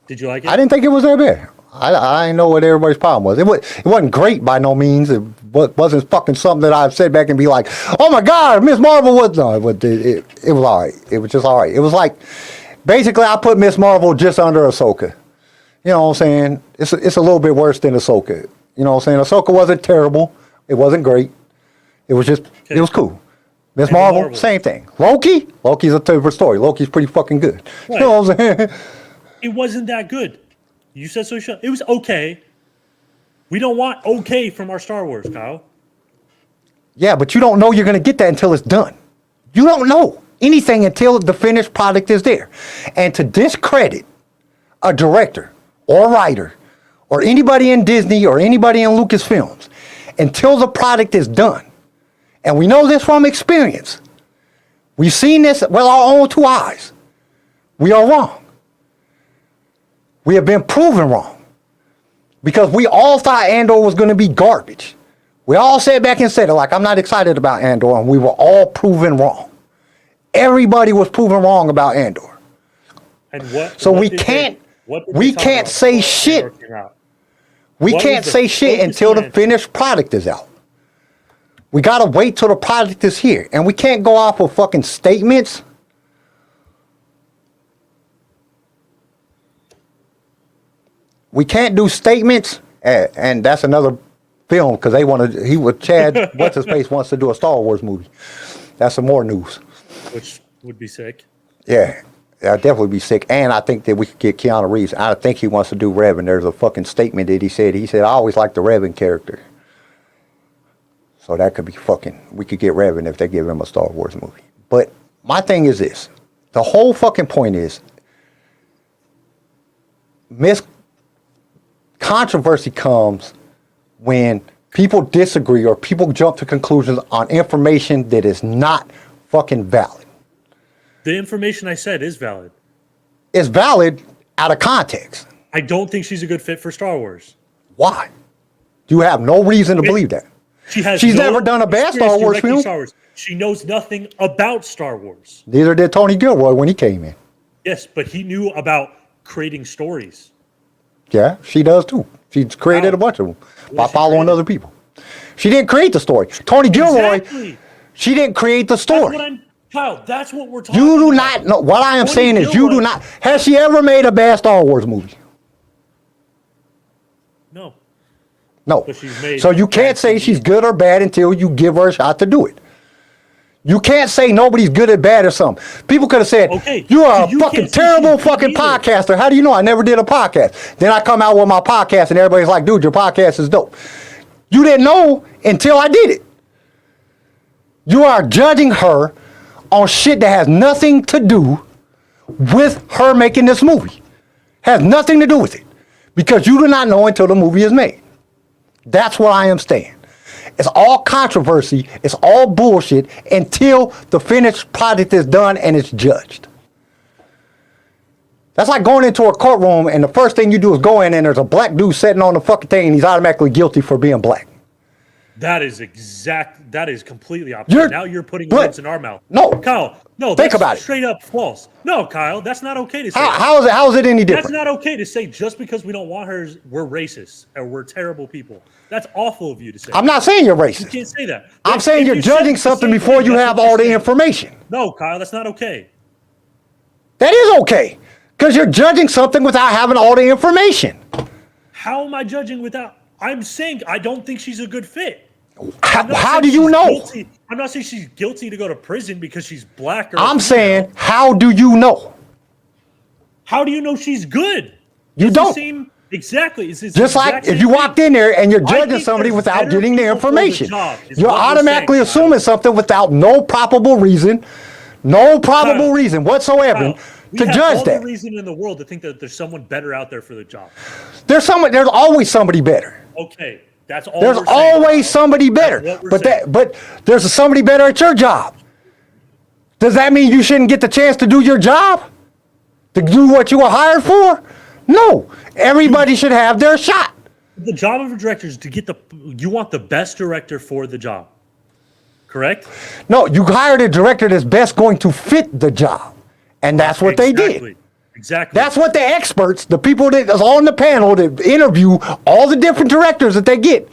Did you like it? I didn't think it was that bad. I didn't know what everybody's problem was. It wasn't great by no means. It wasn't fucking something that I'd sit back and be like, oh my God, Miss Marvel was, no, it was all right. It was just all right. It was like, basically I put Miss Marvel just under Ahsoka. You know what I'm saying? It's a little bit worse than Ahsoka. You know what I'm saying? Ahsoka wasn't terrible. It wasn't great. It was just, It was cool. Miss Marvel, same thing. Loki's a different story. Loki's pretty fucking good. Right. You know what I'm saying? It wasn't that good. You said so. It was okay. We don't want okay from our Star Wars, Kyle. Yeah, but you don't know you're going to get that until it's done. You don't know anything until the finished product is there. And to discredit a director or writer or anybody in Disney or anybody in Lucasfilms until the product is done, and we know this from experience, we've seen this with our own 2 eyes, we are wrong. We have been proven wrong. Because we all thought Andor was going to be garbage. We all sat back and said it like, I'm not excited about Andor, and we were all proven wrong. Everybody was proven wrong about Andor. And what? So what we can't say shit. We What can't was the say shit focus until on the Andor? finished product is out. We got to wait till the product is here. And we can't go off of fucking statements. We can't do statements, and that's another film because Chad, what's his face, wants to do a Star Wars movie. That's some more news. Which would be sick. Yeah, that'd definitely be sick. And I think that we could get Keanu Reeves. I think he wants to do Revan. There's a fucking statement that he said. He said, I always liked the Revan character. So that could be we could get Revan if they give him a Star Wars movie. But my thing is this. The whole fucking point is, controversy comes when people disagree or people jump to conclusions on information that is not fucking valid. The information I said is valid. It's valid out of context. I don't think she's a good fit for Star Wars. Why? You have no reason to believe that. She's never done a bad Star Wars film. Star Wars. She knows nothing about Star Wars. Neither did Tony Gilroy when he came in. Yes, but he knew about creating stories. Yeah, she does too. She's created a bunch of them by following other people. She didn't create the story. Tony Gilroy, she didn't create the story. Kyle, that's what we're talking about. You do not know. What I am saying is you do not. Has she ever made a bad Star Wars movie? No. No. But she's made So you can't bad say TV. she's good or bad until you give her a shot to do it. You can't say nobody's good or bad or something. People could have said, Okay, you are so you a fucking can't say terrible she's good fucking either. podcaster. How do you know I never did a podcast? Then I come out with my podcast and everybody's like, dude, your podcast is dope. You didn't know until I did it. You are judging her on shit that has nothing to do with her making this movie. Has nothing to do with it. Because you do not know until the movie is made. That's what I am saying. It's all controversy. It's all bullshit until the finished product is done and it's judged. That's like going into a courtroom and the first thing you do is go in and there's a black dude sitting on the fucking thing and he's automatically guilty for being black. That is completely opposite. Now you're putting words in our mouth. No. Kyle, no, Think that's about it. straight up false. No, Kyle, that's not okay to say. How is it any That's different? not okay to say just because we don't want her, we're racist or we're terrible people. That's awful of you to say. I'm not saying you're You racist. can't say that. I'm If- saying if you're you said judging the something same before thing, you that's have what you're all the saying. information. No, Kyle, that's not okay. That is okay. Because you're judging something without having all the information. How am I judging without? I'm saying I don't think she's a good fit. How do you know? Guilty. I'm not saying she's guilty to go to prison because she's black or I'm female. saying, how do you know? How do you know she's good? You It's the don't. same, exactly. It's the Just like exact if same you thing. walked in there and you're I judging think somebody there's without better getting the people for the information. job, is You're what we're automatically saying, Kyle. assuming something without no probable reason, no probable Kyle, reason whatsoever Kyle, we to have judge all that. the reason in the world to think that there's someone better out there for the job. There's always somebody better. Okay, that's all. There's we're saying, always Kyle. somebody better. That's what we're But saying. there's somebody better at your job. Does that mean you shouldn't get the chance to do your job? To do what you were hired for? No. Everybody should have their shot. The job of a director is to get you want the best director for the job. Correct? No, you hired a director that's best going to fit the job. And that's what they did. Exactly. That's what the experts, the people that is on the panel that interview all the different directors that they get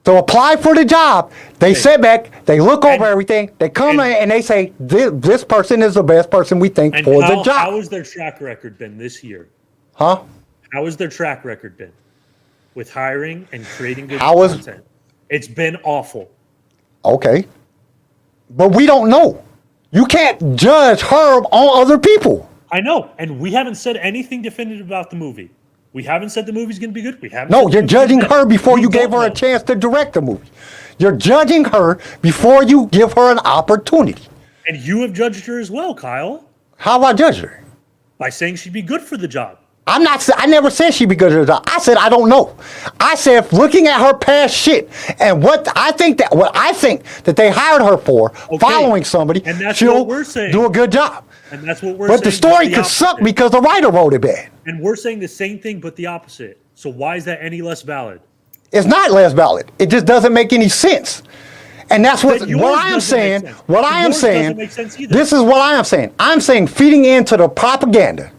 to apply for the job, they sit back, they look over everything, they come in and they say, this person is the best person we think And for how, the job. how has their track record been this year? Huh? How has their track record been with hiring and creating good How is- content? It's been awful. Okay. But we don't know. You can't judge her on other people. I know, and we haven't said anything definitive about the movie. We haven't said the movie's going to be good. We haven't. No, said the you're movie's judging bad. her before We you gave don't her a know. chance to direct the movie. You're judging her before you give her an opportunity. And you have judged her as well, Kyle, How do I judge her? by saying she'd be good for the job. I never said she'd be good at her job. I said I don't know. I said looking at her past shit and what I think that they hired her for, Okay. following somebody, And that's she'll what we're saying. do a good job. And that's what we're But the saying. story just could suck opposite. because the writer wrote it bad. And we're saying the same thing, but the opposite. So why is that any less valid? It's not less valid. It just doesn't make any sense. And that's what Then yours I am doesn't make saying. sense. What Then I am yours doesn't saying. make sense either. This is what I am saying. I'm saying feeding into the propaganda.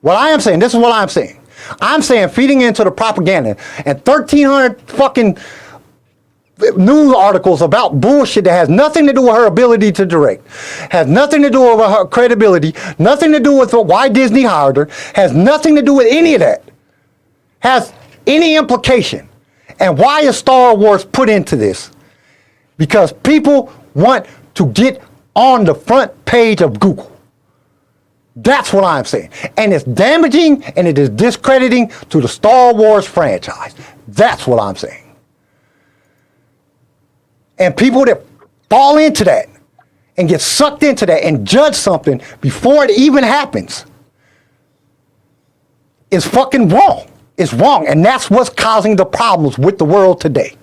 What I am saying. This is what I'm saying. I'm saying feeding into the propaganda and 1,300 fucking news articles about bullshit that has nothing to do with her ability to direct, has nothing to do with her credibility, nothing to do with why Disney hired her, has nothing to do with any of that, has any implication. And why is Star Wars put into this? Because people want to get on the front page of Google. That's what I'm saying. And it's damaging and it is discrediting to the Star Wars franchise. That's what I'm saying. And people that fall into that and get sucked into that and judge something before it even happens is fucking wrong. It's wrong. And that's what's causing the problems with the world today.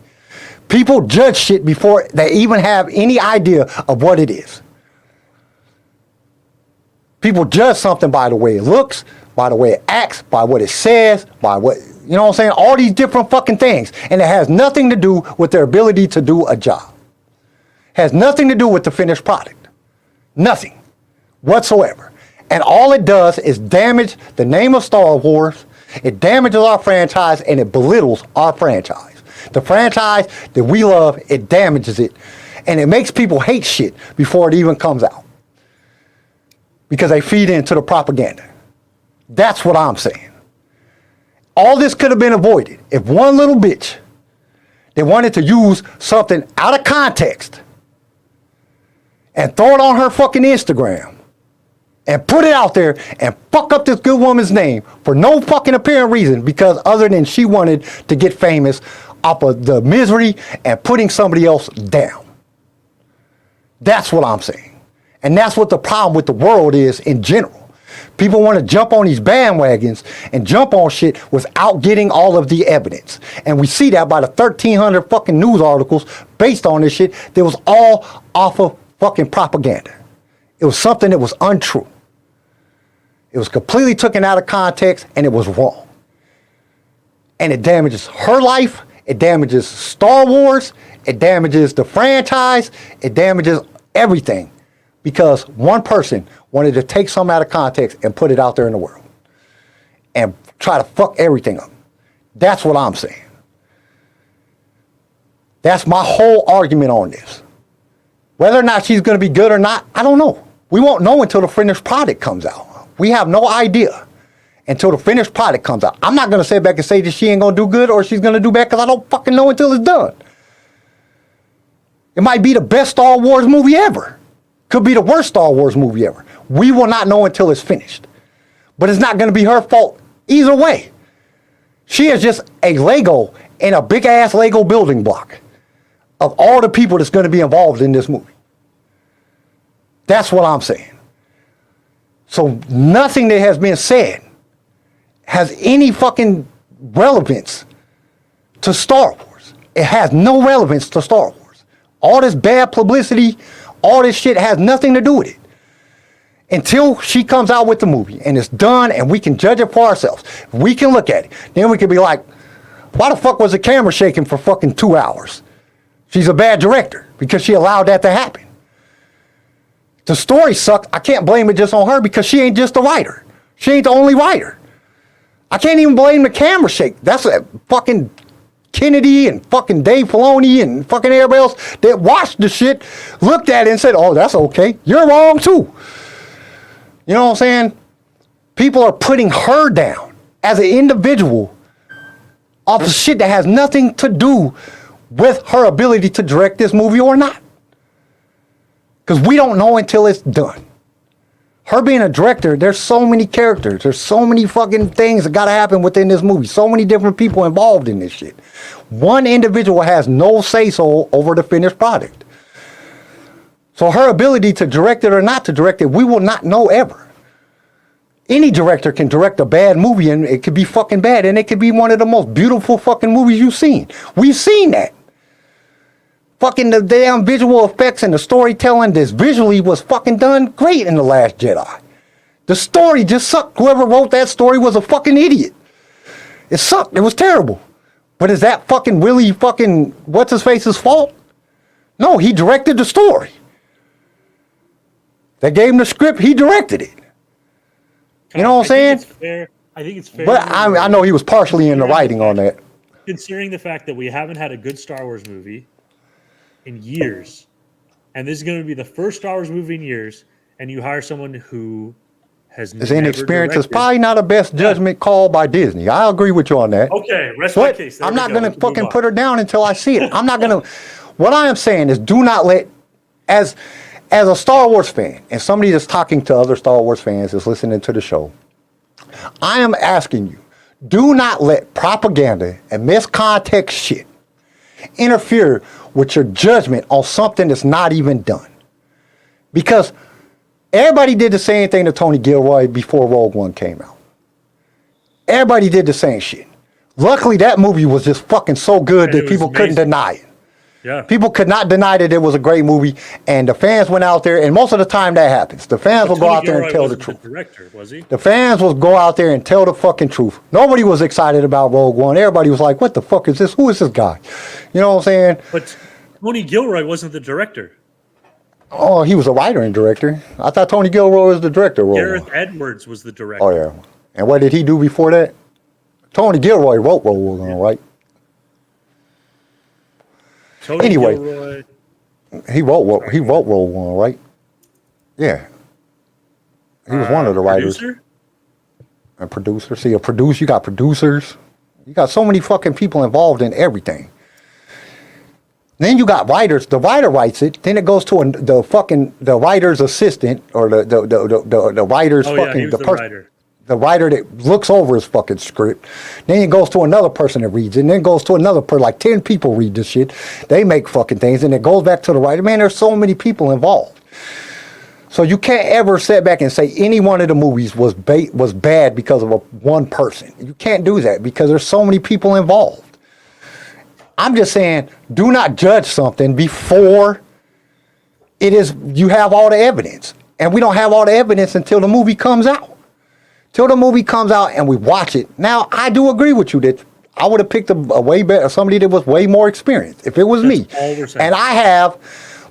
People judge shit before they even have any idea of what it is. People judge something by the way it looks, by the way it acts, by what it says, by what, you know what I'm saying? All these different fucking things. And it has nothing to do with their ability to do a job. Has nothing to do with the finished product. Nothing whatsoever. And all it does is damage the name of Star Wars. It damages our franchise and it belittles our franchise. The franchise that we love, it damages it. And it makes people hate shit before it even comes out. Because they feed into the propaganda. That's what I'm saying. all this could have been avoided if one little bitch that wanted to use something out of context and throw it on her fucking Instagram and put it out there and fuck up this good woman's name for no fucking apparent reason, because other than she wanted to get famous off of the misery and putting somebody else down. That's what I'm saying. And that's what the problem with the world is in general. People want to jump on these bandwagons and jump on shit without getting all of the evidence. And we see that by the 1,300 fucking news articles based on this shit that was all off of fucking propaganda. It was something that was untrue. It was completely taken out of context and it was wrong. And it damages her life. It damages Star Wars. It damages the franchise. It damages everything. Because one person wanted to take something out of context and put it out there in the world. And try to fuck everything up. That's what I'm saying. That's my whole argument on this. Whether or not she's going to be good or not, I don't know. We won't know until the finished product comes out. We have no idea until the finished product comes out. I'm not going to sit back and say that she ain't going to do good or she's going to do bad, because I don't fucking know until it's done. It might be the best Star Wars movie ever. Could be the worst Star Wars movie ever. We will not know until it's finished. But it's not going to be her fault either way. She is just a Lego in a big-ass Lego building block of all the people that's going to be involved in this movie. That's what I'm saying. So nothing that has been said has any fucking relevance to Star Wars. It has no relevance to Star Wars. All this bad publicity, all this shit has nothing to do with it. Until she comes out with the movie and it's done and we can judge it for ourselves. We can look at it. Then we can be like, why the fuck was the camera shaking for fucking 2 hours? She's a bad director because she allowed that to happen. The story sucked. I can't blame it just on her because she ain't just a writer. She ain't the only writer. I can't even blame the camera shake. That's a fucking Kennedy and fucking Dave Filoni and fucking everybody else that watched the shit, looked at it and said, oh, that's okay. You're wrong too. You know what I'm saying? People are putting her down as an individual off of shit that has nothing to do with her ability to direct this movie or not. Because we don't know until it's done. Her being a director, there's so many characters. There's so many fucking things that got to happen within this movie. So many different people involved in this shit. One individual has no say-so over the finished product. So her ability to direct it or not to direct it, we will not know ever. Any director can direct a bad movie and it could be fucking bad. And it could be one of the most beautiful fucking movies you've seen. We've seen that. Fucking the damn visual effects and the storytelling this visually was fucking done great in The Last Jedi. The story just sucked. Whoever wrote that story was a fucking idiot. It sucked. It was terrible. But is that fucking really fucking what's-his-face's fault? No, he directed the story. They gave him the script, he directed it. You know what I'm saying? I think it's fair. But I know he was partially in the writing on that. Considering the fact that we haven't had a good Star Wars movie in years, and this is going to be the first Star Wars movie in years, and you hire someone who has his inexperience is probably not a best judgment call by Disney. I agree with you on that. Okay, rest my case. There I'm not go. going to fucking put her down until I see it. I'm not going to. What I am saying is, do not let, as a Star Wars fan and somebody that's talking to other Star Wars fans that's listening to the show, I am asking you, do not let propaganda and miscontext shit interfere with your judgment on something that's not even done. Because everybody did the same thing to Tony Gilroy before Rogue One came out. Everybody did the same shit. Luckily, that movie was just fucking so good that people couldn't deny it. Yeah. People could not deny that it was a great movie, and the fans went out there, and most of the time that happens. The fans will go out there and tell the truth. The director, was he? The fans will go out there and tell the fucking truth. Nobody was excited about Rogue One. Everybody was like, what the fuck is this? Who is this guy? You know what I'm saying? But Tony Gilroy wasn't the director. Oh, he was a writer and director. I thought Tony Gilroy was the director. of Rogue Gareth One. Edwards was the director. Oh, yeah. And what did he do before that? Tony Gilroy wrote Rogue One, right? Tony Anyway. Gilroy. He wrote Rogue One, right? Yeah. He was one of the writers. Producer? A producer. See, you got producers. You got so many fucking people involved in everything. Then you got writers. The writer writes it. Then it goes to the writer's assistant or the writer's Oh, fucking yeah, he was the writer. the writer that looks over his fucking script. Then it goes to another person that reads it. And then it goes to another person. Like 10 people read this shit. They make fucking things. And it goes back to the writer. Man, there's so many people involved. So you can't ever sit back and say any one of the movies was bad because of one person. You can't do that because there's so many people involved. I'm just saying, do not judge something before you have all the evidence. And we don't have all the evidence until the movie comes out. Till the movie comes out and we watch it. Now, I do agree with you that I would have picked a way better, somebody that was way more experienced if it was me. all we're saying. And I have,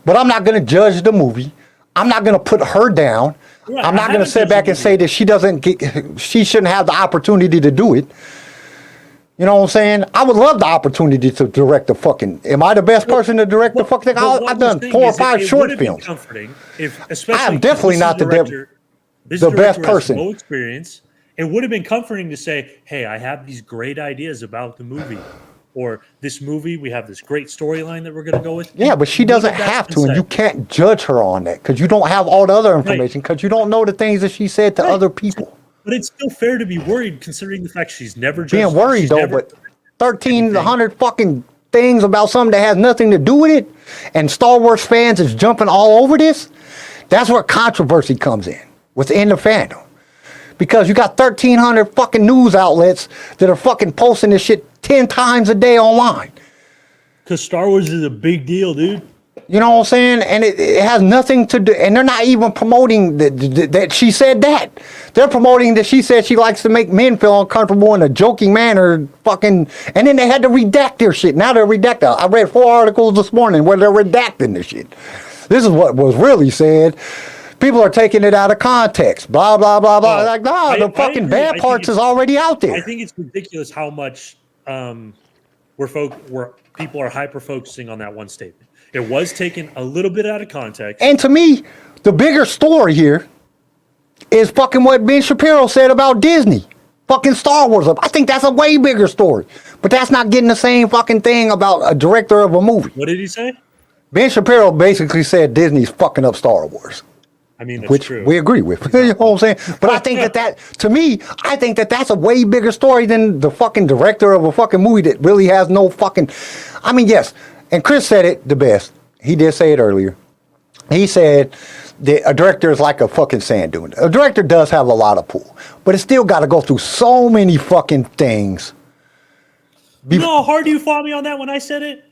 but I'm not going to judge the movie. I'm not going to put her down. Right, I'm not I going to haven't sit judged back the and say movie. that she shouldn't have the opportunity to do it. You know what I'm saying? I would love the opportunity to direct the fucking. Am I the best person to direct the fucking thing? But what I've we're done saying 4 or is that 5 it short would have been films. comforting if, especially I am definitely this not the director, this the best director has person. No experience. It would have been comforting to say, "Hey, I have these great ideas about the movie, or this movie. We have this great storyline that we're going to go with." Yeah, but she doesn't have to, and you can't judge her on that because you don't have all the other information because you don't know the things that she said to other people. But it's still fair to be worried, considering the fact she's never Being judged, worried she's though, never- but 1,300 fucking things about something that has nothing to do with it, and Star Wars fans is jumping all over this. That's where controversy comes in within the fandom. Because you got 1,300 fucking news outlets that are fucking posting this shit 10 times a day online. Because Star Wars is a big deal, dude. You know what I'm saying? And it has nothing to do, and they're not even promoting that she said that. They're promoting that she said she likes to make men feel uncomfortable in a joking manner, fucking, and then they had to redact their shit. Now they're redacting. I read 4 articles this morning where they're redacting the shit. This is what was really said. People are taking it out of context. Blah, blah, blah, blah. Like, nah, the fucking agree. bad parts is already out there. I think it's ridiculous how much where people are hyper focusing on that one statement. It was taken a little bit out of context. And to me, the bigger story here is fucking what Ben Shapiro said about Disney. Fucking Star Wars. I think that's a way bigger story. But that's not getting the same fucking thing about a director of a movie. What did he say? Ben Shapiro basically said Disney's fucking up Star Wars. I mean, that's Which true. we agree with. You know what I'm saying? But I think to me, I think that's a way bigger story than the fucking director of a fucking movie that really has no fucking. I mean, yes. And Chris said it the best. He did say it earlier. He said that a director is like a fucking sand dune. A director does have a lot of pull, but it's still got to go through so many fucking things. You know how hard you fought me on that when I said it?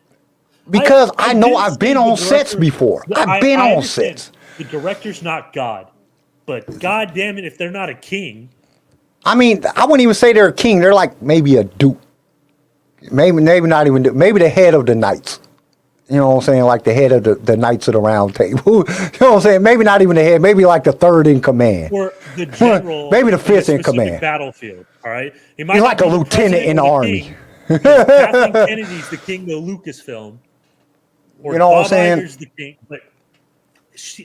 Because I know didn't I've say been the on sets director- before. I've been I on understand. sets. The director's not God, but God damn it, if they're not a king. I mean, I wouldn't even say they're a king. They're like maybe a duke. Maybe not even duke. Maybe the head of the knights. You know what I'm saying? Like the head of the Knights of the Round Table. You know what I'm saying? Maybe not even the head. Maybe like the third in command. Or the general. Maybe the fifth in a in specific command. Battlefield. All right. He He's like a lieutenant in the army. Kathleen Kennedy's the king of Lucasfilm. Or You know what I'm Bob saying? Iger's the king, but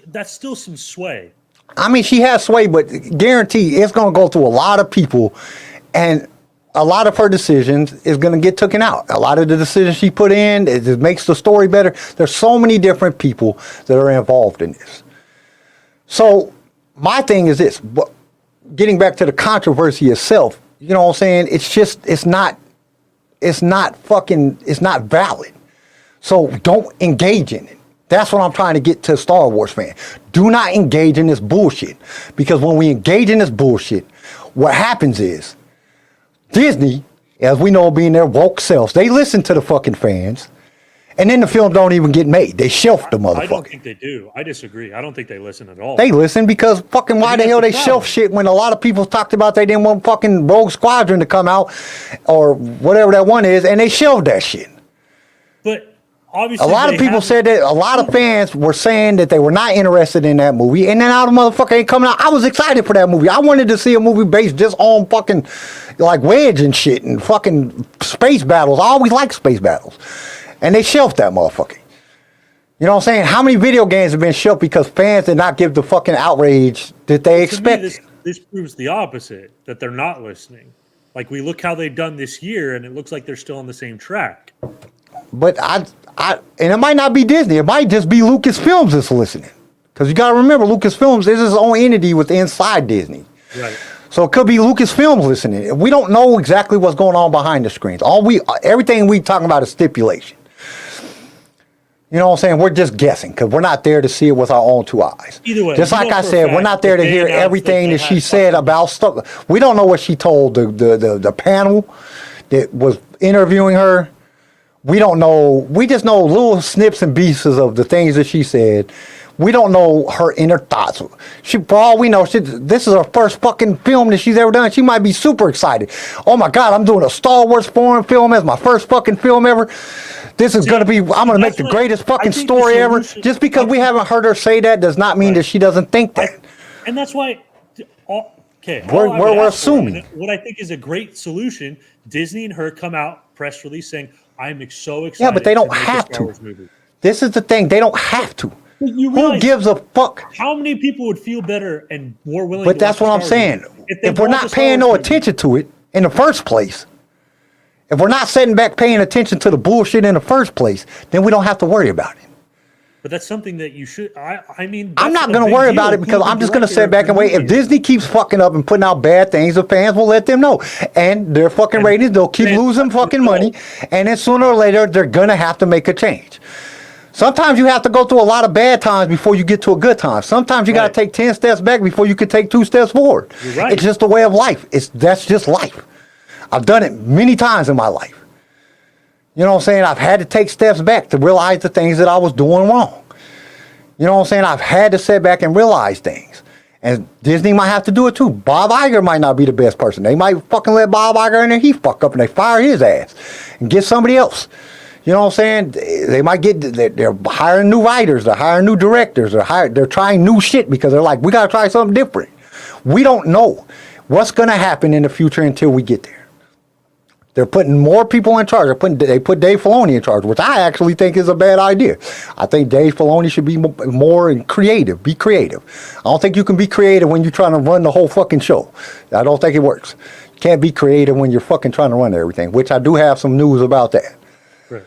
that's still some sway. I mean, she has sway, but guarantee it's going to go through a lot of people, and a lot of her decisions is going to get taken out. A lot of the decisions she put in, it makes the story better. There's so many different people that are involved in this. So my thing is this, but getting back to the controversy itself, you know what I'm saying? It's not valid. So don't engage in it. That's what I'm trying to get to Star Wars fans. Do not engage in this bullshit. Because when we engage in this bullshit, what happens is Disney, as we know, being their woke selves, they listen to the fucking fans, and then the film don't even get made. They shelf the motherfucker. I don't think they do. I disagree. I don't think they listen at all. They listen because fucking why the hell they that's the shelf problem. shit when a lot of people talked about they didn't want fucking Rogue Squadron to come out or whatever that one is, and they shelved that shit. But obviously, A lot of they people haven't- said that a lot of fans were saying that they were not interested in that movie, and then now the motherfucker ain't coming out. I was excited for that movie. I wanted to see a movie based just on fucking like Wedge and shit and fucking space battles. I always like space battles, and they shelved that motherfucker. You know what I'm saying? How many video games have been shelved because fans did not give the fucking outrage that they To me, expected? this proves the opposite, that they're not listening. Like we look how they've done this year, and it looks like they're still on the same track. But and it might not be Disney. It might just be Lucasfilms that's listening. Because you got to remember, Lucasfilms is its own entity with inside Disney. Right. So it could be Lucasfilms listening. We don't know exactly what's going on behind the screens. Everything we talking about is stipulation. You know what I'm saying? We're just guessing because we're not there to see it with our own two eyes. Either way, just like I said, we're not there to hear everything that she said about stuff. We don't know what she told the panel that was interviewing her. We don't know. We just know little snips and pieces of the things that she said. We don't know her inner thoughts. For all we know, this is her first fucking film that she's ever done. She might be super excited. Oh my God, I'm doing a Star Wars foreign film as my first fucking film ever. This is going to be, I'm going to make the greatest fucking story ever. Just because we haven't heard her say that does not mean that she doesn't think that. And that's why, okay. We're assuming. What I think is a great solution, Disney and her come out, press release saying, I'm so excited. Yeah, but they don't to make have a Star Wars to. movie. This is the thing. They don't have to. Who gives a fuck? How many people would feel better and more willing But to that's what I'm saying. If we're not paying no attention to it in the first place, if we're not sitting back paying attention to the bullshit in the first place, then we don't have to worry about it. But that's something that you should. I mean, I'm not going to worry about it because I'm just going to sit back and wait. If Disney keeps fucking up and putting out bad things, the fans will let them know. And their fucking ratings, they'll keep losing fucking money. And then sooner or later, they're going to have to make a change. Sometimes you have to go through a lot of bad times before you get to a good time. Sometimes you got to take 10 steps back before you can take 2 steps forward. You're right. It's just a way of life. That's just life. I've done it many times in my life. You know what I'm saying? I've had to take steps back to realize the things that I was doing wrong. You know what I'm saying? I've had to sit back and realize things. And Disney might have to do it too. Bob Iger might not be the best person. They might fucking let Bob Iger in there. He fuck up and they fire his ass and get somebody else. You know what I'm saying? They might they're hiring new writers, they're hiring new directors, they're trying new shit because they're like, we got to try something different. We don't know what's going to happen in the future until we get there. They're putting more people in charge. They put Dave Filoni in charge, which I actually think is a bad idea. I think Dave Filoni should be more creative. Be creative. I don't think you can be creative when you're trying to run the whole fucking show. I don't think it works. You can't be creative when you're fucking trying to run everything, which I do have some news about that. Right.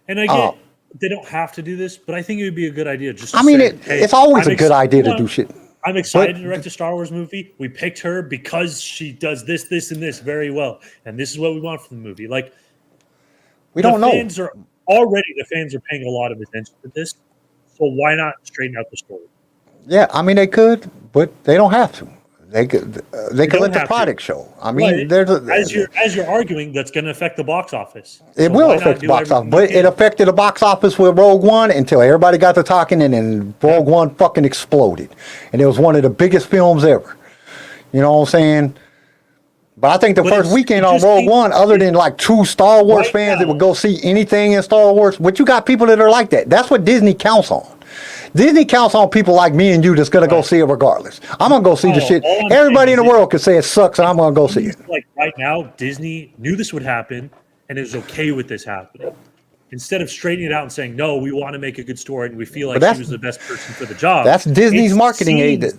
And I get they don't have to do this, but I think it would be a good idea. Just to it's always a good idea to do shit. I'm excited to direct a Star Wars movie. We picked her because she does this, this, and this very well, and this is what we want from the movie. Like, we don't know. The fans are paying a lot of attention to this, so why not straighten out the story? Yeah, I mean they could, but they don't have to. They could let the product show. I mean, as you're arguing, that's going to affect the box office. It will affect the box office, but it affected the box office with Rogue One until everybody got to talking, and then Rogue One fucking exploded, and it was one of the biggest films ever. You know what I'm saying? But I think the first weekend on Rogue One, other than like true Star Wars fans that would go see anything in Star Wars, but you got people that are like that. That's what Disney counts on. Disney counts on people like me and you that's going to go see it regardless. I'm going to go see the shit. Everybody in the world could say it sucks, and I'm going to go see it. Like right now, Disney knew this would happen and is okay with this happening. Instead of straightening it out and saying, no, we want to make a good story and we feel like she was the best person for the job. That's Disney's marketing aid.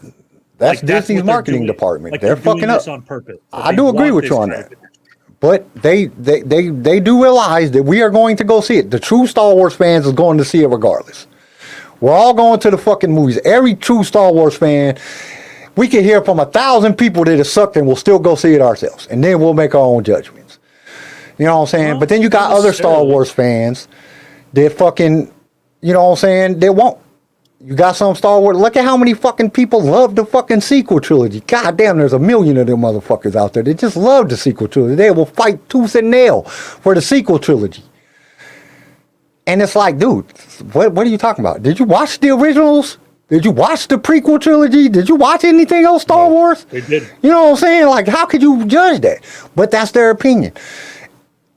That's Disney's marketing department. They're fucking up. On purpose. I do agree with you on that. But they do realize that we are going to go see it. The true Star Wars fans is going to see it regardless. We're all going to the fucking movies. Every true Star Wars fan, we can hear from 1,000 people that it sucked and we'll still go see it ourselves. And then we'll make our own judgments. You know what I'm saying? But then you got other Star Wars fans that fucking, you know what I'm saying, they won't. You got some Star Wars. Look at how many fucking people love the fucking sequel trilogy. God damn, there's 1 million of them motherfuckers out there that just love the sequel trilogy. They will fight tooth and nail for the sequel trilogy. And it's like, dude, what are you talking about? Did you watch the originals? Did you watch the prequel trilogy? Did you watch anything else Star Wars? They did. You know what I'm saying? Like, how could you judge that? But that's their opinion.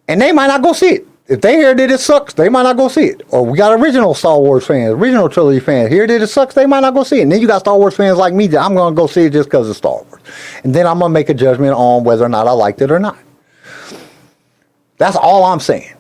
And they might not go see it. If they hear that it sucks, they might not go see it. Or we got original Star Wars fans, original trilogy fans, hear that it sucks, they might not go see it. And then you got Star Wars fans like me that I'm going to go see it just because of Star Wars. And then I'm going to make a judgment on whether or not I liked it or not. That's all I'm saying.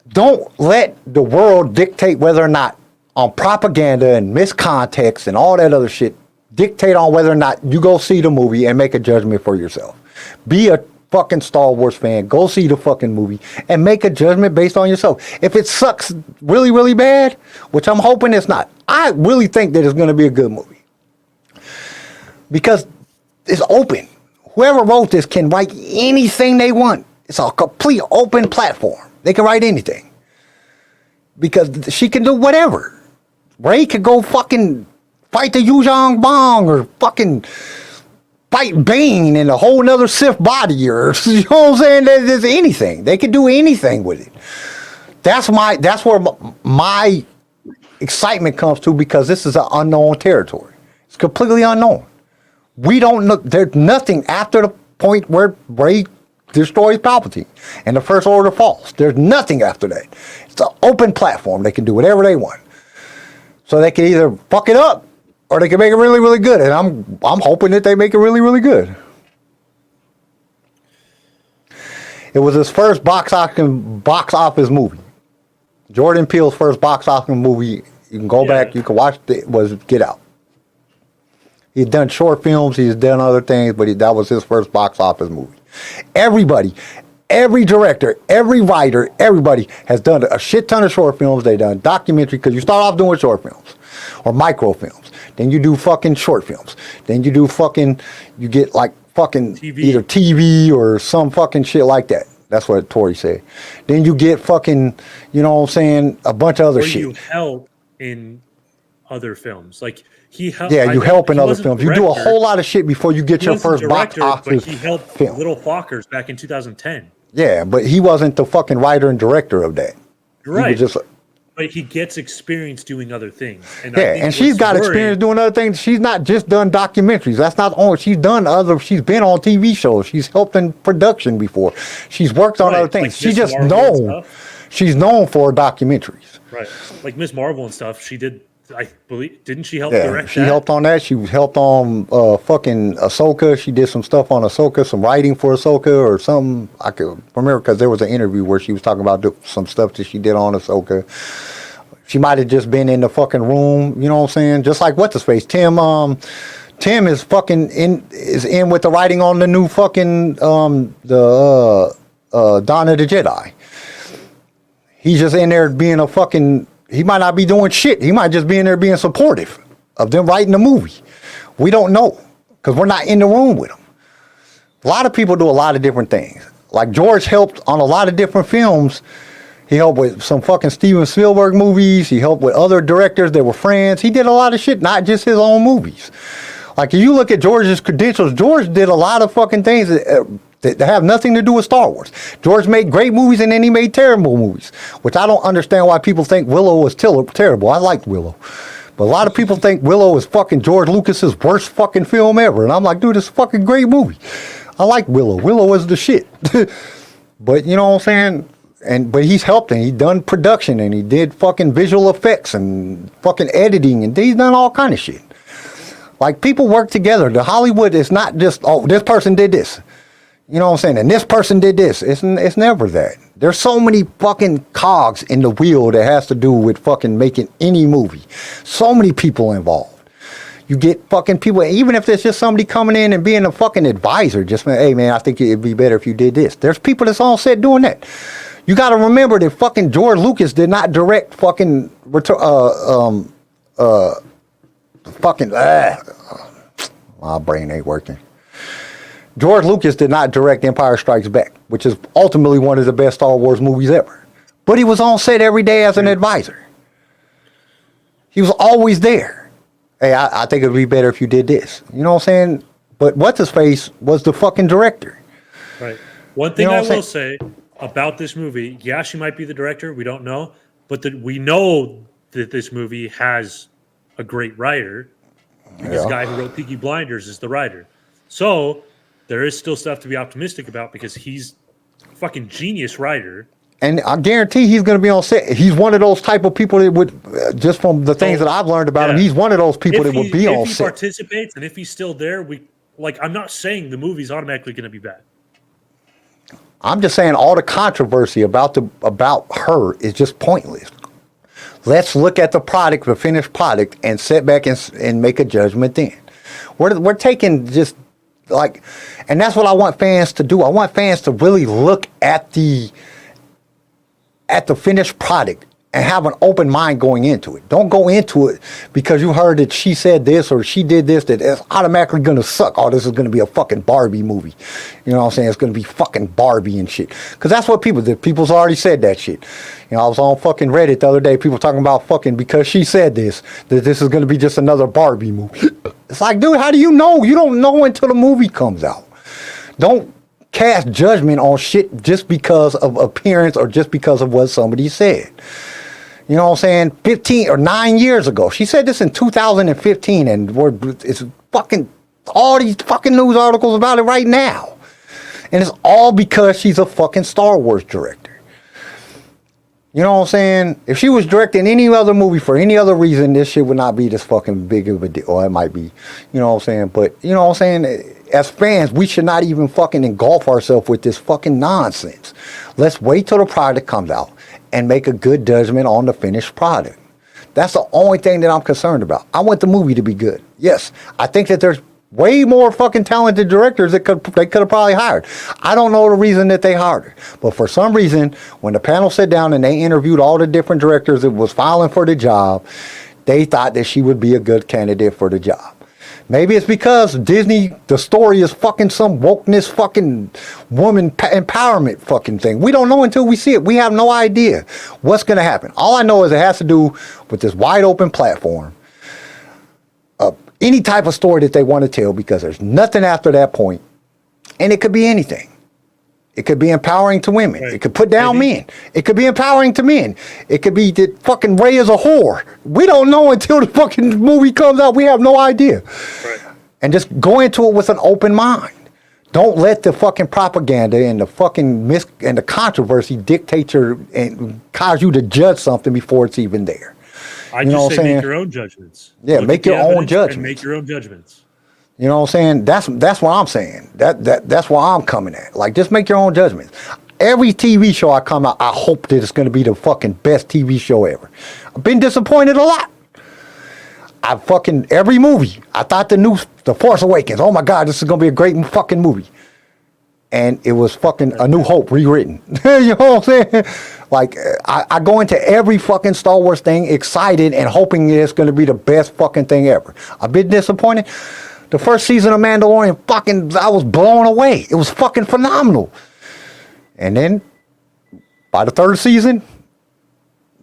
Don't let the world dictate whether or not on propaganda and miscontext and all that other shit, dictate on whether or not you go see the movie and make a judgment for yourself. Be a fucking Star Wars fan, go see the fucking movie and make a judgment based on yourself. If it sucks really, really bad, which I'm hoping it's not, I really think that it's going to be a good movie. Because it's open. Whoever wrote this can write anything they want. It's a complete open platform. They can write anything. Because she can do whatever. Rey could go fucking fight the Yuzhong Bong or fucking fight Bane in a whole nother Sith body, or you know what I'm saying? There's anything. They could do anything with it. That's where my excitement comes to, because this is an unknown territory. It's completely unknown. We don't know. There's nothing after the point where Rey destroys Palpatine and the First Order falls. There's nothing after that. It's an open platform. They can do whatever they want. So they can either fuck it up or they can make it really, really good. And I'm hoping that they make it really, really good. It was his first box office movie. Jordan Peele's first box office movie. You can go back, you can watch it, was Get Out. He's done short films, he's done other things, but that was his first box office movie. Everybody, every director, every writer, everybody has done a shit ton of short films. They've done documentary, because you start off doing short films or microfilms. Then you do fucking short films. Then you do fucking, you get like fucking TV. Either TV or some fucking shit like that. That's what Tori said. Then you get fucking, you know what I'm saying, a bunch of other Or shit. you help in other films. Like he helped. Yeah, you help in he other wasn't films. You do a director. whole lot of shit before you get He your wasn't first box director, office but he helped film. Little Fockers back in 2010. Yeah, but he wasn't the fucking writer and director of that. You're right. He was just, but he gets experience doing other things. And I yeah, think and she's what's got worrying- experience doing other things. She's not just done documentaries. That's not only, she's been on TV shows. She's helped in production before. She's worked on Right, other things. like She Miss just Marvel and known. stuff. She's known for documentaries. Right. Like Miss Marvel and stuff. She did, I believe, didn't she help Yeah, direct she that? helped on that. She helped on fucking Ahsoka. She did some stuff on Ahsoka, some writing for Ahsoka or something. I could remember because there was an interview where she was talking about some stuff that she did on Ahsoka. She might have just been in the fucking room, you know what I'm saying? Just like what's his face? Tim is fucking in with the writing on the new fucking Dawn of the Jedi. He's just in there being a fucking, he might not be doing shit. He might just be in there being supportive of them writing the movie. We don't know because we're not in the room with them. A lot of people do a lot of different things. Like George helped on a lot of different films. He helped with some fucking Steven Spielberg movies. He helped with other directors that were friends. He did a lot of shit, not just his own movies. Like if you look at George's credentials, George did a lot of fucking things that have nothing to do with Star Wars. George made great movies and then he made terrible movies, which I don't understand why people think Willow was terrible. I liked Willow. But a lot of people think Willow is fucking George Lucas's worst fucking film ever. And I'm like, dude, it's a fucking great movie. I like Willow. Willow was the shit. But you know what I'm saying? But he's helped and he done production and he did fucking visual effects and fucking editing and he's done all kind of shit. Like people work together. The Hollywood is not just, oh, this person did this. You know what I'm saying? And this person did this. It's never that. There's so many fucking cogs in the wheel that has to do with fucking making any movie. So many people involved. You get fucking people, even if there's just somebody coming in and being a fucking advisor, just, hey man, I think it'd be better if you did this. There's people that's on set doing that. You got to remember that fucking George Lucas did not direct fucking my brain ain't working. George Lucas did not direct Empire Strikes Back, which is ultimately one of the best Star Wars movies ever. But he was on set every day as an advisor. He was always there. Hey, I think it'd be better if you did this. You know what I'm saying? But what's his face was the fucking director. Right. One thing You know I what I'm will say about this movie, yeah, she might be the director. We don't know. But we know that this movie has a great writer. This guy who wrote Peaky Blinders is the writer. So there is still stuff to be optimistic about because he's a fucking genius writer. And I guarantee he's going to be on set. He's one of those type of people that would, just from the things that I've learned about him, he's one of those people that would be on set. If he participates and if he's still there, I'm not saying the movie's automatically going to be bad. I'm just saying all the controversy about her is just pointless. Let's look at the product, the finished product, and sit back and make a judgment then. We're taking just Like, and that's what I want fans to do. I want fans to really look at the finished product and have an open mind going into it. Don't go into it because you heard that she said this or she did this, that it's automatically going to suck. Oh, this is going to be a fucking Barbie movie. You know what I'm saying? It's going to be fucking Barbie and shit. Because that's what people did. People's already said that shit. You know, I was on fucking Reddit the other day, people talking about fucking because she said this, that this is going to be just another Barbie movie. It's like, dude, how do you know? You don't know until the movie comes out. Don't cast judgment on shit just because of appearance or just because of what somebody said. You know what I'm saying? 15 or 9 years ago. She said this in 2015, and it's fucking all these fucking news articles about it right now. And it's all because she's a fucking Star Wars director. You know what I'm saying? If she was directing any other movie for any other reason, this shit would not be this fucking big of a deal. Or it might be. You know what I'm saying? But, you know what I'm saying? As fans, we should not even fucking engulf ourselves with this fucking nonsense. Let's wait till the product comes out and make a good judgment on the finished product. That's the only thing that I'm concerned about. I want the movie to be good. Yes, I think that there's way more fucking talented directors that they could have probably hired. I don't know the reason that they hired her. But for some reason, when the panel sat down and they interviewed all the different directors that was filing for the job, they thought that she would be a good candidate for the job. Maybe it's because Disney, the story is fucking some wokeness fucking woman empowerment fucking thing. We don't know until we see it. We have no idea what's going to happen. All I know is it has to do with this wide open platform. Any type of story that they want to tell, because there's nothing after that point. And it could be anything. It could be empowering to women. Right. It could put down men. It could be empowering to men. It could be that fucking Rey is a whore. We don't know until the fucking movie comes out. We have no idea. Right. And just go into it with an open mind. Don't let the fucking propaganda and the fucking and the controversy dictate and cause you to judge something before it's even there. I just say make your own judgments. Yeah, make your own judgments. And make your own judgments. You know what I'm saying? That's what I'm saying. That's where I'm coming at. Like, just make your own judgments. Every TV show I come out, I hope that it's going to be the fucking best TV show ever. I've been disappointed a lot. Every movie, I thought The Force Awakens, oh my God, this is going to be a great fucking movie. And it was fucking A New Hope rewritten. You know what I'm saying? Like, I go into every fucking Star Wars thing excited and hoping it's going to be the best fucking thing ever. I've been disappointed. The first season of Mandalorian, I was blown away. It was fucking phenomenal. And then, by the third season,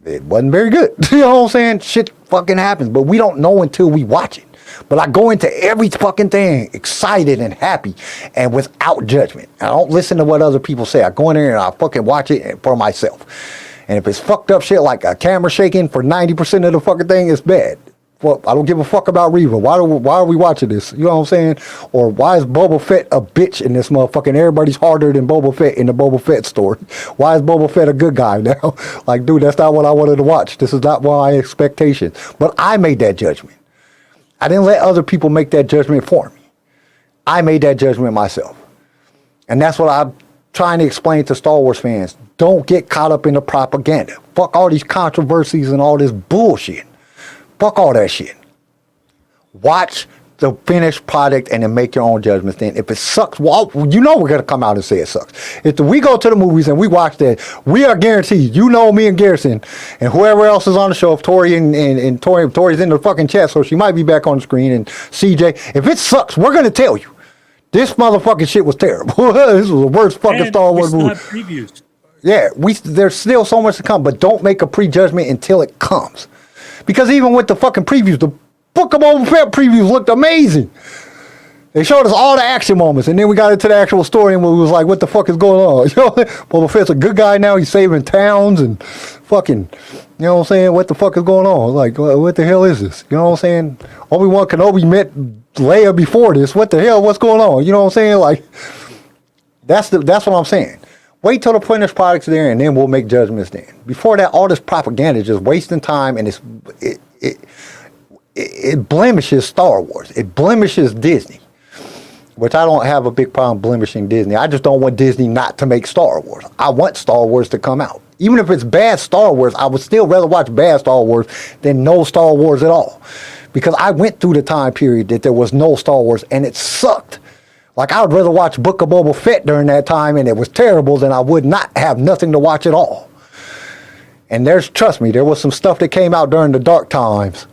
it wasn't very good. You know what I'm saying? Shit fucking happens, but we don't know until we watch it. But I go into every fucking thing excited and happy and without judgment. I don't listen to what other people say. I go in there and I fucking watch it for myself. And if it's fucked up shit like a camera shaking for 90% of the fucking thing, it's bad. Well, I don't give a fuck about Reva. Why are we watching this? You know what I'm saying? Or why is Boba Fett a bitch in this motherfucking? Everybody's harder than Boba Fett in the Boba Fett story. Why is Boba Fett a good guy now? Like, dude, that's not what I wanted to watch. This is not my expectation. But I made that judgment. I didn't let other people make that judgment for me. I made that judgment myself. And that's what I'm trying to explain to Star Wars fans. Don't get caught up in the propaganda. Fuck all these controversies and all this bullshit. Fuck all that shit. Watch the finished product and then make your own judgments. Then if it sucks, well, you know we're going to come out and say it sucks. If we go to the movies and we watch that, we are guaranteed, you know, me and Garrison and whoever else is on the show, if Tori's in the fucking chat, so she might be back on the screen, and CJ, if it sucks, we're going to tell you. This motherfucking shit was terrible. This was the worst fucking Star Wars movie. Have previews. Yeah, there's still so much to come, but don't make a prejudgment until it comes. Because even with the fucking previews, the Book of Boba Fett previews looked amazing. They showed us all the action moments, and then we got into the actual story, and we was like, what the fuck is going on? You know, Boba Fett's a good guy now. He's saving towns and fucking, you know what I'm saying? What the fuck is going on? Like, what the hell is this? You know what I'm saying? Obi-Wan Kenobi met Leia before this. What the hell? What's going on? You know what I'm saying? Like, that's what I'm saying. Wait till the finished product's there, and then we'll make judgments then. Before that, all this propaganda is just wasting time, and it blemishes Star Wars. It blemishes Disney, which I don't have a big problem blemishing Disney. I just don't want Disney not to make Star Wars. I want Star Wars to come out. Even if it's bad Star Wars, I would still rather watch bad Star Wars than no Star Wars at all. Because I went through the time period that there was no Star Wars, and it sucked. Like, I would rather watch Book of Boba Fett during that time, and it was terrible, than I would not have nothing to watch at all. And trust me, there was some stuff that came out during the dark times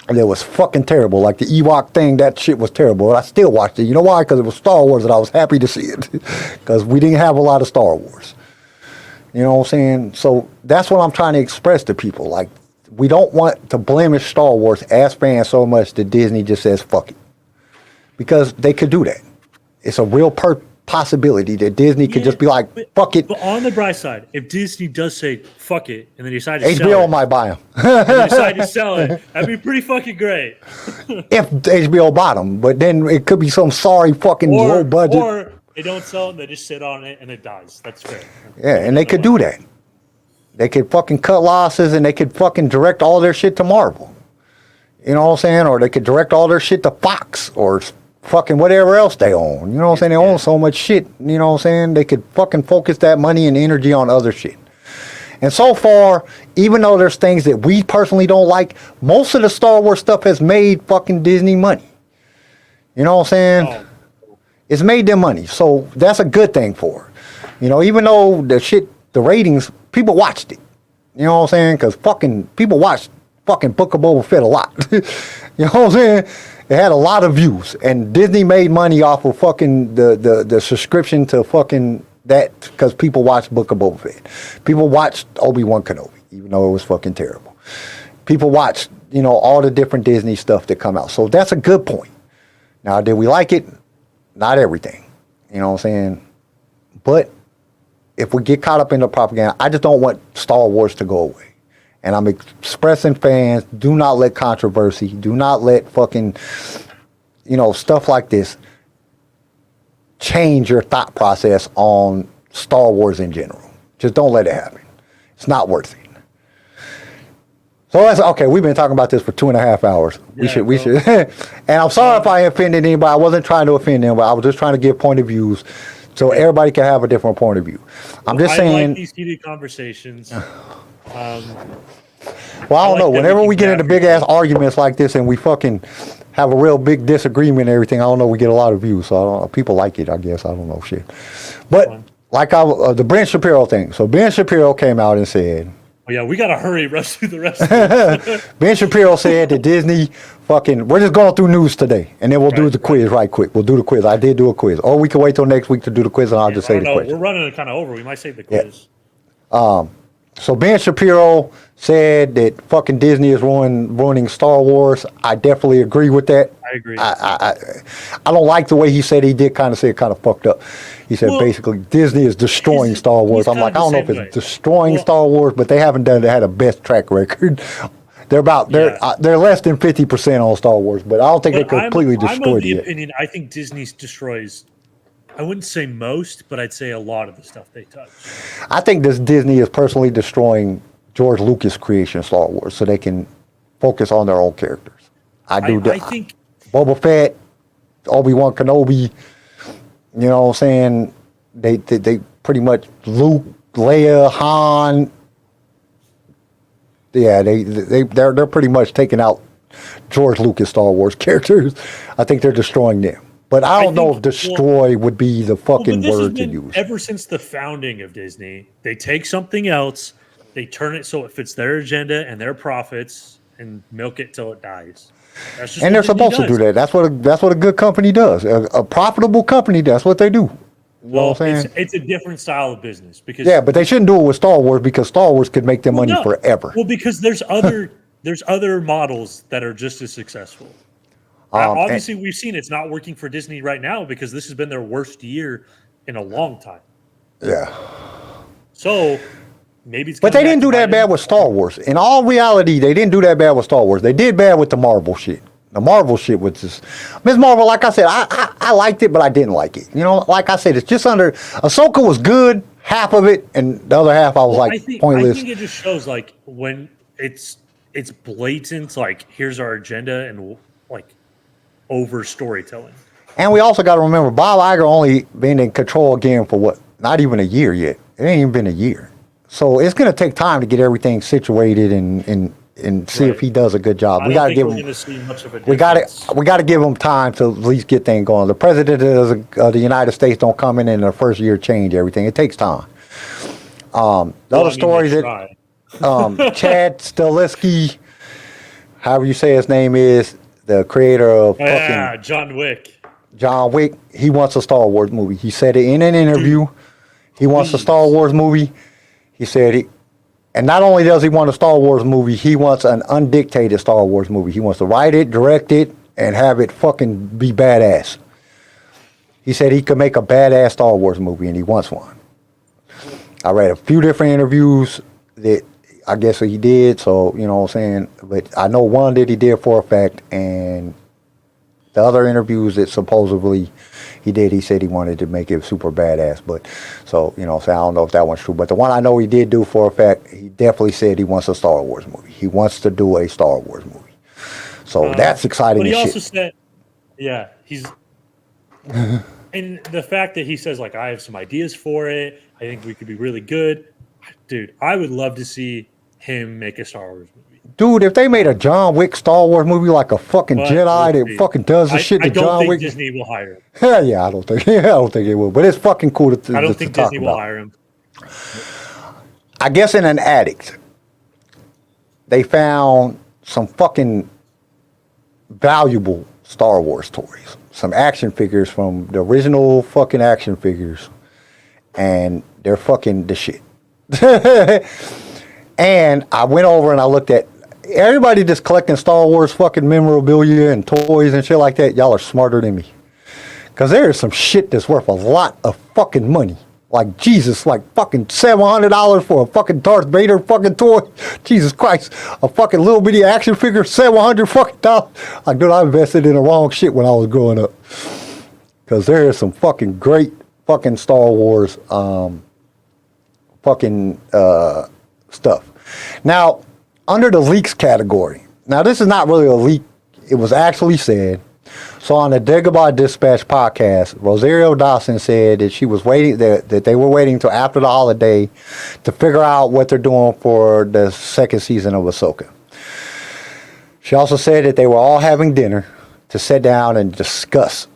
that was fucking terrible. Like the Ewok thing, that shit was terrible. But I still watched it. You know why? Because it was Star Wars, and I was happy to see it. Because we didn't have a lot of Star Wars. You know what I'm saying? So that's what I'm trying to express to people. Like, we don't want to blemish Star Wars as fans so much that Disney just says fuck it. Because they could do that. It's a real possibility that Disney could just be like, fuck it. But on the bright side, if Disney does say fuck it, and then decide to sell HBO it, might buy them. and they decide to sell it, that'd be pretty fucking great. If HBO bought them. But then it could be some sorry fucking low budget. Or they don't sell it, they just sit on it, and it dies. That's fair. Yeah, and they could do that. They could fucking cut losses, and they could fucking direct all their shit to Marvel. You know what I'm saying? Or they could direct all their shit to Fox or fucking whatever else they own. You know what I'm saying? They own so much shit. You know what I'm saying? They could fucking focus that money and energy on other shit. And so far, even though there's things that we personally don't like, most of the Star Wars stuff has made fucking Disney money. You know what I'm saying? Oh. It's made them money. So that's a good thing for her. You know, even though the ratings, people watched it. You know what I'm saying? Because fucking people watched fucking Book of Boba Fett a lot. You know what I'm saying? It had a lot of views. And Disney made money off of fucking the subscription to fucking that, because people watched Book of Boba Fett. People watched Obi-Wan Kenobi, even though it was fucking terrible. People watched, you know, all the different Disney stuff that come out. So that's a good point. Now, did we like it? Not everything. You know what I'm saying? But if we get caught up in the propaganda, I just don't want Star Wars to go away. And I'm expressing fans, do not let controversy, do not let fucking, you know, stuff like this change your thought process on Star Wars in general. Just don't let it happen. It's not worth it. So that's okay. We've been talking about this for 2.5 hours. We should. And I'm sorry if I offended anybody. I wasn't trying to offend anybody. I was just trying to give point of views so everybody can have a different point of view. I'm just saying. I like these heated conversations. Well, I don't know. Whenever we get into big ass arguments like this and we fucking have a real big disagreement and everything, I don't know. We get a lot of views. So I don't know. People like it, I guess. I don't know shit. But like the Ben Shapiro thing. So Ben Shapiro came out and said. Oh, yeah, we got to hurry, rush through the rest of this. Ben Shapiro said that Disney we're just going through news today, and then we'll do the quiz right quick. We'll do the quiz. I did do a quiz. Or we can wait till next week to do the quiz, and I'll just say the question. We're running it kind of over. We might save the quiz. So Ben Shapiro said that fucking Disney is ruining Star Wars. I definitely agree with that. I agree. I don't like the way he said. He did kind of say it kind of fucked up. He said basically Disney is destroying Star Wars. I'm like, I don't know if it's destroying Star Wars, but they haven't had a best track record. They're less than 50% on Star Wars, but I don't think they completely destroyed it. I'm of the opinion, I think Disney destroys, I wouldn't say most, but I'd say a lot of the stuff they touch. I think Disney is personally destroying George Lucas' creation of Star Wars so they can focus on their own characters. I think Boba Fett, Obi-Wan Kenobi, you know what I'm saying? They pretty much Luke, Leia, Han. Yeah, they're pretty much taking out George Lucas Star Wars characters. I think they're destroying them. But I don't know if destroy would be the fucking word to use. Ever since the founding of Disney, they take something else, they turn it so it fits their agenda and their profits, and milk it till it dies. That's just and they're supposed to do that. That's what a good company does. A profitable company, that's what they do. Well, it's a different style of business because but they shouldn't do it with Star Wars because Star Wars could make them money forever. Well, because there's other models that are just as successful. Obviously, we've seen it's not working for Disney right now because this has been their worst year in a long time. Yeah. So maybe it's. But they didn't do that bad with Star Wars. In all reality, they didn't do that bad with Star Wars. They did bad with the Marvel shit. The Marvel shit was just Ms. Marvel. Like I said, I liked it, but I didn't like it. You know, like I said, it's just under. Ahsoka was good, half of it, and the other half I was pointless. I think it just shows like when it's blatant. Like here's our agenda and like over storytelling. And we also got to remember Bob Iger only been in control again for what? Not even a year yet. It ain't even been a year. So it's going to take time to get everything situated and and see if he does a good job. I We don't got to think give we're him. going to see much of a We got difference. to give him time to at least get things going. The president of the United States don't come in the first year change everything. It takes time. The Well, other stories they that try. Chad Stileski, however you say his name is, the creator of Oh, yeah, John Wick. John Wick, he wants a Star Wars movie. He said it in an interview. He wants a Star Wars movie. He said and not only does he want a Star Wars movie, he wants an undictated Star Wars movie. He wants to write it, direct it, and have it fucking be badass. He said he could make a badass Star Wars movie, and he wants one. I read a few different interviews that I guess he did, so, you know what I'm saying? But I know one that he did for a fact, and the other interviews that supposedly he did, he said he wanted to make it super badass. But so, you know, so I don't know if that one's true. But the one I know he did do for a fact, he definitely said he wants a Star Wars movie. He wants to do a Star Wars movie. So that's exciting But he as also shit. said, yeah, he's. And the fact that he says, like, I have some ideas for it. I think we could be really good. Dude, I would love to see him make a Star Wars movie. Dude, if they made a John Wick Star Wars movie like a fucking But Jedi we'll that see. fucking does the shit I that don't John think Wick. Disney will hire him. Yeah, I don't think it will. But it's fucking cool to I don't just to think talk Disney will about. hire him. I guess in an attic, they found some fucking valuable Star Wars toys. Some action figures from the original fucking action figures. And they're fucking the shit. And I went over and I looked at everybody just collecting Star Wars fucking memorabilia and toys and shit like that. Y'all are smarter than me. Because there is some shit that's worth a lot of fucking money. Like, Jesus, like fucking $700 for a fucking Darth Vader fucking toy. Jesus Christ. A fucking little bitty action figure, $700 fucking dollars. Like, dude, I invested in the wrong shit when I was growing up. Because there is some fucking great fucking Star Wars fucking stuff. Now, under the leaks category. Now, this is not really a leak. It was actually said. So on the Dagobah Dispatch podcast, Rosario Dawson said that she was waiting, that they were waiting till after the holiday to figure out what they're doing for the second season of Ahsoka. She also said that they were all having dinner to sit down and discuss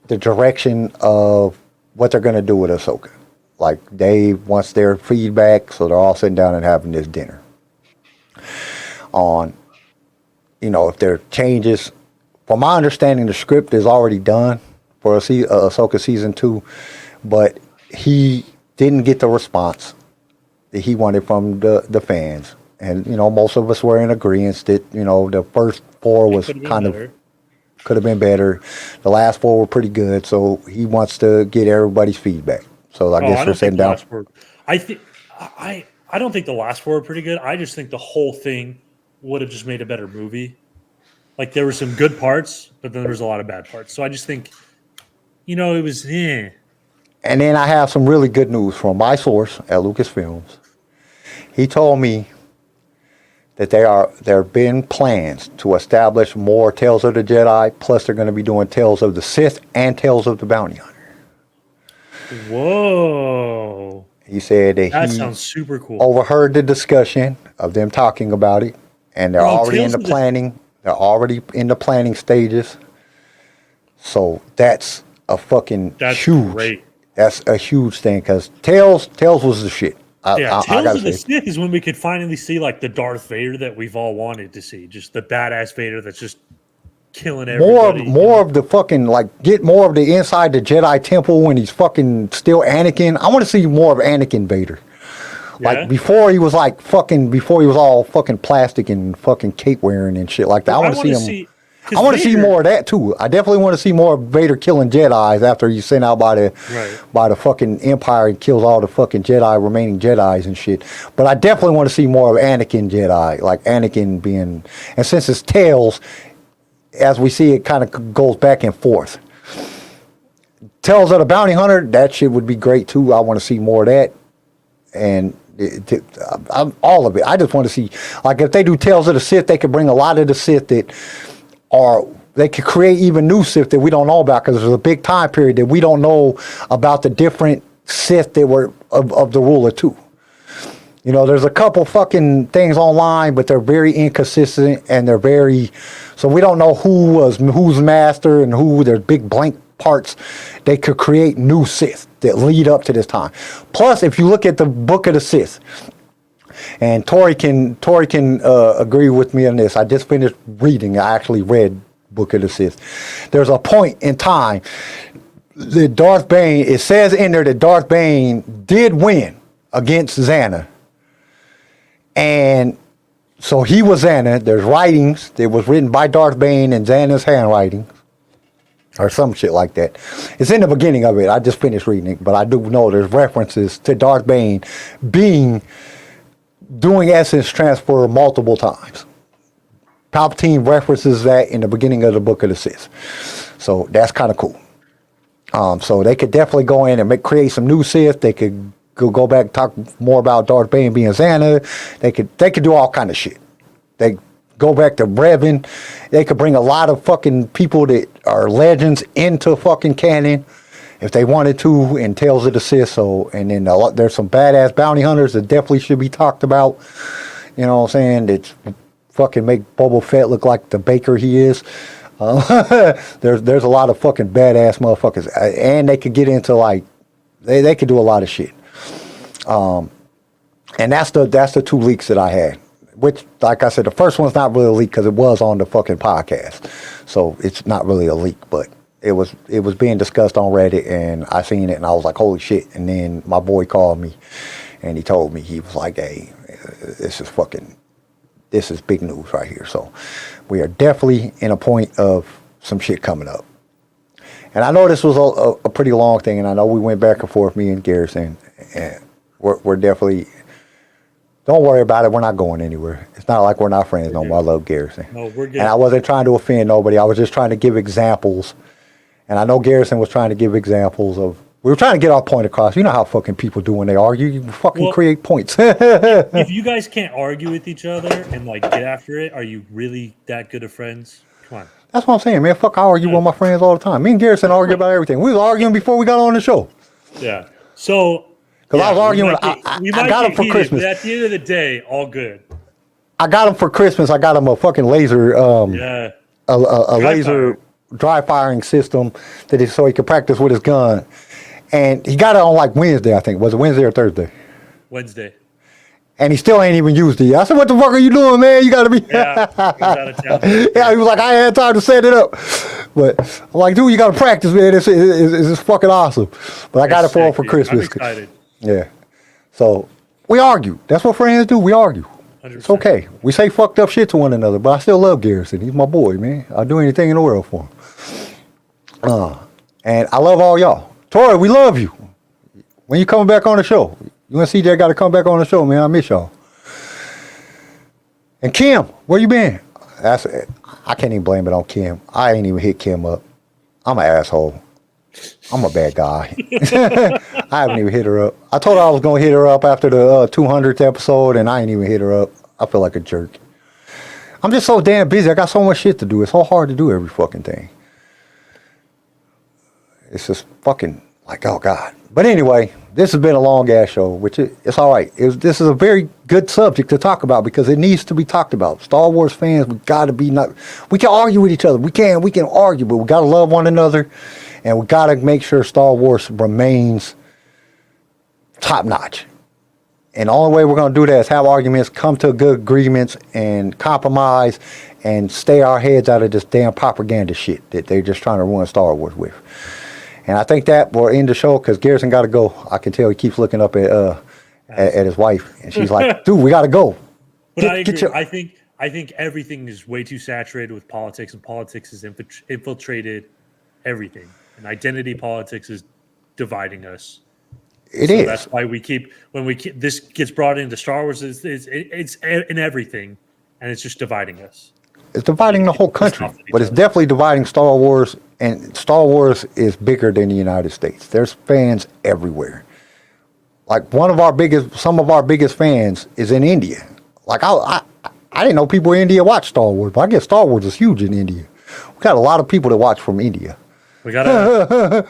the direction of what they're going to do with Ahsoka. Like, Dave wants their feedback, so they're all sitting down and having this dinner on, you know, if there are changes. From my understanding, the script is already done for Ahsoka season 2, but he didn't get the response that he wanted from the fans. And, you know, most of us were in agreement that, you know, the first 4 was kind of could have been better. The last 4 were pretty good, so he wants to get everybody's feedback. So I guess we're sitting down. I don't think the last 4 were pretty good. I just think the whole thing would have just made a better movie. Like, there were some good parts, but then there was a lot of bad parts. So I just think, you know, it was And then I have some really good news from my source at Lucasfilms. He told me that there have been plans to establish more Tales of the Jedi, plus they're going to be doing Tales of the Sith and Tales of the Bounty Hunter. Whoa. He said that That he sounds super cool. overheard the discussion of them talking about it, and they're already in the planning. They're already in the planning stages. So that's a fucking huge. Great. That's a huge thing because Tales was the shit. Tales of the Sith is when we could finally see, like, the Darth Vader that we've all wanted to see. Just the badass Vader that's just killing everybody. More of the fucking, like, get more of the inside the Jedi Temple when he's fucking still Anakin. I want to see more of Anakin Vader. Like, before he was all fucking plastic and fucking cape wearing and shit like that. I want to see him. I want to see more of that too. I definitely want to see more of Vader killing Jedis after he's sent out by the fucking Empire and kills all the fucking remaining Jedis and shit. But I definitely want to see more of Anakin Jedi, like Anakin being. And since it's Tales, as we see, it kind of goes back and forth. Tales of the Bounty Hunter, that shit would be great too. I want to see more of that. And all of it. I just want to see, like, if they do Tales of the Sith, they could bring a lot of the Sith that are, they could create even new Sith that we don't know about, because there's a big time period that we don't know about the different Sith that were of the ruler too. You know, there's a couple fucking things online, but they're very inconsistent and they're very, so we don't know who's master and who. There's big blank parts. They could create new Sith that lead up to this time. Plus, if you look at the Book of the Sith, and Tori can agree with me on this. I just finished reading. I actually read Book of the Sith. There's a point in time that Darth Bane, it says in there that Darth Bane did win against Xana. And so he was Xana. There's writings that was written by Darth Bane in Xana's handwriting. Or some shit like that. It's in the beginning of it. I just finished reading it. But I do know there's references to Darth Bane doing essence transfer multiple times. Palpatine references that in the beginning of the Book of the Sith. So that's kind of cool. So they could definitely go in and create some new Sith. They could go back and talk more about Darth Bane being Xana. They could do all kind of shit. They go back to Revan. They could bring a lot of fucking people that are legends into fucking canon if they wanted to in Tales of the Sith. So, and then there's some badass bounty hunters that definitely should be talked about. You know what I'm saying? It's fucking make Boba Fett look like the baker he is. There's a lot of fucking badass motherfuckers, and they could get into like they could do a lot of shit. And that's the two leaks that I had. Which, like I said, the first one's not really a leak because it was on the fucking podcast, so it's not really a leak. But it was being discussed on Reddit, and I seen it, and I was like, holy shit! And then my boy called me, and he told me, he was like, hey, this is big news right here. So we are definitely in a point of some shit coming up. And I know this was a pretty long thing, and I know we went back and forth, me and Garrison, and we're definitely. Don't worry about it. We're not going anywhere. It's not like we're not friends no more. I love Garrison. No, we're good. And I wasn't trying to offend nobody. I was just trying to give examples. And I know Garrison was trying to give examples of. We were trying to get our point across. You know how fucking people do when they argue. You fucking create points. If you guys can't argue with each other and like get after it, are you really that good of friends? Come on. That's what I'm saying, man. Fuck, I argue with my friends all the time. Me and Garrison argue about everything. We was arguing before we got on the show. Yeah. So. Because I was arguing. I got him for Christmas. But at the end of the day, all good. I got him for Christmas. I got him a fucking laser. A laser dry firing system so he could practice with his gun. And he got it on like Wednesday, I think. Was it Wednesday or Thursday? Wednesday. And he still ain't even used it. I said, what the fuck are you doing, man? You got to be. Yeah, he was out of town. Yeah, he was like, I ain't had time to set it up. But I'm like, dude, you got to practice, man. It's fucking awesome. But I got it for him for Christmas. I'm excited. Yeah. So we argue. That's what friends do. We argue. 100%. It's okay. We say fucked up shit to one another, but I still love Garrison. He's my boy, man. I'll do anything in the world for him. And I love all y'all. Tori, we love you. When you coming back on the show? You and CJ got to come back on the show, man. I miss y'all. And Kim, where you been? I can't even blame it on Kim. I ain't even hit Kim up. I'm an asshole. I'm a bad guy. I haven't even hit her up. I told her I was going to hit her up after the 200th episode, and I ain't even hit her up. I feel like a jerk. I'm just so damn busy. I got so much shit to do. It's so hard to do every fucking thing. It's just fucking like, oh, God. But anyway, this has been a long-ass show, which it's all right. This is a very good subject to talk about because it needs to be talked about. Star Wars fans, we got to be we can argue with each other. We can argue, but we got to love one another. And we got to make sure Star Wars remains top-notch. And the only way we're going to do that is have arguments, come to good agreements, and compromise, and stay our heads out of this damn propaganda shit that they're just trying to ruin Star Wars with. And I think that will end the show because Garrison got to go. I can tell he keeps looking up at his wife. And she's like, dude, we got to go. But I agree. I think everything is way too saturated with politics, and politics has infiltrated everything. And identity politics is dividing us. It is. That's why this gets brought into Star Wars. It's in everything, and it's just dividing us. It's dividing the whole country, but it's definitely dividing Star Wars. And Star Wars is bigger than the United States. There's fans everywhere. Like some of our biggest fans is in India. Like I didn't know people in India watch Star Wars, but I guess Star Wars is huge in India. We got a lot of people that watch from India. We gotta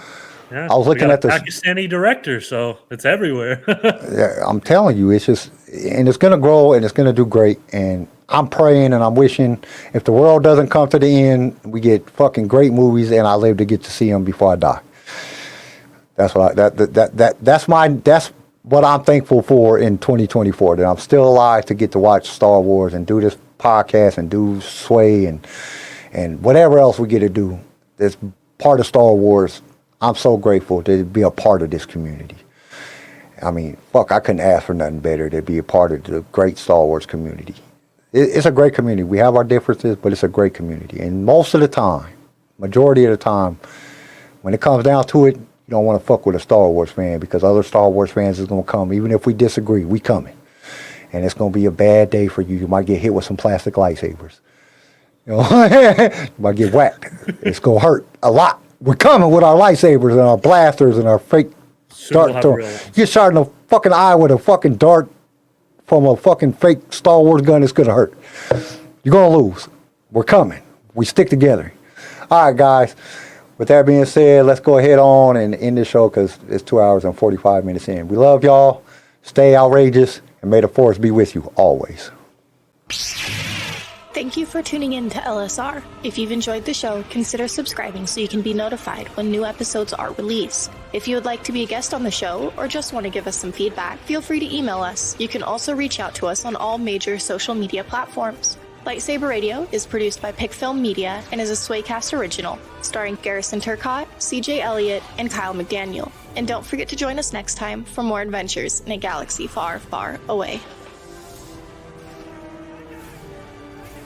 Yeah, I was we looking got at a this. Pakistani director, so it's everywhere. Yeah, I'm telling you, it's just, and it's gonna grow and it's gonna do great. And I'm praying and I'm wishing if the world doesn't come to the end, we get fucking great movies, and I live to get to see them before I die. That's what that's what I'm thankful for in 2024. That I'm still alive to get to watch Star Wars and do this podcast and do Sway and whatever else we get to do. That's part of Star Wars. I'm so grateful to be a part of this community. I mean, fuck, I couldn't ask for nothing better to be a part of the great Star Wars community. It's a great community. We have our differences, but it's a great community. And most of the time, majority of the time, when it comes down to it, you don't want to fuck with a Star Wars fan, because other Star Wars fans is going to come. Even if we disagree, we coming. And it's going to be a bad day for you. You might get hit with some plastic lightsabers. You know, you might get whacked. It's going to hurt a lot. We're coming with our lightsabers and our blasters and our fake dart thrower. You get shot in the fucking eye with a fucking dart from a fucking fake Star Wars gun, it's going to hurt. You're going to lose. We're coming. We stick together. All right, guys. With that being said, let's go ahead on and end this show, because it's 2 hours and 45 minutes in. We love y'all. Stay outrageous, and may the force be with you always. Thank you for tuning in to LSR. If you've enjoyed the show, consider subscribing so you can be notified when new episodes are released. If you would like to be a guest on the show or just want to give us some feedback, feel free to email us. You can also reach out to us on all major social media platforms. LightSaber Radio is produced by PicFilm Media and is a Swaycast original, starring Garrison Turcotte, CJ Elliott, and Kyle McDaniel. And don't forget to join us next time for more adventures in a galaxy far, far away.